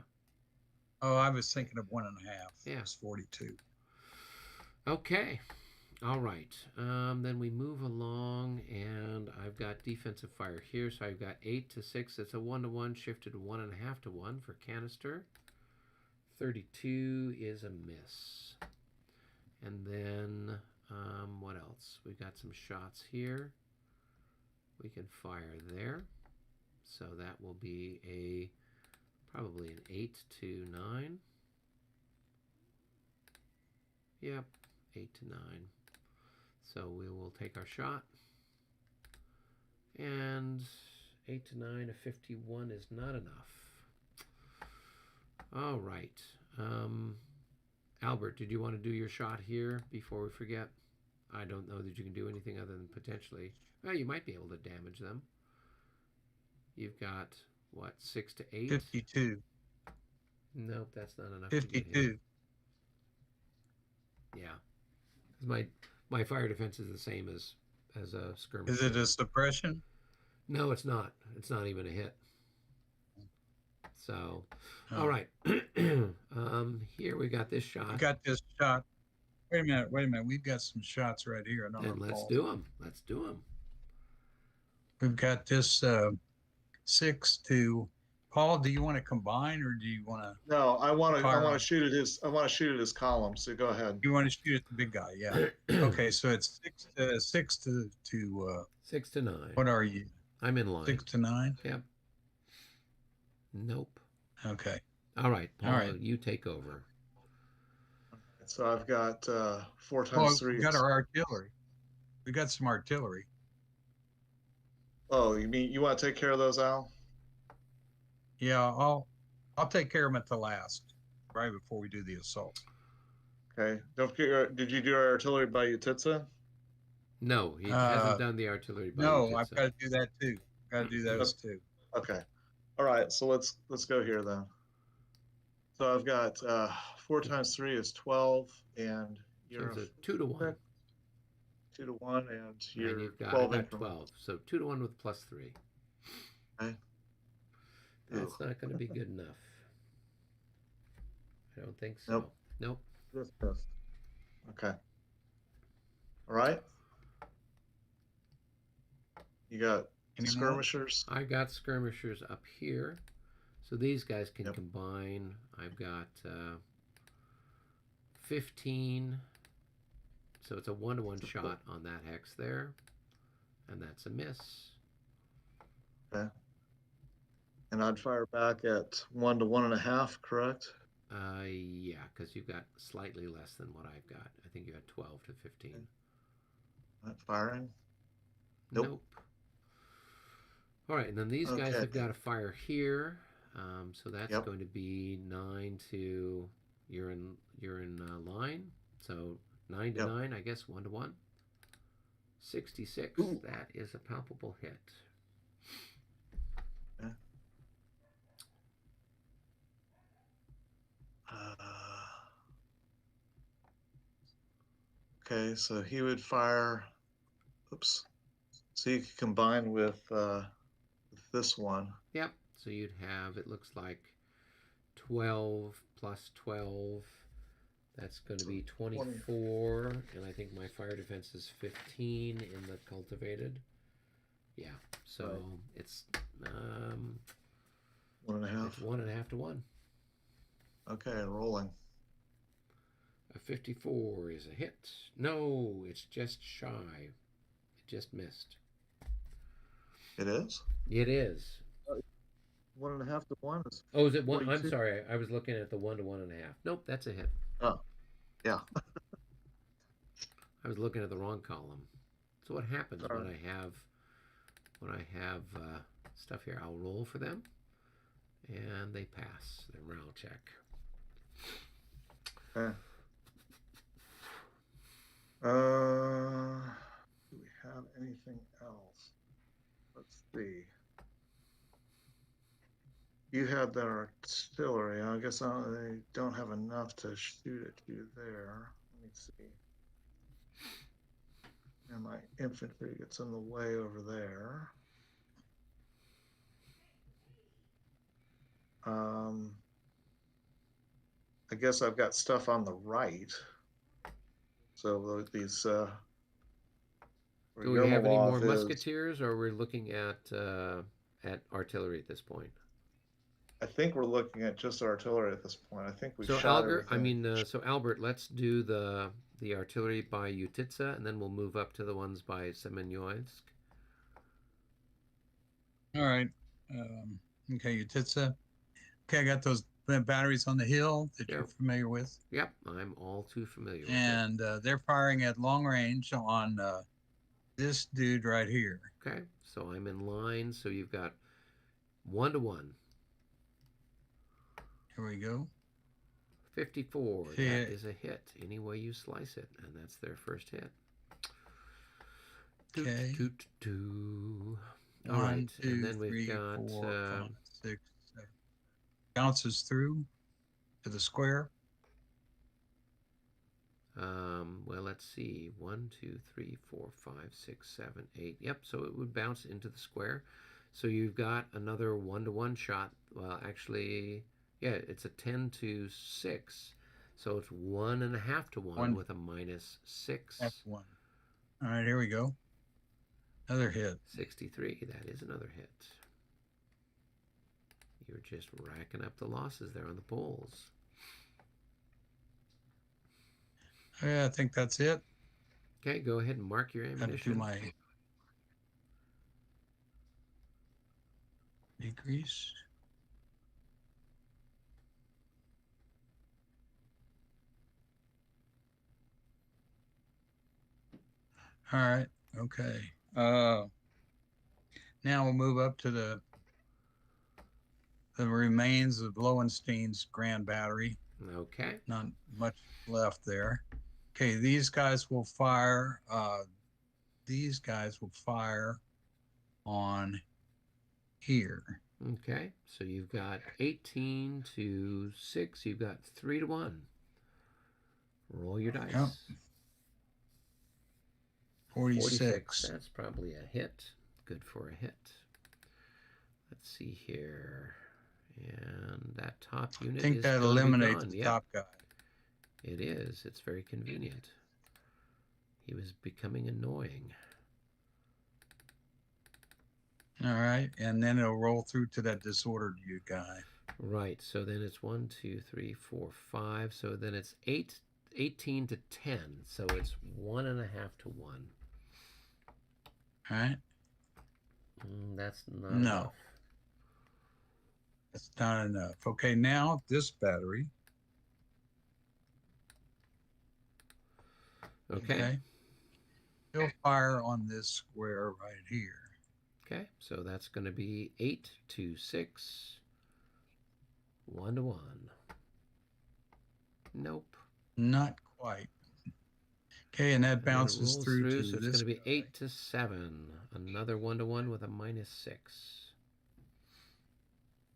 Oh, I was thinking of 1.5. Yeah. It's 42. Okay. All right. Then we move along, and I've got defensive fire here. So I've got 8 to 6. It's a 1 to 1, shifted to 1.5 to 1 for canister. 32 is a miss. And then what else? We've got some shots here. We can fire there. So that will be a Probably an 8 to 9. Yep, 8 to 9. So we will take our shot. And 8 to 9, a 51 is not enough. All right. Albert, did you want to do your shot here before we forget? I don't know that you can do anything other than potentially... Well, you might be able to damage them. You've got, what, 6 to 8? 52. Nope, that's not enough. 52. Yeah. My fire defense is the same as a skirmish. Is it a suppression? No, it's not. It's not even a hit. So, all right. Here we got this shot. We got this shot. Wait a minute. We've got some shots right here. And let's do them. Let's do them. We've got this 6 to... Paul, do you want to combine or do you want to? No, I want to shoot at his. I want to shoot at his column. So go ahead. You want to shoot at the big guy, yeah. Okay, so it's 6 to 6 to 9. What are you? I'm in line. 6 to 9. Yep. Nope. Okay. All right, Paul, you take over. So I've got 4 times 3. We got our artillery. We got some artillery. Oh, you mean you want to take care of those, Al? Yeah, I'll take care of them at the last, right before we do the assault. Okay. Don't forget. Did you do our artillery by Utitsa? No, he hasn't done the artillery by No, I've got to do that too. Got to do those too. Okay. All right. So let's go here then. So I've got 4 times 3 is 12, and you're 2 to 1. 2 to 1, and you're you've got 12. 12. So 2 to 1 with +3. Okay. That's not going to be good enough. I don't think so. Nope. Nope. Just missed. Okay. All right. You got skirmishers. I got skirmishers up here. So these guys can combine. I've got 15. So it's a 1-to-1 shot on that hex there. And that's a miss. Okay. And I'd fire back at 1 to 1.5, correct? Yeah, because you've got slightly less than what I've got. I think you had 12 to 15. Not firing? Nope. All right, and then these guys have got to fire here. So that's going to be 9 to... You're in line. So 9 to 9, I guess, 1 to 1. 66. Ooh. That is a palpable hit. Okay, so he would fire. Oops. So you could combine with this one. Yep. So you'd have, it looks like 12 plus 12. That's going to be 24. And I think my fire defense is 15 in the cultivated. Yeah. So it's 1.5. It's 1.5 to 1. Okay, rolling. A 54 is a hit. No, it's just shy. It just missed. It is? It is. 1.5 to 1 is. Oh, is it 1? I'm sorry. I was looking at the 1 to 1.5. Nope, that's a hit. Oh, yeah. I was looking at the wrong column. So what happens when I have stuff here? I'll roll for them, and they pass their morale check. Okay. Do we have anything else? Let's see. You had that artillery. I guess they don't have enough to shoot at you there. Let me see. And my infantry gets in the way over there. I guess I've got stuff on the right. So these. Do we have any more musketeers, or we're looking at artillery at this point? I think we're looking at just artillery at this point. I think we. So Albert, let's do the artillery by Utitsa, and then we'll move up to the ones by Semenyoysk. All right. Okay, Utitsa. Okay, I got those batteries on the hill that Yep. you're familiar with. Yep, I'm all too familiar And they're firing at long range on this dude right here. Okay, so I'm in line. So you've got 1-to-1. Here we go. 54. Hit. That is a hit any way you slice it, and that's their first hit. Okay. All right, 1, 2, and then 3, we've got 4, 5, 6, 7. Bounces through to the square. well, let's see. 1, 2, 3, 4, 5, 6, 7, 8. Yep, so it would bounce into the square. So you've got another 1-to-1 shot. Well, actually, yeah, it's a 10-to-6. So it's 1.5 to 1 with a -6. F1. All right, here we go. Another hit. 63. That is another hit. You're just racking up the losses there on the polls. Yeah, I think that's it. Okay, go ahead and mark your Got to do ammunition. my decrease. All right. Okay. Now we'll move up to the remains of Lowenstein's Grand Battery. Okay. Not much left there. Okay, these guys will fire. These guys will fire on here. Okay, so you've got 18-to-6. You've got 3-to-1. Roll your dice. Yep. 46. That's probably a hit. Good for a hit. Let's see here. And that top unit I think is that gonna be eliminates gone. the Yep, top guy. it is. It's very convenient. He was becoming annoying. All right, and then it'll roll through to that disordered you guy. Right, so then it's 1, 2, 3, 4, 5. So then it's 18-to-10. So it's 1.5 to 1. All right. That's not No. enough. That's not enough. Okay, now this battery. Okay. He'll fire on this square right here. Okay, so that's going to be 8-to-6. 1-to-1. Nope. Not quite. Okay, and that And then it bounces rolls through to so it's this. going to be 8-to-7. Another 1-to-1 with a -6.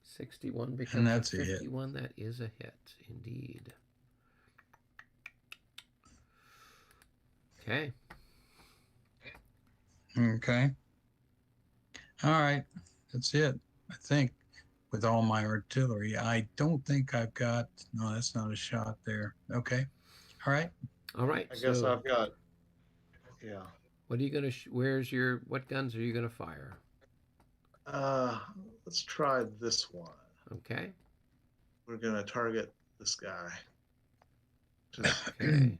61 becomes that's a a hit. 51. That is a hit, indeed. Okay. Okay. All right. That's it. I think with all my artillery, I don't think I've got. No, that's not a shot there. Okay. All right. All right. I guess I've got. Yeah. What are you gonna? What guns are you gonna fire? Let's try this one. Okay. We're gonna target this guy. Okay.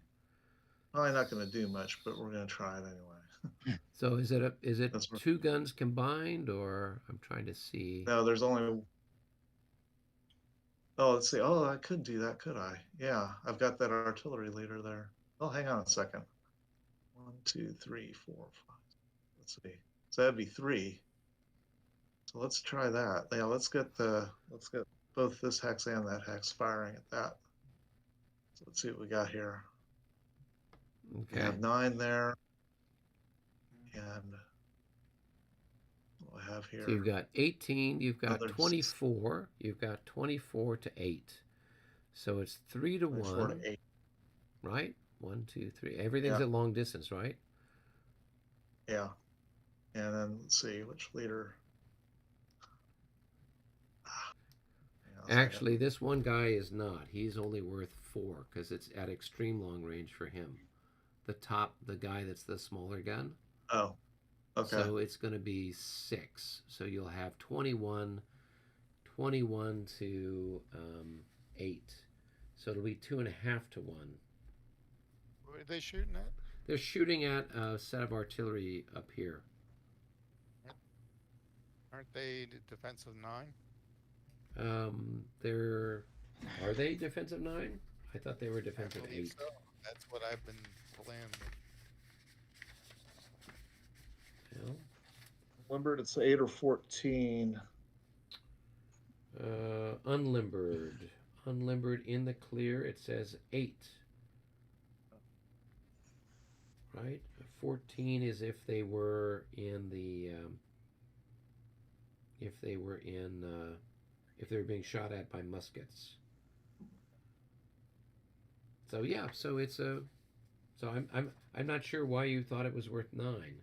Probably not gonna do much, but we're gonna try it anyway. So is it 2 guns combined, or I'm trying to see? No, there's only. Oh, let's see. Oh, I could do that, could I? Yeah, I've got that artillery leader there. Oh, hang on a second. 1, 2, 3, 4, 5. Let's see. So that'd be 3. So let's try that. Yeah, let's get both this hex and that hex firing at that. So let's see what we got here. Okay. We have 9 there. And what do I have here? So you've got 18, you've got Others. 24, you've got 24-to-8. So it's 3-to-1. 4 to 8. Right? 1, 2, 3. Everything's at long distance, right? Yeah. And then let's see which leader. Actually, this one guy is not. He's only worth 4 because it's at extreme long range for him. The guy that's the smaller gun. Oh, okay. So it's going to be 6. So you'll have 21 to 8. So it'll be 2.5 to 1. What are they shooting at? They're shooting at a set of artillery up here. Aren't they defensive 9? Are they defensive 9? I thought they were defensive 8. So. That's what I've been playing with. Well, Limbered, it's 8 or 14. Unlimbered. Unlimbered in the clear, it says 8. Right? 14 is if they were in the if they were being shot at by muskets. So yeah, so it's a so I'm not sure why you thought it was worth 9.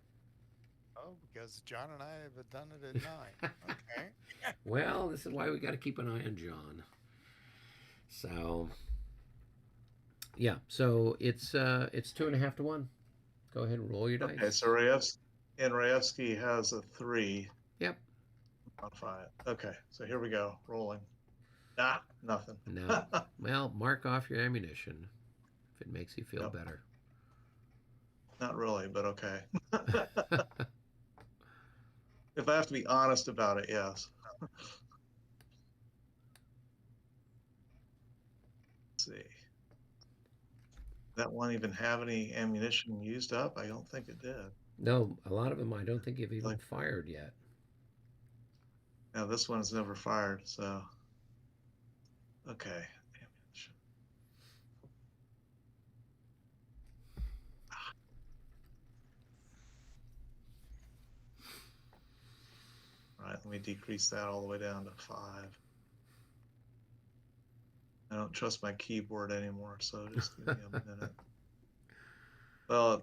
Oh, because John and I have done it at 9. Okay. Well, this is why we got to keep an eye on John. So yeah, so it's 2.5 to 1. Go ahead and roll your dice. Okay, so Rayevsky has a 3. Yep. Modify it. Okay, so here we go. Rolling. Nothing. No. Well, mark off your ammunition if it makes you feel better. Not really, but okay. If I have to be honest about it, yes. Let's see. That one even have any ammunition used up? I don't think it did. No, a lot of them I don't think have even fired yet. Now this one's never fired, so okay. Ammunition. All right, let me decrease that all the way down to 5. I don't trust my keyboard anymore, so just give me a minute. Well,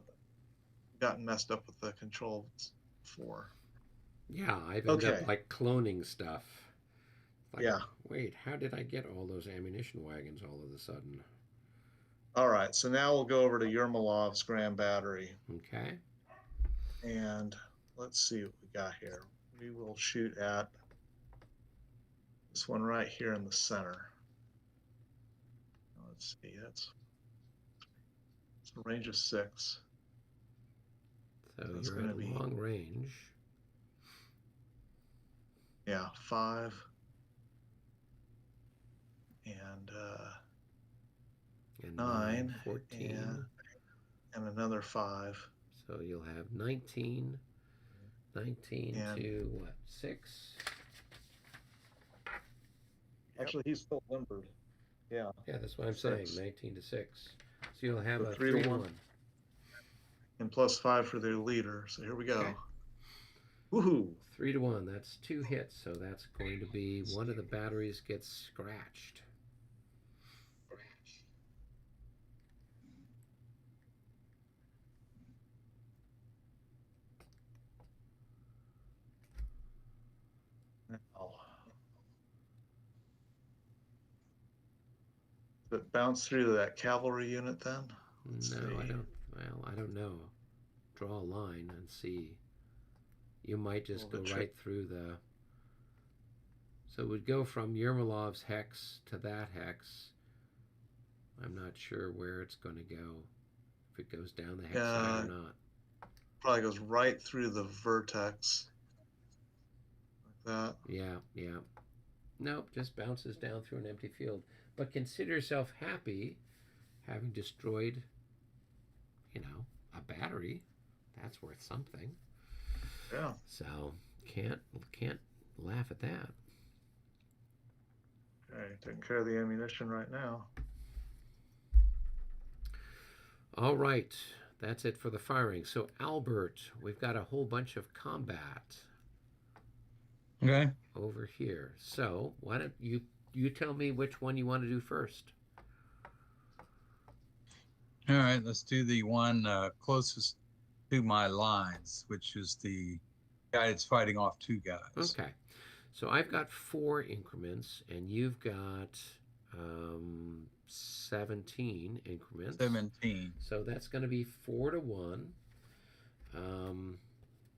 gotten messed up with the controls before. Yeah, I've ended up like cloning stuff. Like, yeah. Wait, how did I get all those ammunition wagons all of a sudden? All right, so now we'll go over to Yermolov's Grand Battery. Okay. And let's see what we got here. We will shoot at this one right here in the center. Let's see, it's a range of 6. So you're at long range. Yeah, 5. And 9. 14. And another 5. So you'll have 19. 19 to what? 6? Actually, he's still limbered. Yeah. Yeah, that's what I'm saying. 19 to 6. So you'll have a 3 to 1. And plus 5 for their leader. So here we go. Okay. Woohoo! 3 to 1. That's 2 hits. So that's going to be one of the batteries gets scratched. Did it bounce through that cavalry unit then? No, I don't. Well, I don't know. Draw a line and see. You might just go right through the. So it would go from Yermolov's hex to that hex. I'm not sure where it's going to go. If it goes down the hex side or not. Probably goes right through the vertex. Like that. Yeah, yeah. Nope, just bounces down through an empty field. But consider yourself happy having destroyed, a battery. That's worth something. Yeah. So can't laugh at that. Okay, taking care of the ammunition right now. All right, that's it for the firing. So Albert, we've got a whole bunch of combat. Okay. Over here. So why don't you tell me which one you want to do first? All right, let's do the one closest to my lines, which is the guy that's fighting off 2 guys. Okay. So I've got 4 increments, and you've got 17 increments. 17. So that's going to be 4 to 1.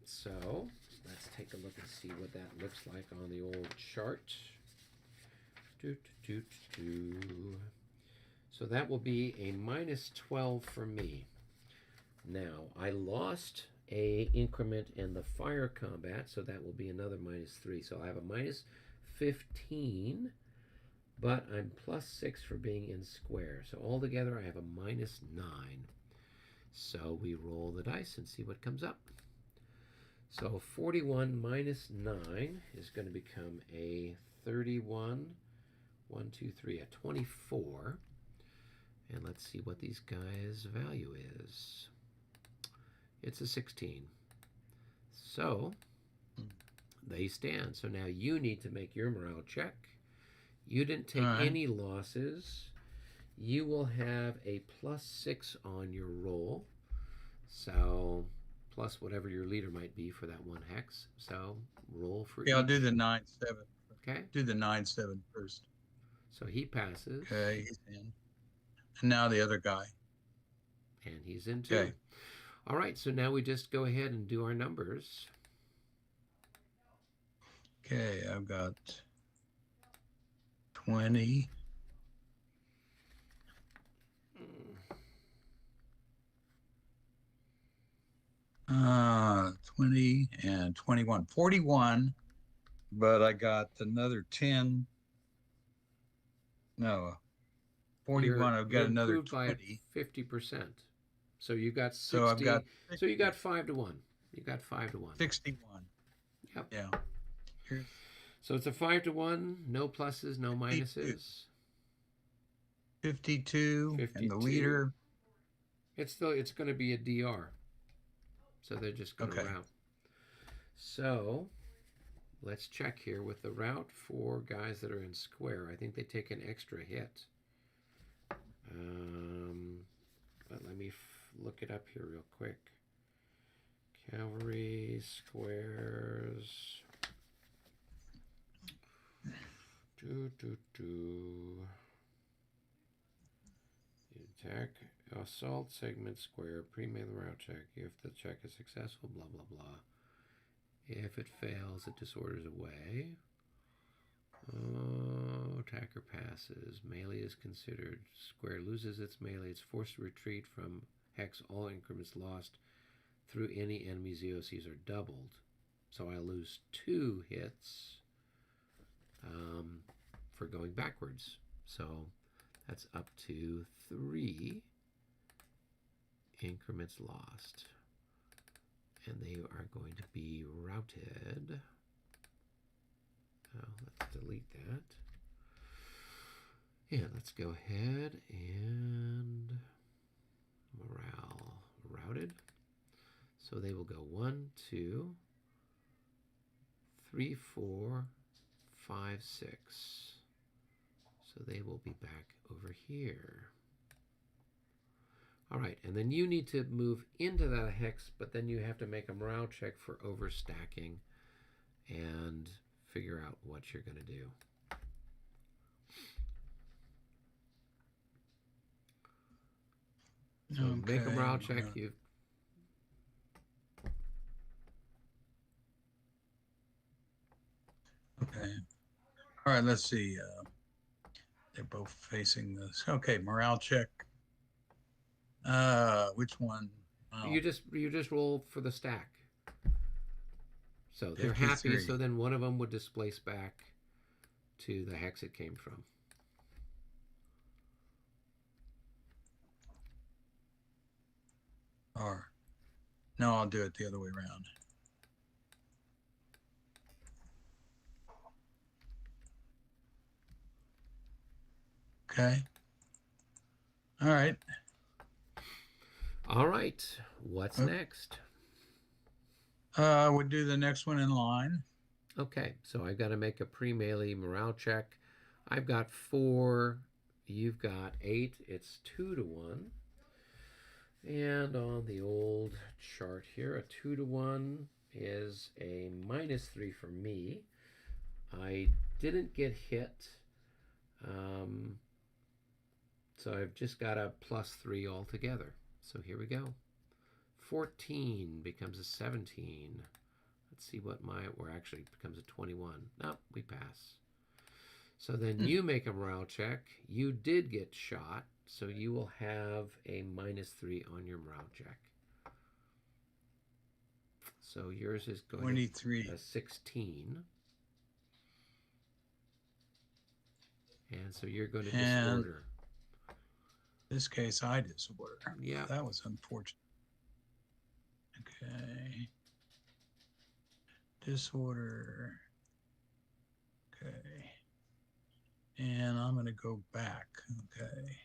So let's take a look and see what that looks like on the old chart. So that will be a -12 for me. Now, I lost a increment in the fire combat, so that will be another -3. So I have a 15, but I'm +6 for being in square. So altogether I have a -9. So we roll the dice and see what comes up. So 41 minus 9 is going to become a 31. 1, 2, 3, a 24. And let's see what these guys' value is. It's a 16. So they stand. So now you need to make your morale check. You didn't take any losses. You will have a +6 on your roll. So plus whatever your leader might be for that 1 hex. So roll for I'll do the 9-7. Okay. Do the 9-7 first. So he passes. Okay, he's in. And now the other guy. And he's in too. Okay. All right, so now we just go ahead and do our numbers. Okay, I've got 20. 20 and 21. 41, but I got another 10. No, 41. I've got another 20. By 50%. So you got 60. So I've got 60. So you got 5 to 1. You got 5 to 1. 61. Yep. Yeah. Here's so it's a 5 to 1. No pluses, no minuses. 52. And the leader. It's going to be a DR. So they're just going to route. So let's check here with the route for guys that are in square. I think they take an extra hit. But let me look it up here real quick. Cavalry, squares. Attack, assault segment square, pre-made route check. If the check is successful, blah, blah, blah. If it fails, it disorders away. Attacker passes. Melee is considered. Square loses its melee. It's forced to retreat from hex. All increments lost through any enemy's EOCs are doubled. So I lose 2 hits for going backwards. So that's up to 3 increments lost. And they are going to be routed. Let's delete that. Yeah, let's go ahead and morale routed. So they will go 1, 2, 3, 4, 5, 6. So they will be back over here. All right, and then you need to move into that hex, but then you have to make a morale check for overstacking and figure out what you're going to do. So make a morale check. Okay. All right, let's see. They're both facing this. Okay, morale check. Which one? Oh. You just roll for the stack. So they're 53. Happy, so then one of them would displace back to the hex it came from. Or, no, I'll do it the other way around. Okay. All right. All right. What's next? We'll do the next one in line. Okay. So I've got to make a pre-melee morale check. I've got 4. You've got 8. It's 2 to 1. And on the old chart here, a 2 to 1 is a -3 for me. I didn't get hit. So I've just got a +3 altogether. So here we go. 14 becomes a 17. Let's see what actually becomes a 21. Nope, we pass. So then you make a morale check. You did get shot, so you will have a -3 on your morale check. So yours is going 23. to a 16. And so you're going to And disorder. In this case, I disorder. Yeah. That was unfortunate. Okay. Disorder. Okay. And I'm going to go back. Okay.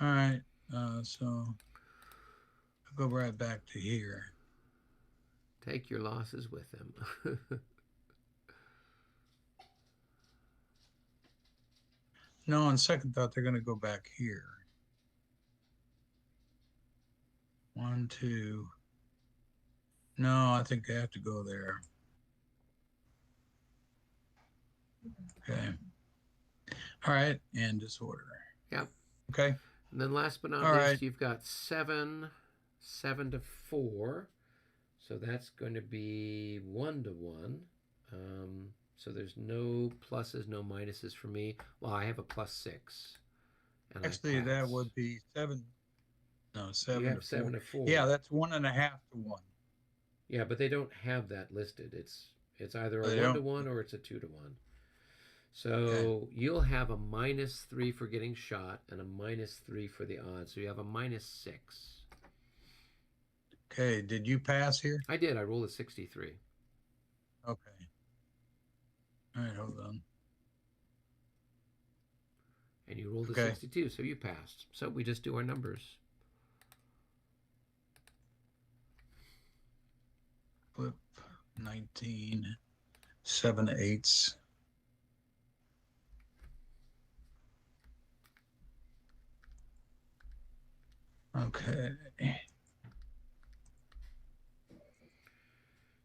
All right. So I'll go right back to here. Take your losses with them. No, on second thought, they're going to go back here. 1, 2. No, I think they have to go there. Okay. All right. And disorder. Yep. Okay. And then last but not least, you've got 7 to 4. So that's going to be 1 to 1. So there's no pluses, no minuses for me. Well, I have a +6. And actually, that would be 7. No, 7 you have to 4. 7 to 4. Yeah, that's 1.5 to 1. Yeah, but they don't have that listed. It's either a 1 to 1 or it's a 2 to 1. So you'll have a -3 for getting shot and a -3 for the odds. So you have a -6. Okay, did you pass here? I did. I rolled a 63. Okay. All right, hold on. And you rolled a 62, so you passed. So we just do our numbers. Flip 19, 7 8s. Okay.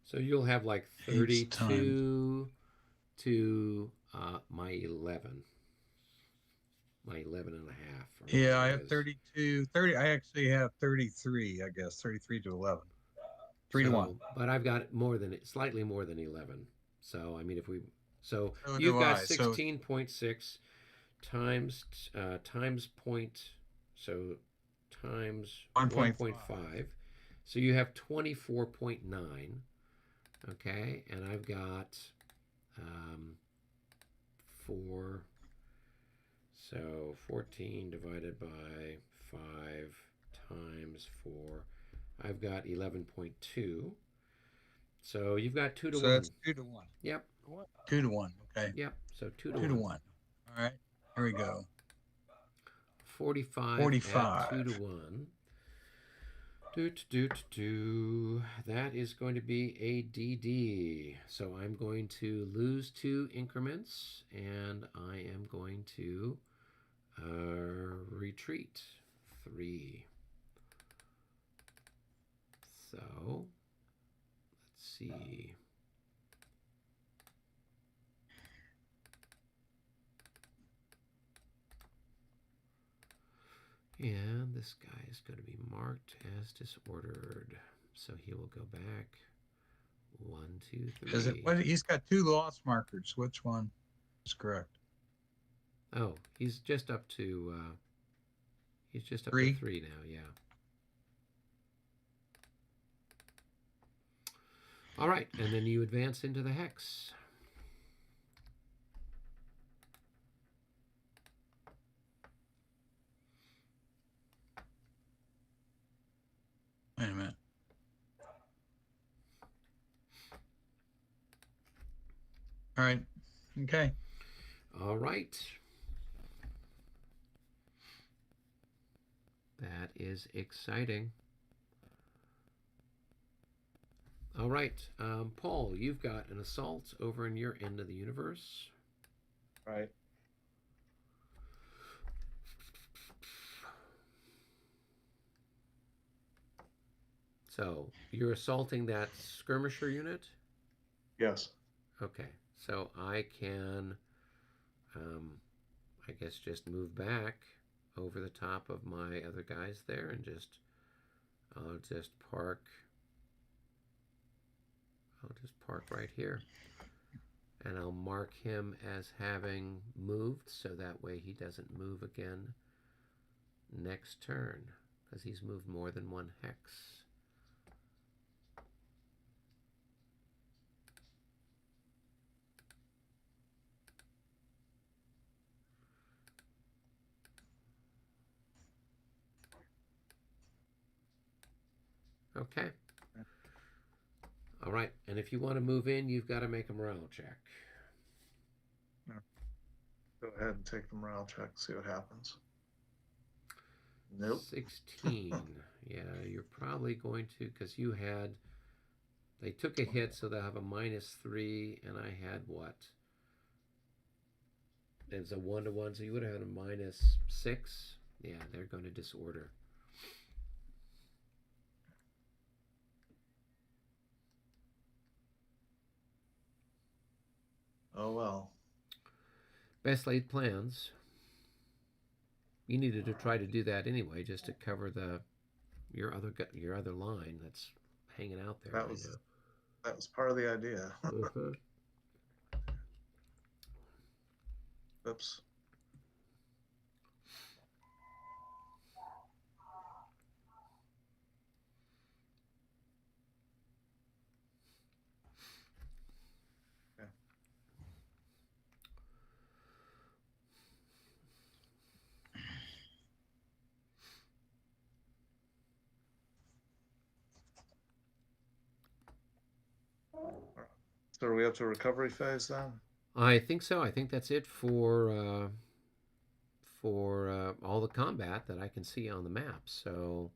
So you'll have like 32 to my 11. My 11 and a half. Yeah, I have 32. 30. I actually have 33, I guess. 33 to 11. 3 to 1. But I've got slightly more than 11. So, I mean, you've got 16.6 times point, so times 1.5. So you have 24.9. Okay, and I've got 4. So 14 divided by 5 times 4. I've got 11.2. So you've got 2 to 1. So that's 2 to 1. Yep. 2 to 1. Okay. Yep. So 2 to 2 1. to 1. All right. Here we go. 45. 45. 2 to 1. That is going to be a DD. So I'm going to lose 2 increments, and I am going to retreat 3. So let's see. And this guy is going to be marked as disordered. So he will go back. 1, 2, 3. He's got 2 loss markers. Which one is correct? Oh, he's just up to 3? to 3 now, yeah. All right, and then you advance into the hex. Wait a minute. All right. Okay. All right. That is exciting. All right, Paul, you've got an assault over in your end of the universe. Right. So you're assaulting that skirmisher unit? Yes. Okay, so I can, I guess, just move back over the top of my other guys there and I'll just park right here. And I'll mark him as having moved, so that way he doesn't move again next turn, because he's moved more than one hex. Okay. All right, and if you want to move in, you've got to make a morale check. Go ahead and take the morale check, see what happens. Nope. 16. Yeah, you're probably going to, because you had, they took a hit, so they'll have a -3, and I had what? It's a 1-to-1, so you would have had a -6. Yeah, they're going to disorder. Oh well. Best laid plans. You needed to try to do that anyway, just to cover your other line that's hanging out there. That was part of the idea. Oops. So are we up to recovery phase then? I think so. I think that's it for all the combat that I can see on the map. So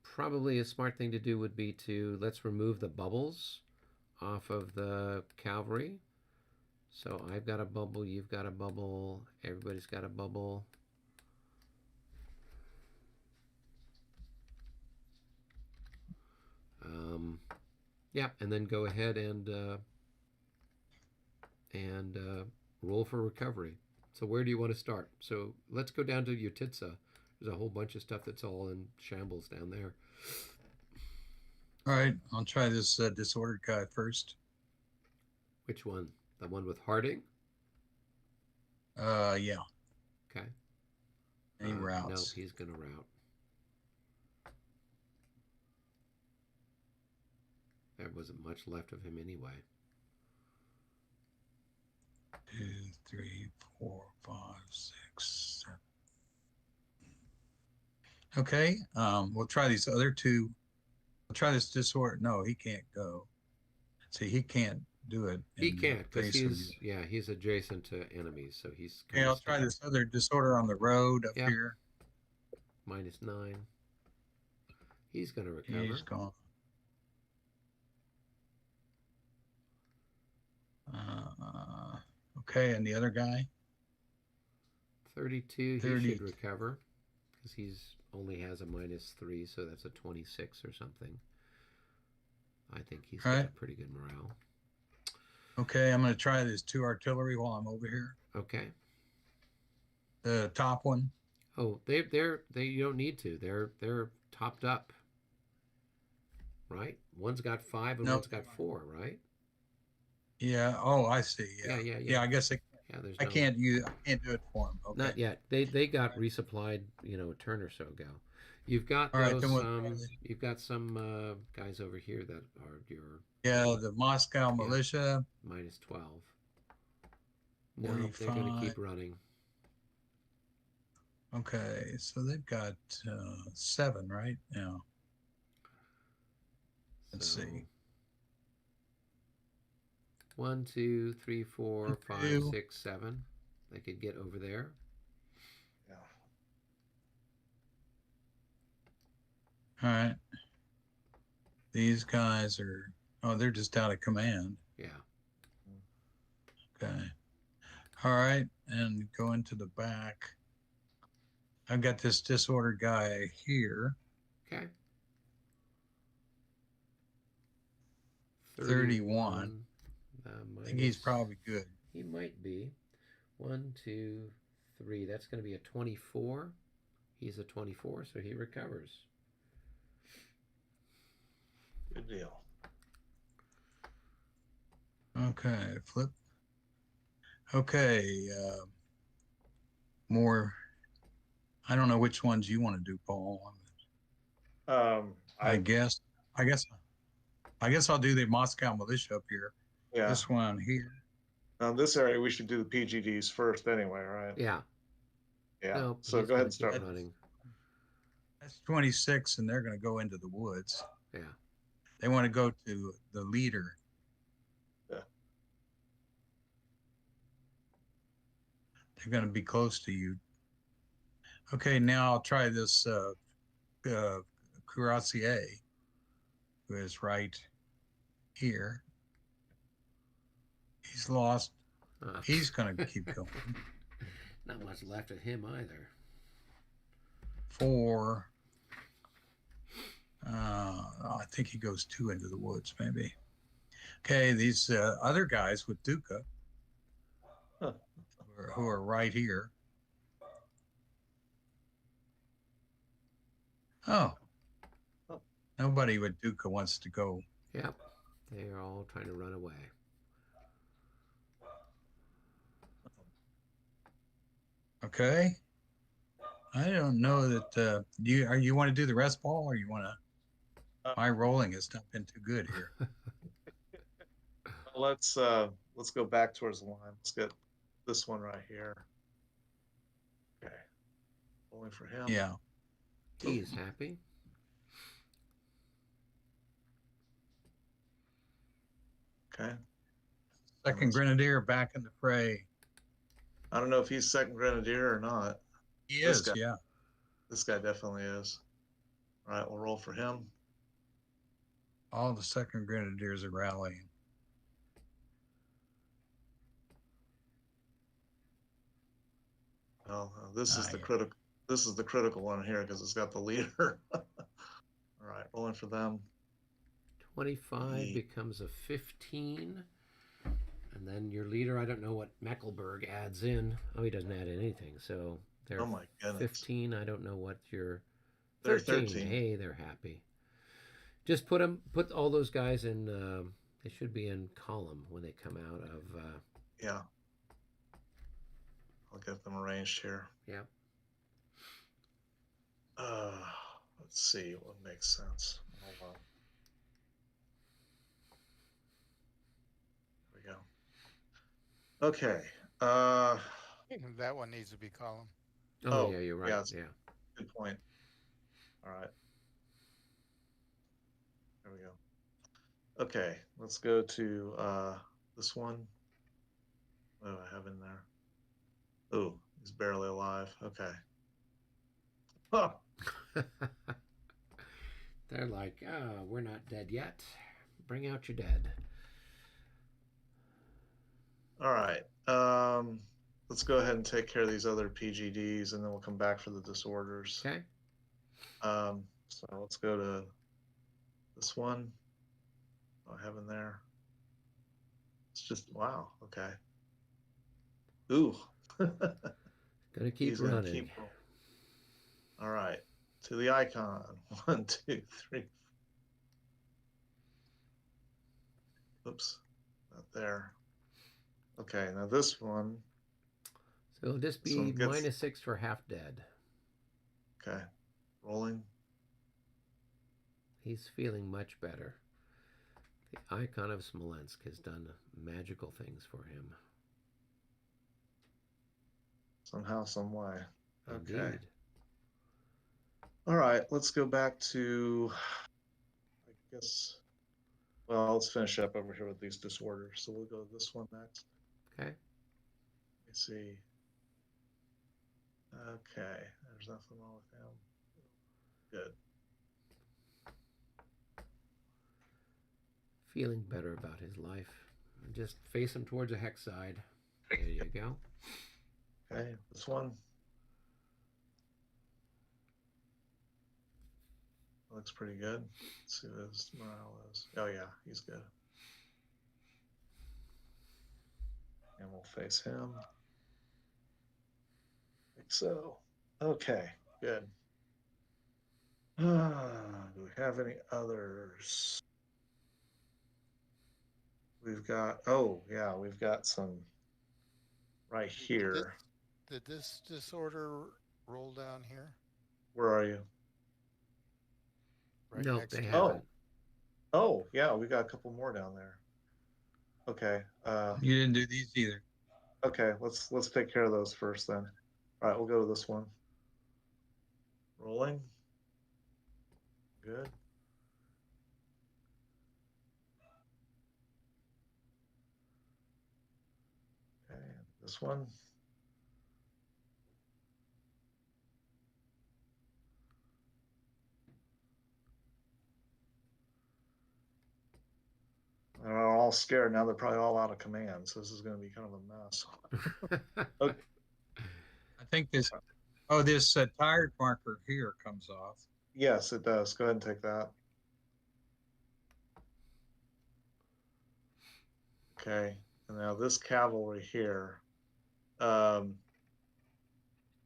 probably a smart thing to do would be to let's remove the bubbles off of the cavalry. So I've got a bubble, you've got a bubble, everybody's got a bubble. Yeah, and then go ahead and roll for recovery. So where do you want to start? So let's go down to Yutitsa. There's a whole bunch of stuff that's all in shambles down there. All right, I'll try this disordered guy first. Which one? The one with Harding? Yeah. Okay. He routes. No, he's going to route. There wasn't much left of him anyway. 2, 3, 4, 5, 6, 7. Okay, we'll try these other two. We'll try this disorder. No, he can't go. See, he can't do it. He can't because he's adjacent to enemies, so he's. Okay, I'll try this other disorder on the road up here. -9. He's going to recover. He's gone. Okay, and the other guy? 32, he should recover because he's only has a -3, so that's a 26 or something. I think he's got a pretty good morale. Okay, I'm going to try this 2 artillery while I'm over here. Okay. The top one. Oh, they you don't need to. They're topped up. Right? One's got 5 and one's got 4, right? Yeah. Oh, I see. Yeah. Yeah. I guess I can't do it for them. Okay. Not yet. They got resupplied, a turn or so ago. You've got those. You've got some guys over here that are your. Yeah, the Moscow militia. -12. No, they're going to keep running. Okay, so they've got 7, right? Yeah. Let's see. 1, 2, 3, 4, 5, 6, 7. They could get over there. Yeah. All right. These guys are, they're just out of command. Yeah. Okay. All right. And go into the back. I've got this disordered guy here. Okay. 31. I think he's probably good. He might be. 1, 2, 3. That's going to be a 24. He's a 24, so he recovers. Good deal. Okay, flip. Okay, more. I don't know which ones you want to do, Paul. I guess I'll do the Moscow militia up here. Yeah. This one here. Now, this area, we should do the PGDs first anyway, right? Yeah. Yeah. No, so go ahead and start running. That's 26, and they're going to go into the woods. Yeah. They want to go to the leader. Yeah. They're going to be close to you. Okay, now I'll try this Cuirassier, who is right here. He's lost. He's going to keep going. Not much left of him either. 4. I think he goes 2 into the woods, maybe. Okay, these other guys with Duca, who are right here. Oh. Nobody with Duca wants to go. Yep. They are all trying to run away. Okay. I don't know that you want to do the rest, Paul, or you want to? My rolling has not been too good here. Let's go back towards the line. Let's get this one right here. Okay. Rolling for him. Yeah. He's happy. Okay. Second Grenadier back in the fray. I don't know if he's second Grenadier or not. He is, yeah. This guy definitely is. All right, we'll roll for him. All the second Grenadiers are rallying. Well, this is the critical. This is the critical one here because it's got the leader. All right, rolling for them. 25 becomes a 15. And then your leader, I don't know what Mecklenburg adds in. Oh, he doesn't add in anything. So they're 15. I don't know what your 13. Hey, they're happy. Just put all those guys in. They should be in column when they come out of. Yeah. I'll get them arranged here. Yeah. Let's see what makes sense. Hold on. There we go. Okay. That one needs to be column. Oh yeah, you're right. Yeah. Good point. All right. There we go. Okay, let's go to this one. What do I have in there? Oh, he's barely alive. Okay. Oh. They're like, oh, we're not dead yet. Bring out your dead. All right. Let's go ahead and take care of these other PGDs, and then we'll come back for the disorders. Okay. So let's go to this one. What do I have in there? It's just wow. Okay. Ooh. Gonna keep running. All right. To the icon. 1, 2, 3. Oops. Not there. Okay. Now this one. So it'll just be -6 for half dead. Okay. Rolling. He's feeling much better. The icon of Smolensk has done magical things for him. Somehow, some way. Okay. Indeed. All right, let's go back to, I guess, well, let's finish up over here with these disorders. So we'll go to this one next. Okay. Let me see. Okay, there's nothing wrong with him. Good. Feeling better about his life. Just face him towards a hex side. There you go. Okay, this one. Looks pretty good. Let's see what his morale is. Oh yeah, he's good. And we'll face him. Like so. Okay, good. Do we have any others? we've got, oh, yeah, we've got some right here. Did this disorder roll down here? Where are you? Right Nope, next they to it? haven't. Oh, yeah, we got a couple more down there. Okay. You didn't do these either. Okay, let's take care of those first then. All right, we'll go to this one. Rolling. Good. Okay, this one. They're all scared now. They're probably all out of command, so this is going to be kind of a mess. Okay. I think this, this tired marker here comes off. Yes, it does. Go ahead and take that. Okay, and now this cavalry here, up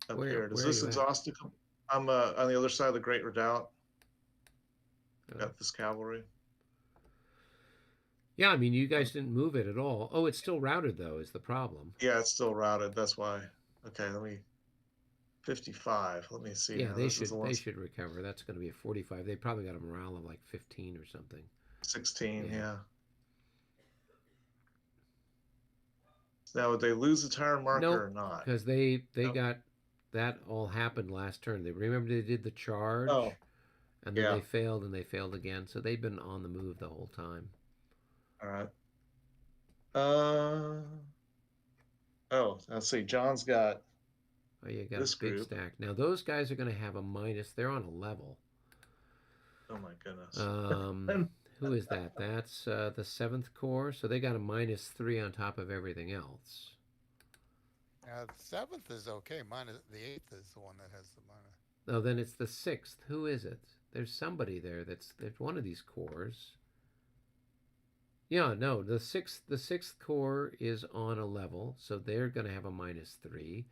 here. Does this exhaust? I'm on the other side of the Great Redoubt. Got this cavalry. Yeah, I mean, you guys didn't move it at all. Oh, it's still routed, though, is the problem. Yeah, it's still routed. That's why. Okay, let me... 55. Let me see. Yeah, now. they should recover. That's going to be a 45. They probably got a morale of like 15 or something. 16, yeah. Now, would they lose the turn marker or not? Because they got... That all happened last turn. They remember they did the charge, and then they failed, and they failed again. So they've been on the move the whole time. All right. Let's see. John's got... Oh, you got a big stack. Now, those guys are going to have a minus. They're on a level. Oh, my goodness. Who is that? That's the 7th Corps. So they got a -3 on top of everything else. The 7th is okay. The 8th is the one that has the minus. Oh, then it's the 6th. Who is it? There's somebody there there's one of these corps. Yeah, no, the 6th Corps is on a level, so they're going to have a -3.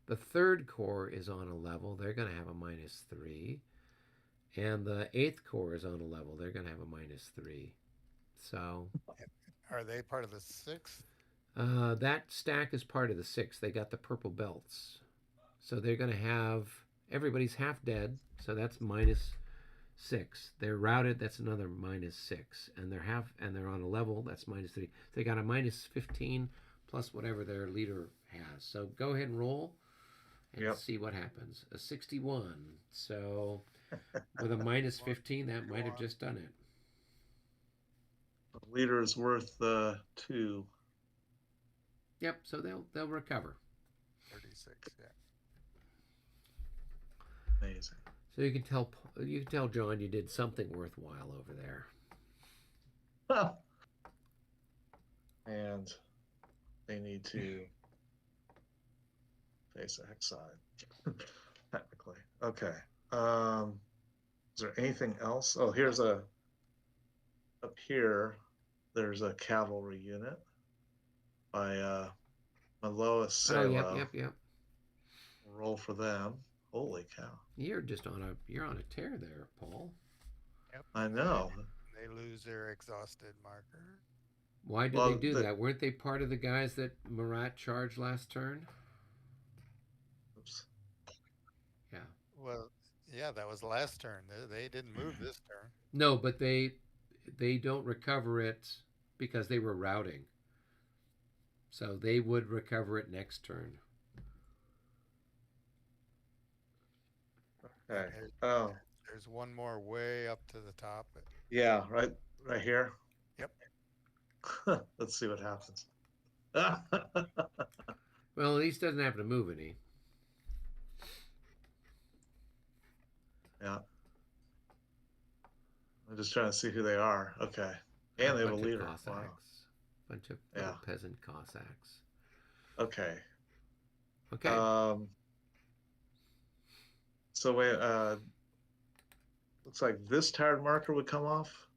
The 3rd Corps is on a level. They're going to have a -3. And the 8th Corps is on a level. They're going to have a -3. So... Are they part of the 6th? That stack is part of the 6th. They got the purple belts. So they're going to have... Everybody's half dead, so that's -6. They're routed, that's another -6. And they're on a level, that's -3. They got a -15 plus whatever their leader has. So go ahead and roll and see what happens. A 61. So with a -15, that might have just done it. The leader is worth 2. Yep, so they'll recover. 36, yeah. Amazing. So you can tell John you did something worthwhile over there. And they need to face the hex side, technically. Okay. Is there anything else? Oh, up here, there's a cavalry unit by Maloa Salo. Oh, yep. We'll roll for them. Holy cow! You're on a tear there, Paul. Yep. I know. They lose their exhausted marker. Why did they do that? Weren't they part of the guys that Marat charged last turn? Oops. Yeah. Well, yeah, that was last turn. They didn't move this turn. No, but they don't recover it because they were routing. So they would recover it next turn. Okay. There's one more way up to the top. Yeah, right here. Yep. Let's see what happens. Well, at least doesn't have to move any. Yeah. I'm just trying to see who they are. Okay. And they have a leader. Wow. Bunch of little peasant Cossacks. Okay. Okay. So wait, looks like this tired marker would come off.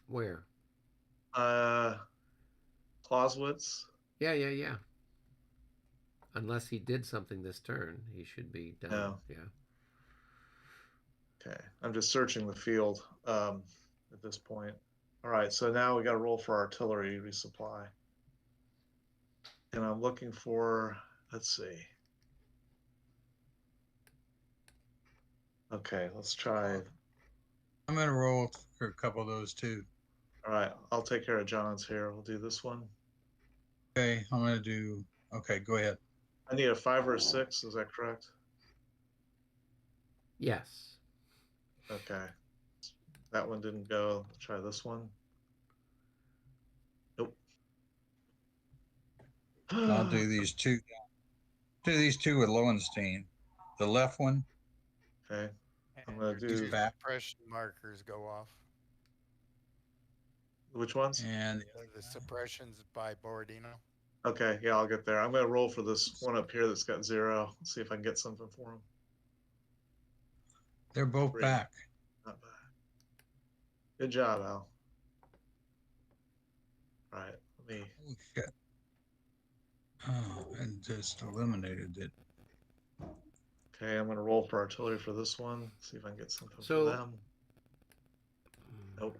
Where? Clausewitz. Yeah. Unless he did something this turn, he should be done. No. Yeah. Okay. I'm just searching the field at this point. All right, so now we got to roll for artillery resupply. And I'm looking for, let's see. Okay, let's try. I'm going to roll for a couple of those too. All right, I'll take care of John's here. We'll do this one. Okay, I'm going to do, okay, go ahead. I need a 5 or a 6, is that correct? Yes. Okay. That one didn't go. Let's try this one. Nope. I'll do these two. Do these two with Lowenstein. The left one. Okay. I'm And going to your do. two suppression markers go off. Which ones? And The suppressions by Borodino. Okay, yeah, I'll get there. I'm going to roll for this one up here that's got 0. Let's see if I can get something for him. they're both 3. back. Not bad. Good job, Al. All right, let me. Holy shit. Oh, and just eliminated it. Okay, I'm going to roll for artillery for this one. See if I can get something So, for them. Nope.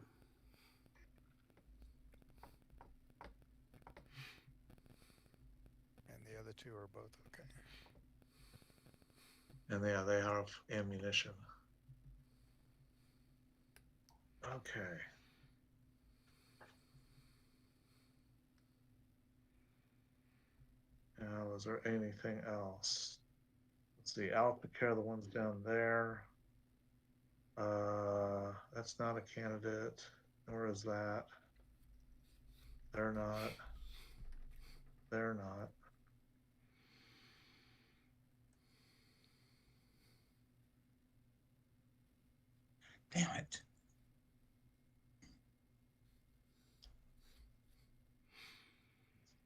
And the other two are both okay. And yeah, they have ammunition. Okay. Now, is there anything else? Let's see. I'll take care of the ones down there. That's not a candidate. Nor is that. They're not. They're not. Damn it.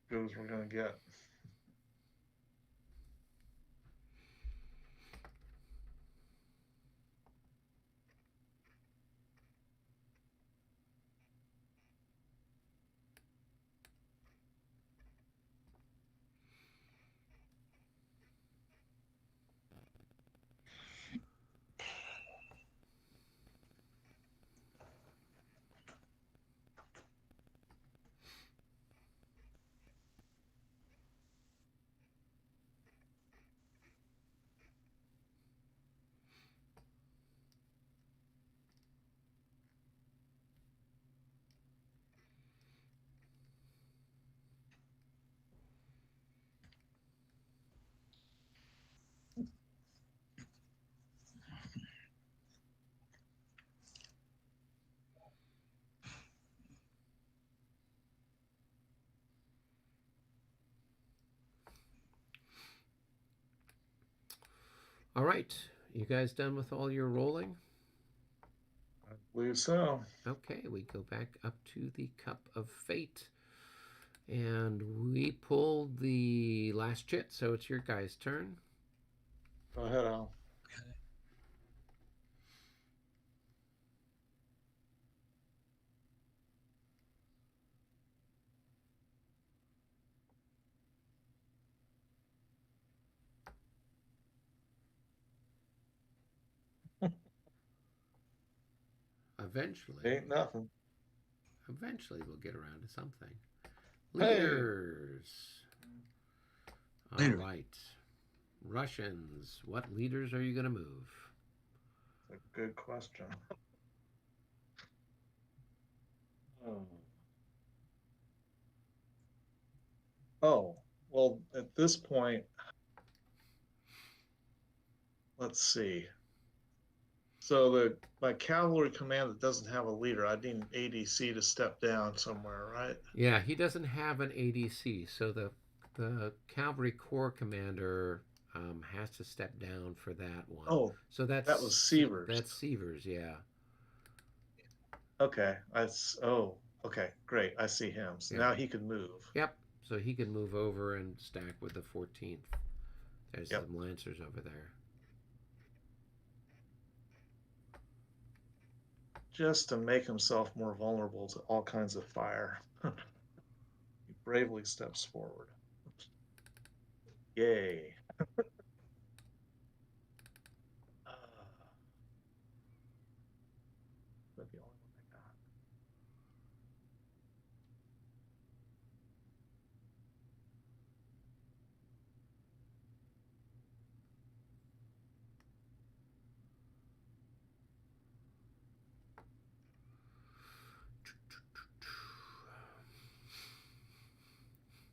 Good as we're gonna get. All right. You guys done with all your rolling? I believe so. Okay, we go back up to the Cup of Fate. And we pulled the last chit, so it's your guys' turn. Go ahead, Al. Eventually. Ain't nothing. Eventually we'll get around to something. Hey. Leaders. All Leader. right. Russians. What leaders are you going to move? That's a good question. Oh, well, at this point, let's see. So my cavalry command that doesn't have a leader, I need an ADC to step down somewhere, right? Yeah, he doesn't have an ADC, so the cavalry corps commander has to step down for that one. Oh, so that was Sievers. That's Sievers, yeah. Okay, okay, great. I see him. So now he can move. Yep. So he can move over and stack with the 14th. There's some Lancers over there. Just to make himself more vulnerable to all kinds of fire. He bravely steps forward. Yay. That's the only one I got.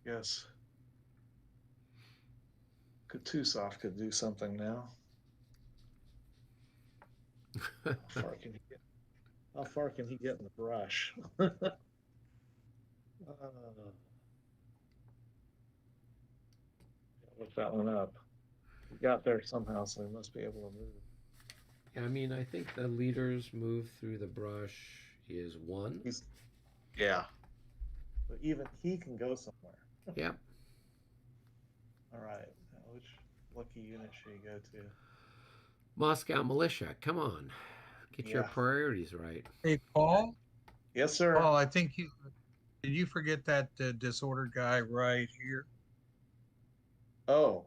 guess Kutuzov could do something now. How far can he get? How far can he get in the brush? Look that one up. He got there somehow, so he must be able to move. I mean, I think the leader's move through the brush is 1. Yeah. But even he can go somewhere. Yep. All right. Now, which lucky unit should he go to? Moscow militia. Come on. Get your priorities right. Hey, Paul? Yes, sir. Paul, I think did you forget that disordered guy right here? Oh.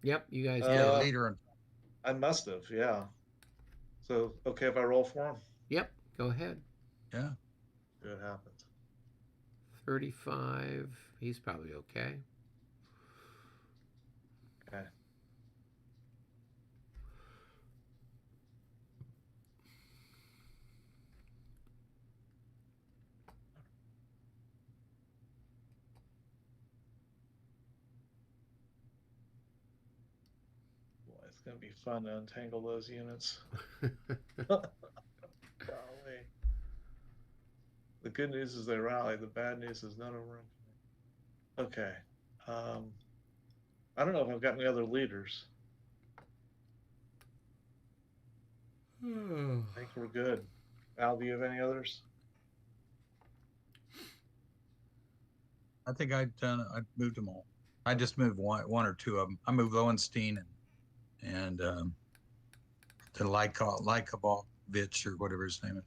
Yep, you guys Yeah, leader. I must have, yeah. So, okay if I roll for him? Yep, go ahead. Yeah. Good happens. 35. He's probably okay. Okay. It's going to be fun to untangle those units. Golly. The good news is they rally. The bad news is none of them. Okay. I don't know if I've got any other leaders. I think we're good. Al, do you have any others? I think I moved them all. I just moved one or two of them. I moved Lowenstein and to Lykovich or whatever his name is.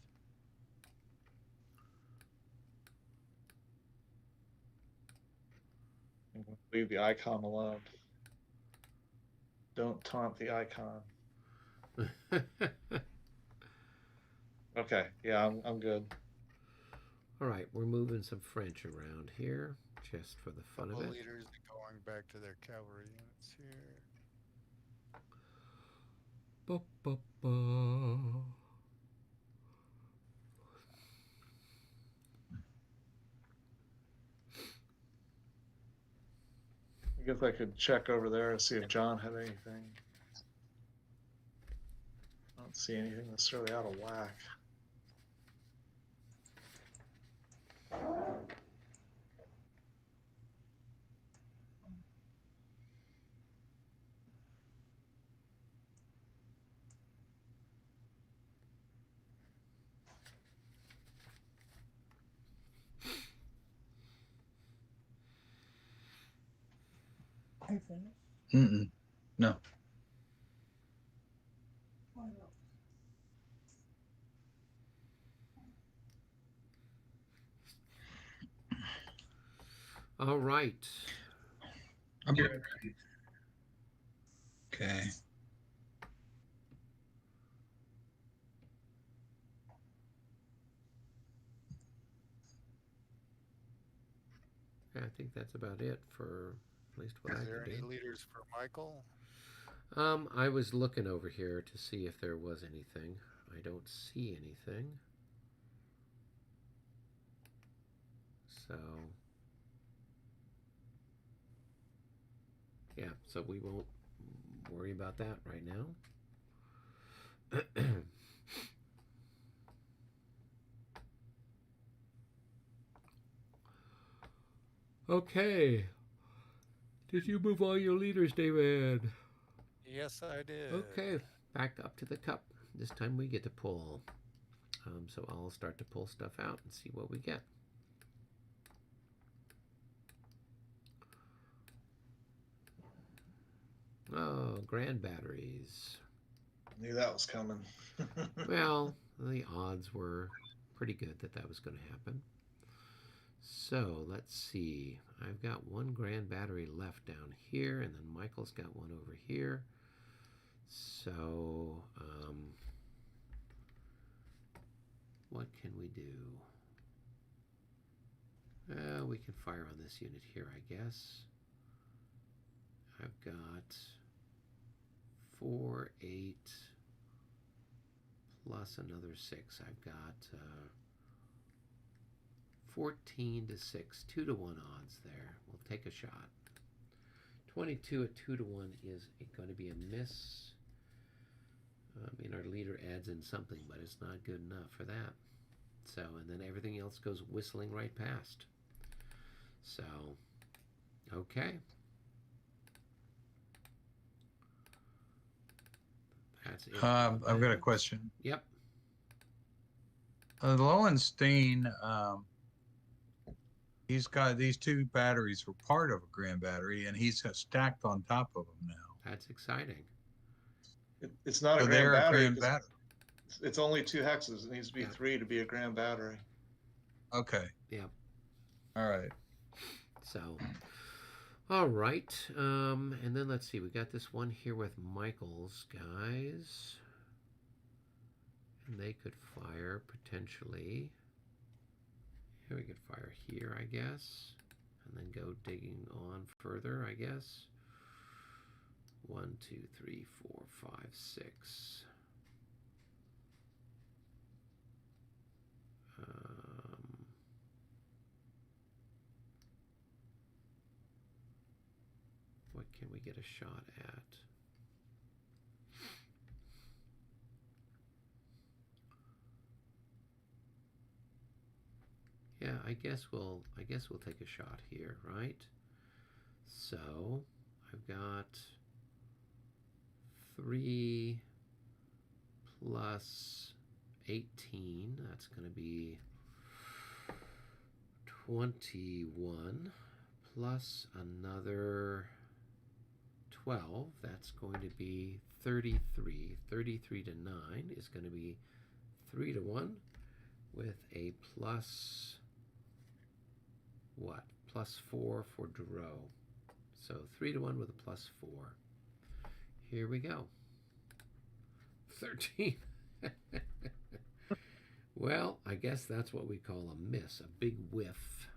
Leave the icon alone. Don't taunt the icon. Okay, yeah, I'm good. All right, we're moving some French around here just for the fun of it. Leaders going back to their cavalry units here. I guess I could check over there and see if John had anything. I don't see anything necessarily out of whack. No. All right. Okay. I think that's about it for at least what I can do. Is there any leaders for Michael? I was looking over here to see if there was anything. I don't see anything. So, yeah, so we won't worry about that right now. Okay. Did you move all your leaders, David? Yes, I did. Okay, back up to the cup. This time we get to pull. So I'll start to pull stuff out and see what we get. Oh, grand batteries. Knew that was coming. Well, the odds were pretty good that that was going to happen. So let's see. I've got one grand battery left down here, and then Michael's got one over here. So, what can we do? We can fire on this unit here, I guess. I've got 4, 8, plus another 6. I've got 14-6, 2-1 odds there. We'll take a shot. 22 at 2-1 is going to be a miss. I mean, our leader adds in something, but it's not good enough for that. So, and then everything else goes whistling right past. So, okay. That's it. I've got a question. Yep. Lowenstein, he's got these two batteries were part of a grand battery, and he's stacked on top of them now. That's exciting. It's not So a grand battery. Grand battery. It's only 2 hexes. It needs to be 3 to be a grand battery. Okay. Yeah. All right. So, all right. And then let's see. We got this one here with Michael's guys. And they could fire potentially. Here we could fire here, I guess. And then go digging on further, I guess. 1, 2, 3, 4, 5, 6. What can we get a shot at? Yeah, I guess we'll take a shot here, right? So I've got 3 plus 18. That's going to be 21 plus another 12. That's going to be 33. 33 to 9 is going to be 3-1 with a plus what? Plus 4 for Duro. So 3-1 with a plus 4. Here we go. 13. Well, I guess that's what we call a miss, a big whiff.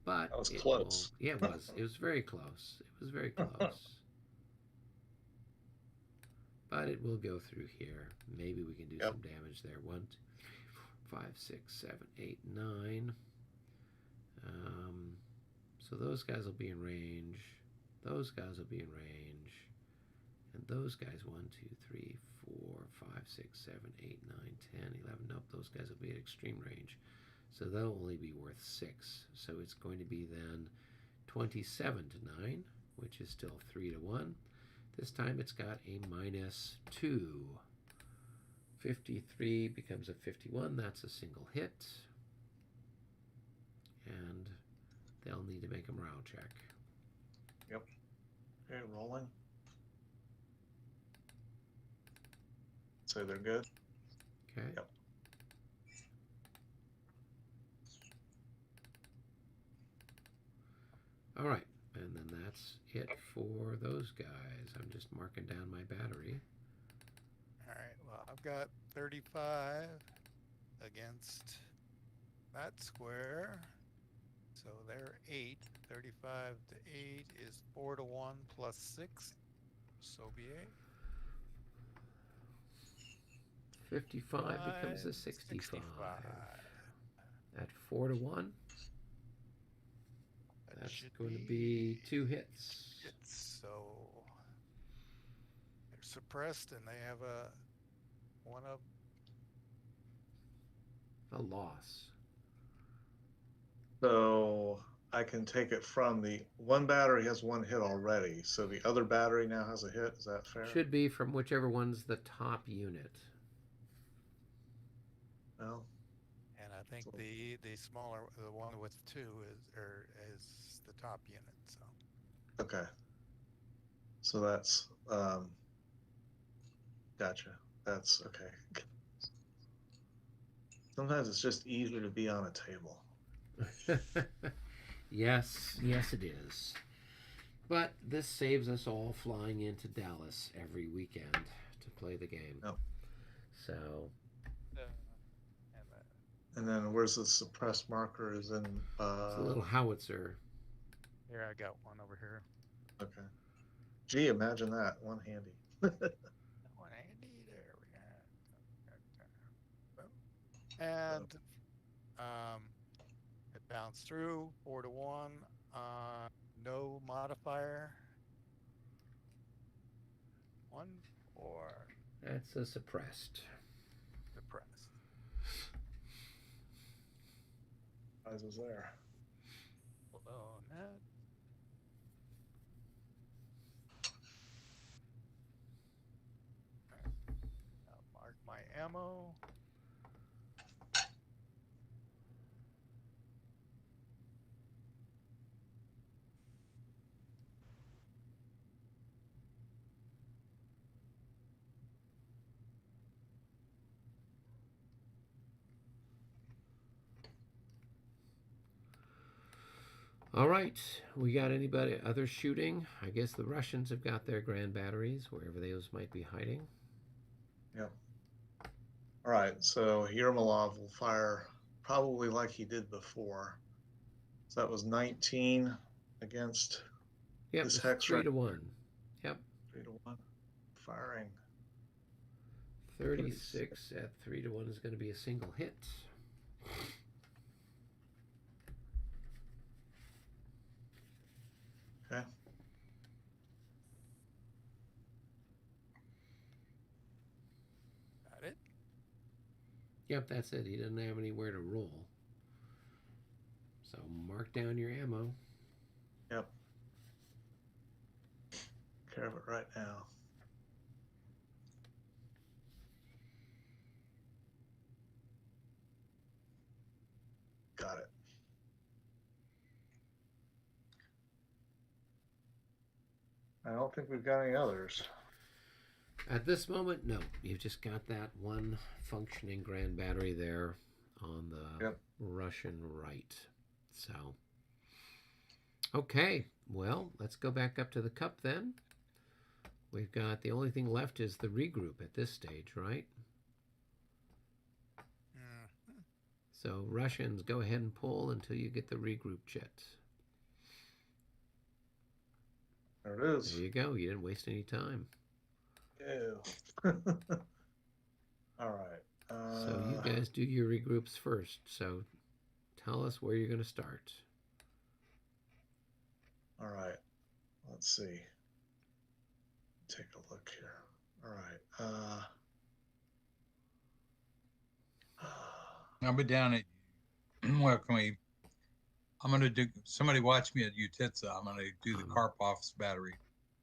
But that was close. Yeah, it was. It was very close. It was very close. But it will go through here. Maybe we can do some damage there. 1, 2, 3, 4, 5, 6, 7, 8, 9. So those guys will be in range. Those guys will be in range. And those guys, 1, 2, 3, 4, 5, 6, 7, 8, 9, 10, 11. Nope, those guys will be at extreme range. So they'll only be worth 6. So it's going to be then 27 to 9, which is still 3-1. This time it's got a -2. 53 becomes a 51. That's a single hit. And they'll need to make a morale check. Yep. Okay, rolling. So they're good. Okay. Yep. All right, and then that's it for those guys. I'm just marking down my battery. All right, well, I've got 35 against that square. So they're 8. 35 to 8 is 4-1 plus 6. So be 8. 55 becomes a 65. At 4-1. That's going to be 2 hits. So they're suppressed and they have a 1-up. A loss. So I can take it from the one battery has 1 hit already. So the other battery now has a hit. Is that fair? Should be from whichever one's the top unit. No. And I think the smaller, the one with 2 is the top unit. So Okay. So that's gotcha. That's okay. Sometimes it's just easier to be on a table. Yes, it is. But this saves us all flying into Dallas every weekend to play the game. Yep. So. And then where's the suppressed marker? Is in. It's a little howitzer. Here, I got one over here. Okay. Gee, imagine that. One handy. One handy. There we go. And Bounce through 4-1. No modifier. 1, 4. That's a suppressed. Suppressed. Eyes was there. Below net. I'll mark my ammo. All right, we got anybody other shooting? I guess the Russians have got their grand batteries, wherever those might be hiding. Yep. All right, so Yermolov will fire probably like he did before. So that was 19 against this hex 3 to 1. Yep. 3 to 1. Firing. 36 at 3 to 1 is going to be a single hit. Okay. Got it. Yep, that's it. He doesn't have anywhere to roll. So mark down your ammo. Yep. Care of it right now. Got it. I don't think we've got any others. At this moment, no. You've just got that one functioning grand battery there on the Russian right. So, okay. Well, let's go back up to the cup then. We've got the only thing left is the regroup at this stage, right? So Russians, go ahead and pull until you get the regroup jet. There it is. There you go. You didn't waste any time. Ew. All right. So you guys do your regroups first. So tell us where you're going to start. All right. Let's see. Take a look here. All right. I'll be down at, well, can we, I'm going to do, somebody watch me at Utitsa. I'm going to do the Karpov's battery.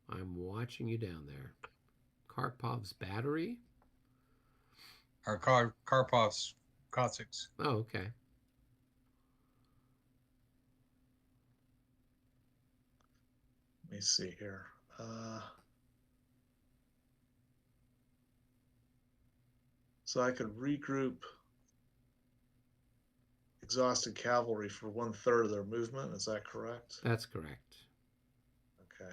I'm watching you down there. Karpov's battery? Or Karpov's Cossacks. Oh, okay. Let me see here. So I could regroup exhausted cavalry for 1/3 of their movement. Is that correct? That's correct. Okay.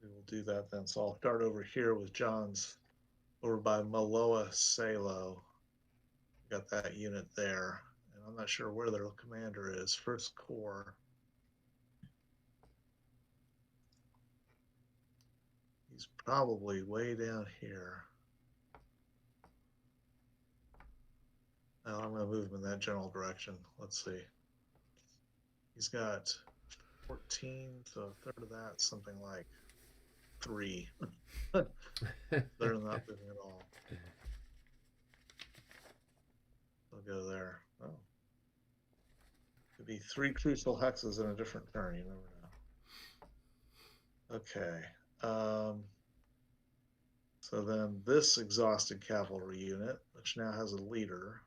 We will do that then. So I'll start over here with John's over by Maloa Salo. Got that unit there. And I'm not sure where their commander is. First Corps. He's probably way down here. Now I'm going to move him in that general direction. Let's see. He's got 14, so a third of that, something like 3. They're not moving at all. I'll go there. Oh. Could be 3 crucial hexes in a different turn. You never know. Okay. So then this exhausted cavalry unit, which now has a leader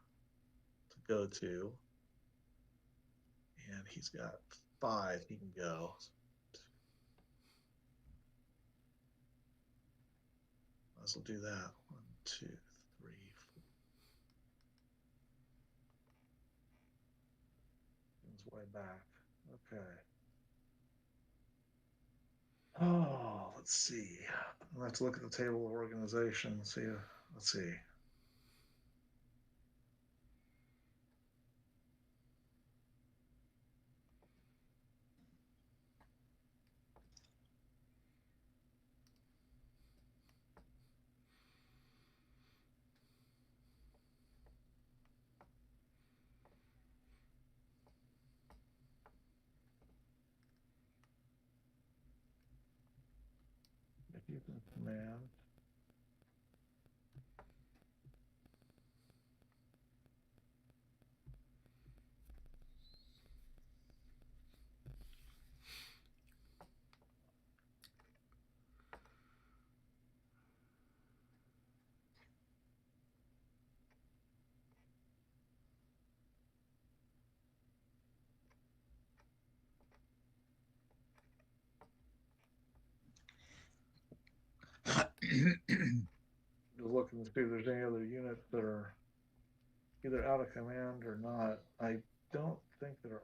to go to, and he's got 5 he can go. Might as well do that. 1, 2, 3, 4. It's way back. Okay. Oh, let's see. I'll have to look at the table of organization and see. Let's see. You can command. Just looking to see if there's any other units that are either out of command or not. I don't think that are.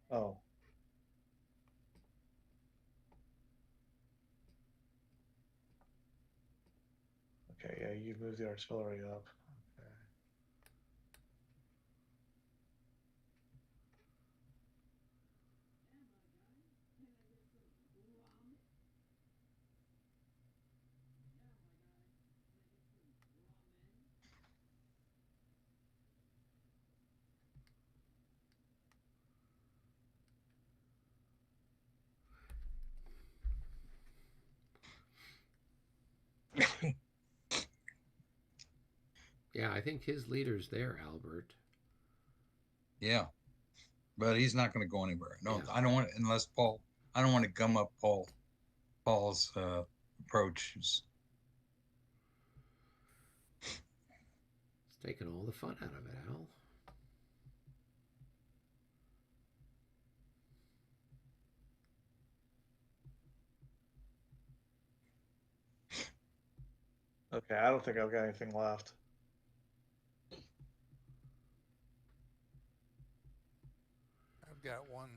Oh. Okay, yeah, you moved the artillery up. Okay. Yeah, I think his leader's there, Albert. Yeah, but he's not going to go anywhere. No, Yeah. I don't want unless Paul. I don't want to gum up Paul's approach. It's taking all the fun out of it, Al. Okay, I don't think I've got anything left. I've got one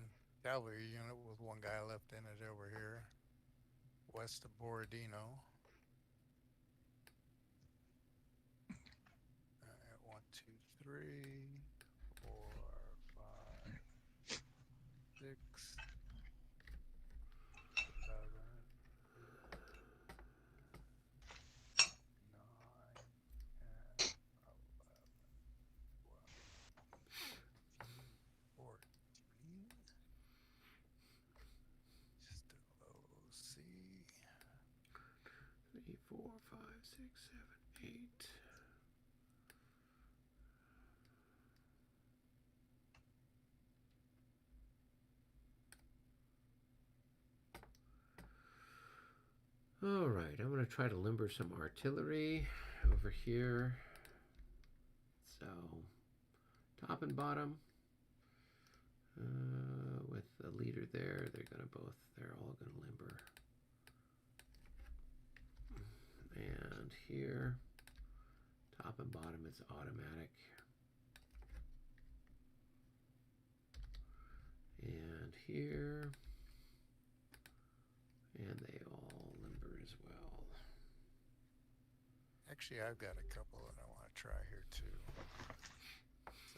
cavalry unit with one guy left in it over here, west of Borodino. All right, 1, 2, 3, 4, 5, 6, 7, 14. Just a low C. 3, 4, 5, 6, 7, 8. All right, I'm going to try to limber some artillery over here. So, top and bottom. With the leader there, they're all going to limber. And here, top and bottom is automatic. And here, and they all limber as well. Actually, I've got a couple that I want to try here too.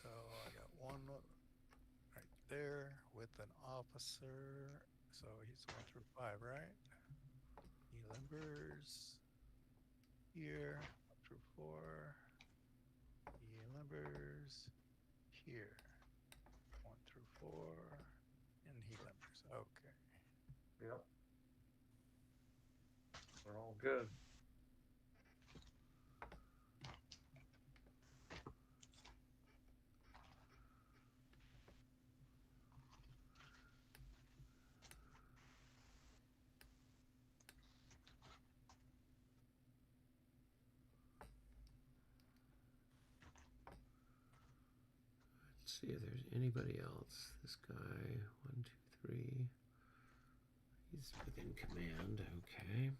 So I got one right there with an officer. So he's 1 through 5, right? He limbers here, 1 through 4. He limbers here, 1 through 4, and he limbers. Okay. Yep. They're all good. Let's see if there's anybody else. This guy, 1, 2, 3. He's within command. Okay.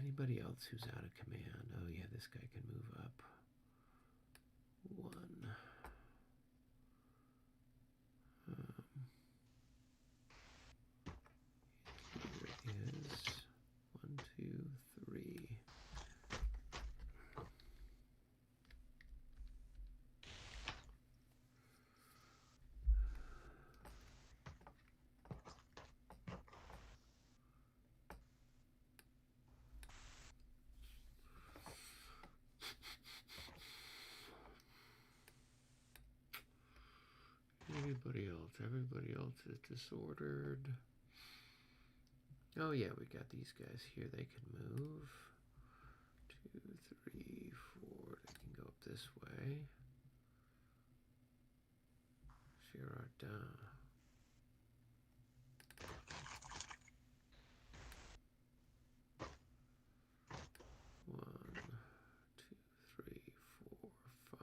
Anybody else who's out of command? Oh yeah, this guy can move up. 1. Here is 1, 2, 3. Everybody else is disordered. Oh yeah, we got these guys here. They can move. 2, 3, 4. They can go up this way. Girardin. One, 2, 3, 4, 5.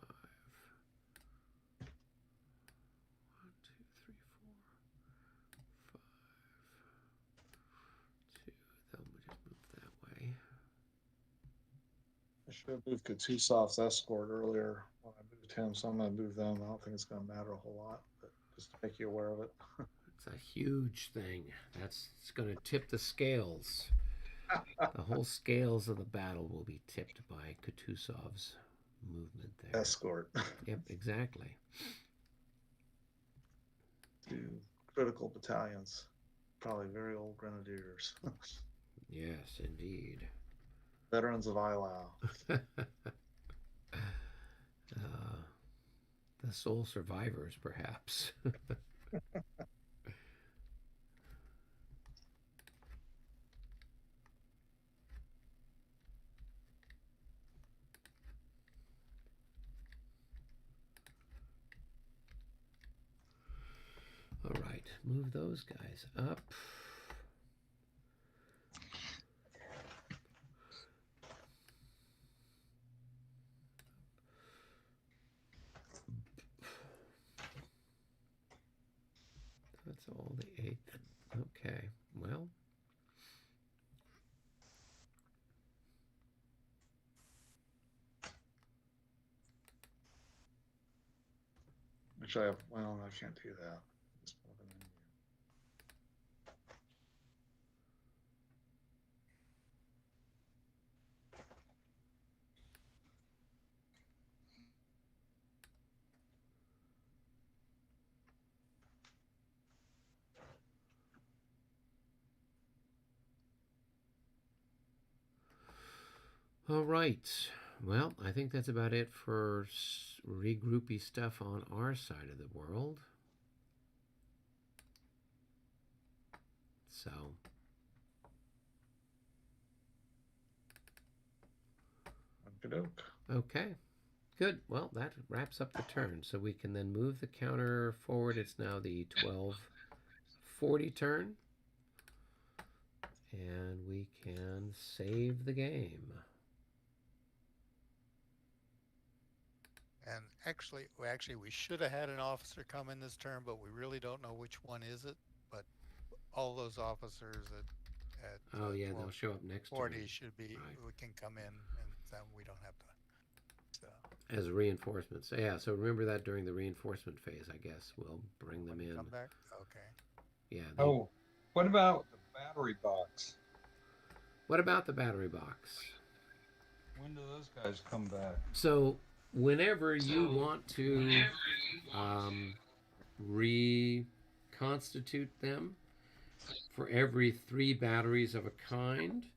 1, 2, 3, 4, 5. 2. They'll just move that way. I should have moved Kutuzov's escort earlier when I moved him, so I'm going to move them. I don't think it's going to matter a whole lot, but just to make you aware of it. It's a huge thing. It's going to tip the scales. The whole scales of the battle will be tipped by Kutuzov's movement there. Escort. Yep, exactly. 2 critical battalions. Probably very old grenadiers. Yes, indeed. Veterans of Eylau. The sole survivors, perhaps. All right, move those guys up. That's all the 8th. Okay, well. Actually, well, I can't do that. Just put them in All right. Well, I think that's about it for regroupy stuff on our side of the world. So, okay, good. Well, that wraps up the turn. So we can then move the counter forward. It's now the 12:40 turn. And we can save the game. And actually, we should have had an officer come in this turn, but we really don't know which one is it. But all those officers at oh yeah, they'll show up next 40 turn. Should be right. We can come in, and then we don't have to. So. As reinforcements, yeah. So remember that during the reinforcement phase, I guess we'll bring them in. Come back. Okay. Yeah. Oh, what about the battery box? What about the battery box? When do those guys come back? So whenever you want to reconstitute them, for every 3 batteries of a kind,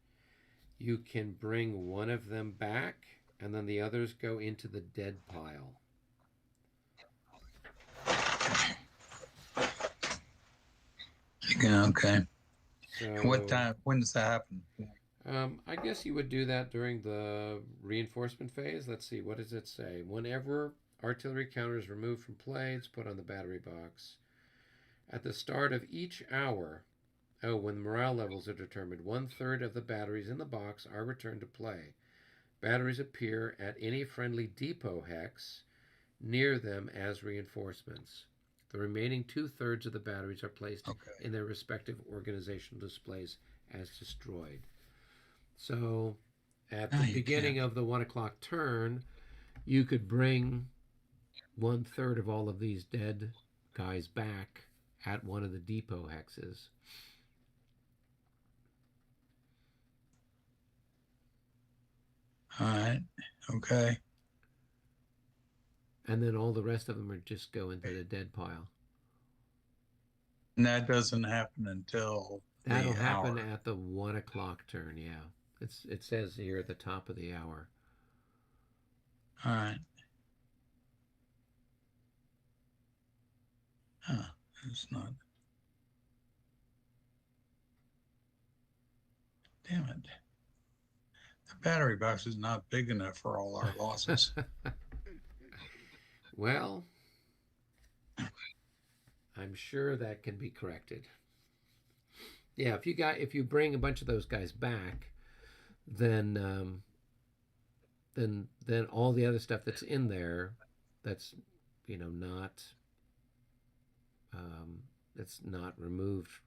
you can bring one of them back, and then the others go into the dead pile. Yeah, okay. So, what time? When does that happen? I guess you would do that during the reinforcement phase. Let's see, what does it say? Whenever artillery counter is removed from play, it's put on the battery box. At the start of each hour, when morale levels are determined, 1/3 of the batteries in the box are returned to play. Batteries appear at any friendly depot hex near them as reinforcements. The remaining 2/3 of the batteries are placed in their respective organizational displays as destroyed. So at the beginning of the 1 o'clock turn, you could bring 1/3 of all of these dead guys back at one of the depot hexes. All right. Okay. And then all the rest of them are just go into the dead pile. And that doesn't happen until that'll happen at the 1 o'clock turn. Yeah, it says here at the top of the hour. All right. Huh, it's not. Damn it. The battery box is not big enough for all our losses. Well, I'm sure that can be corrected. Yeah, if you bring a bunch of those guys back, then all the other stuff that's in there, that's not that's not removed.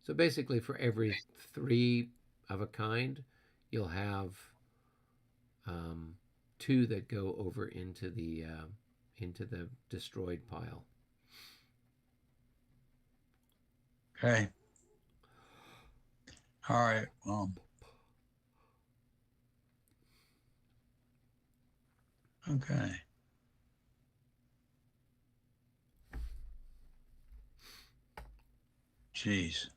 So basically, for every 3 of a kind, you'll have 2 that go over into the destroyed pile. Okay. All right. Well. Okay. Jeez.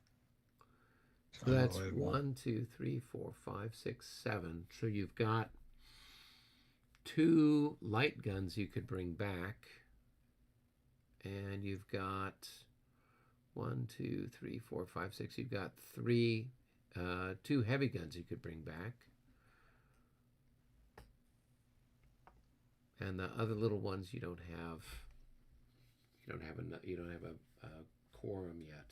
So that's 1, 2, 3, 4, 5, 6, 7. So you've got 2 light guns you could bring back, and you've got 1, 2, 3, 4, 5, 6. You've got 2 heavy guns you could bring back, and the other little ones you don't have. You don't have a quorum yet.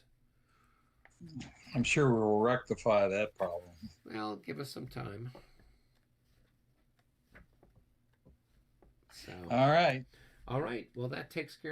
I'm sure we'll rectify that problem. Well, give us some time. So. All right. All right. Well, that takes care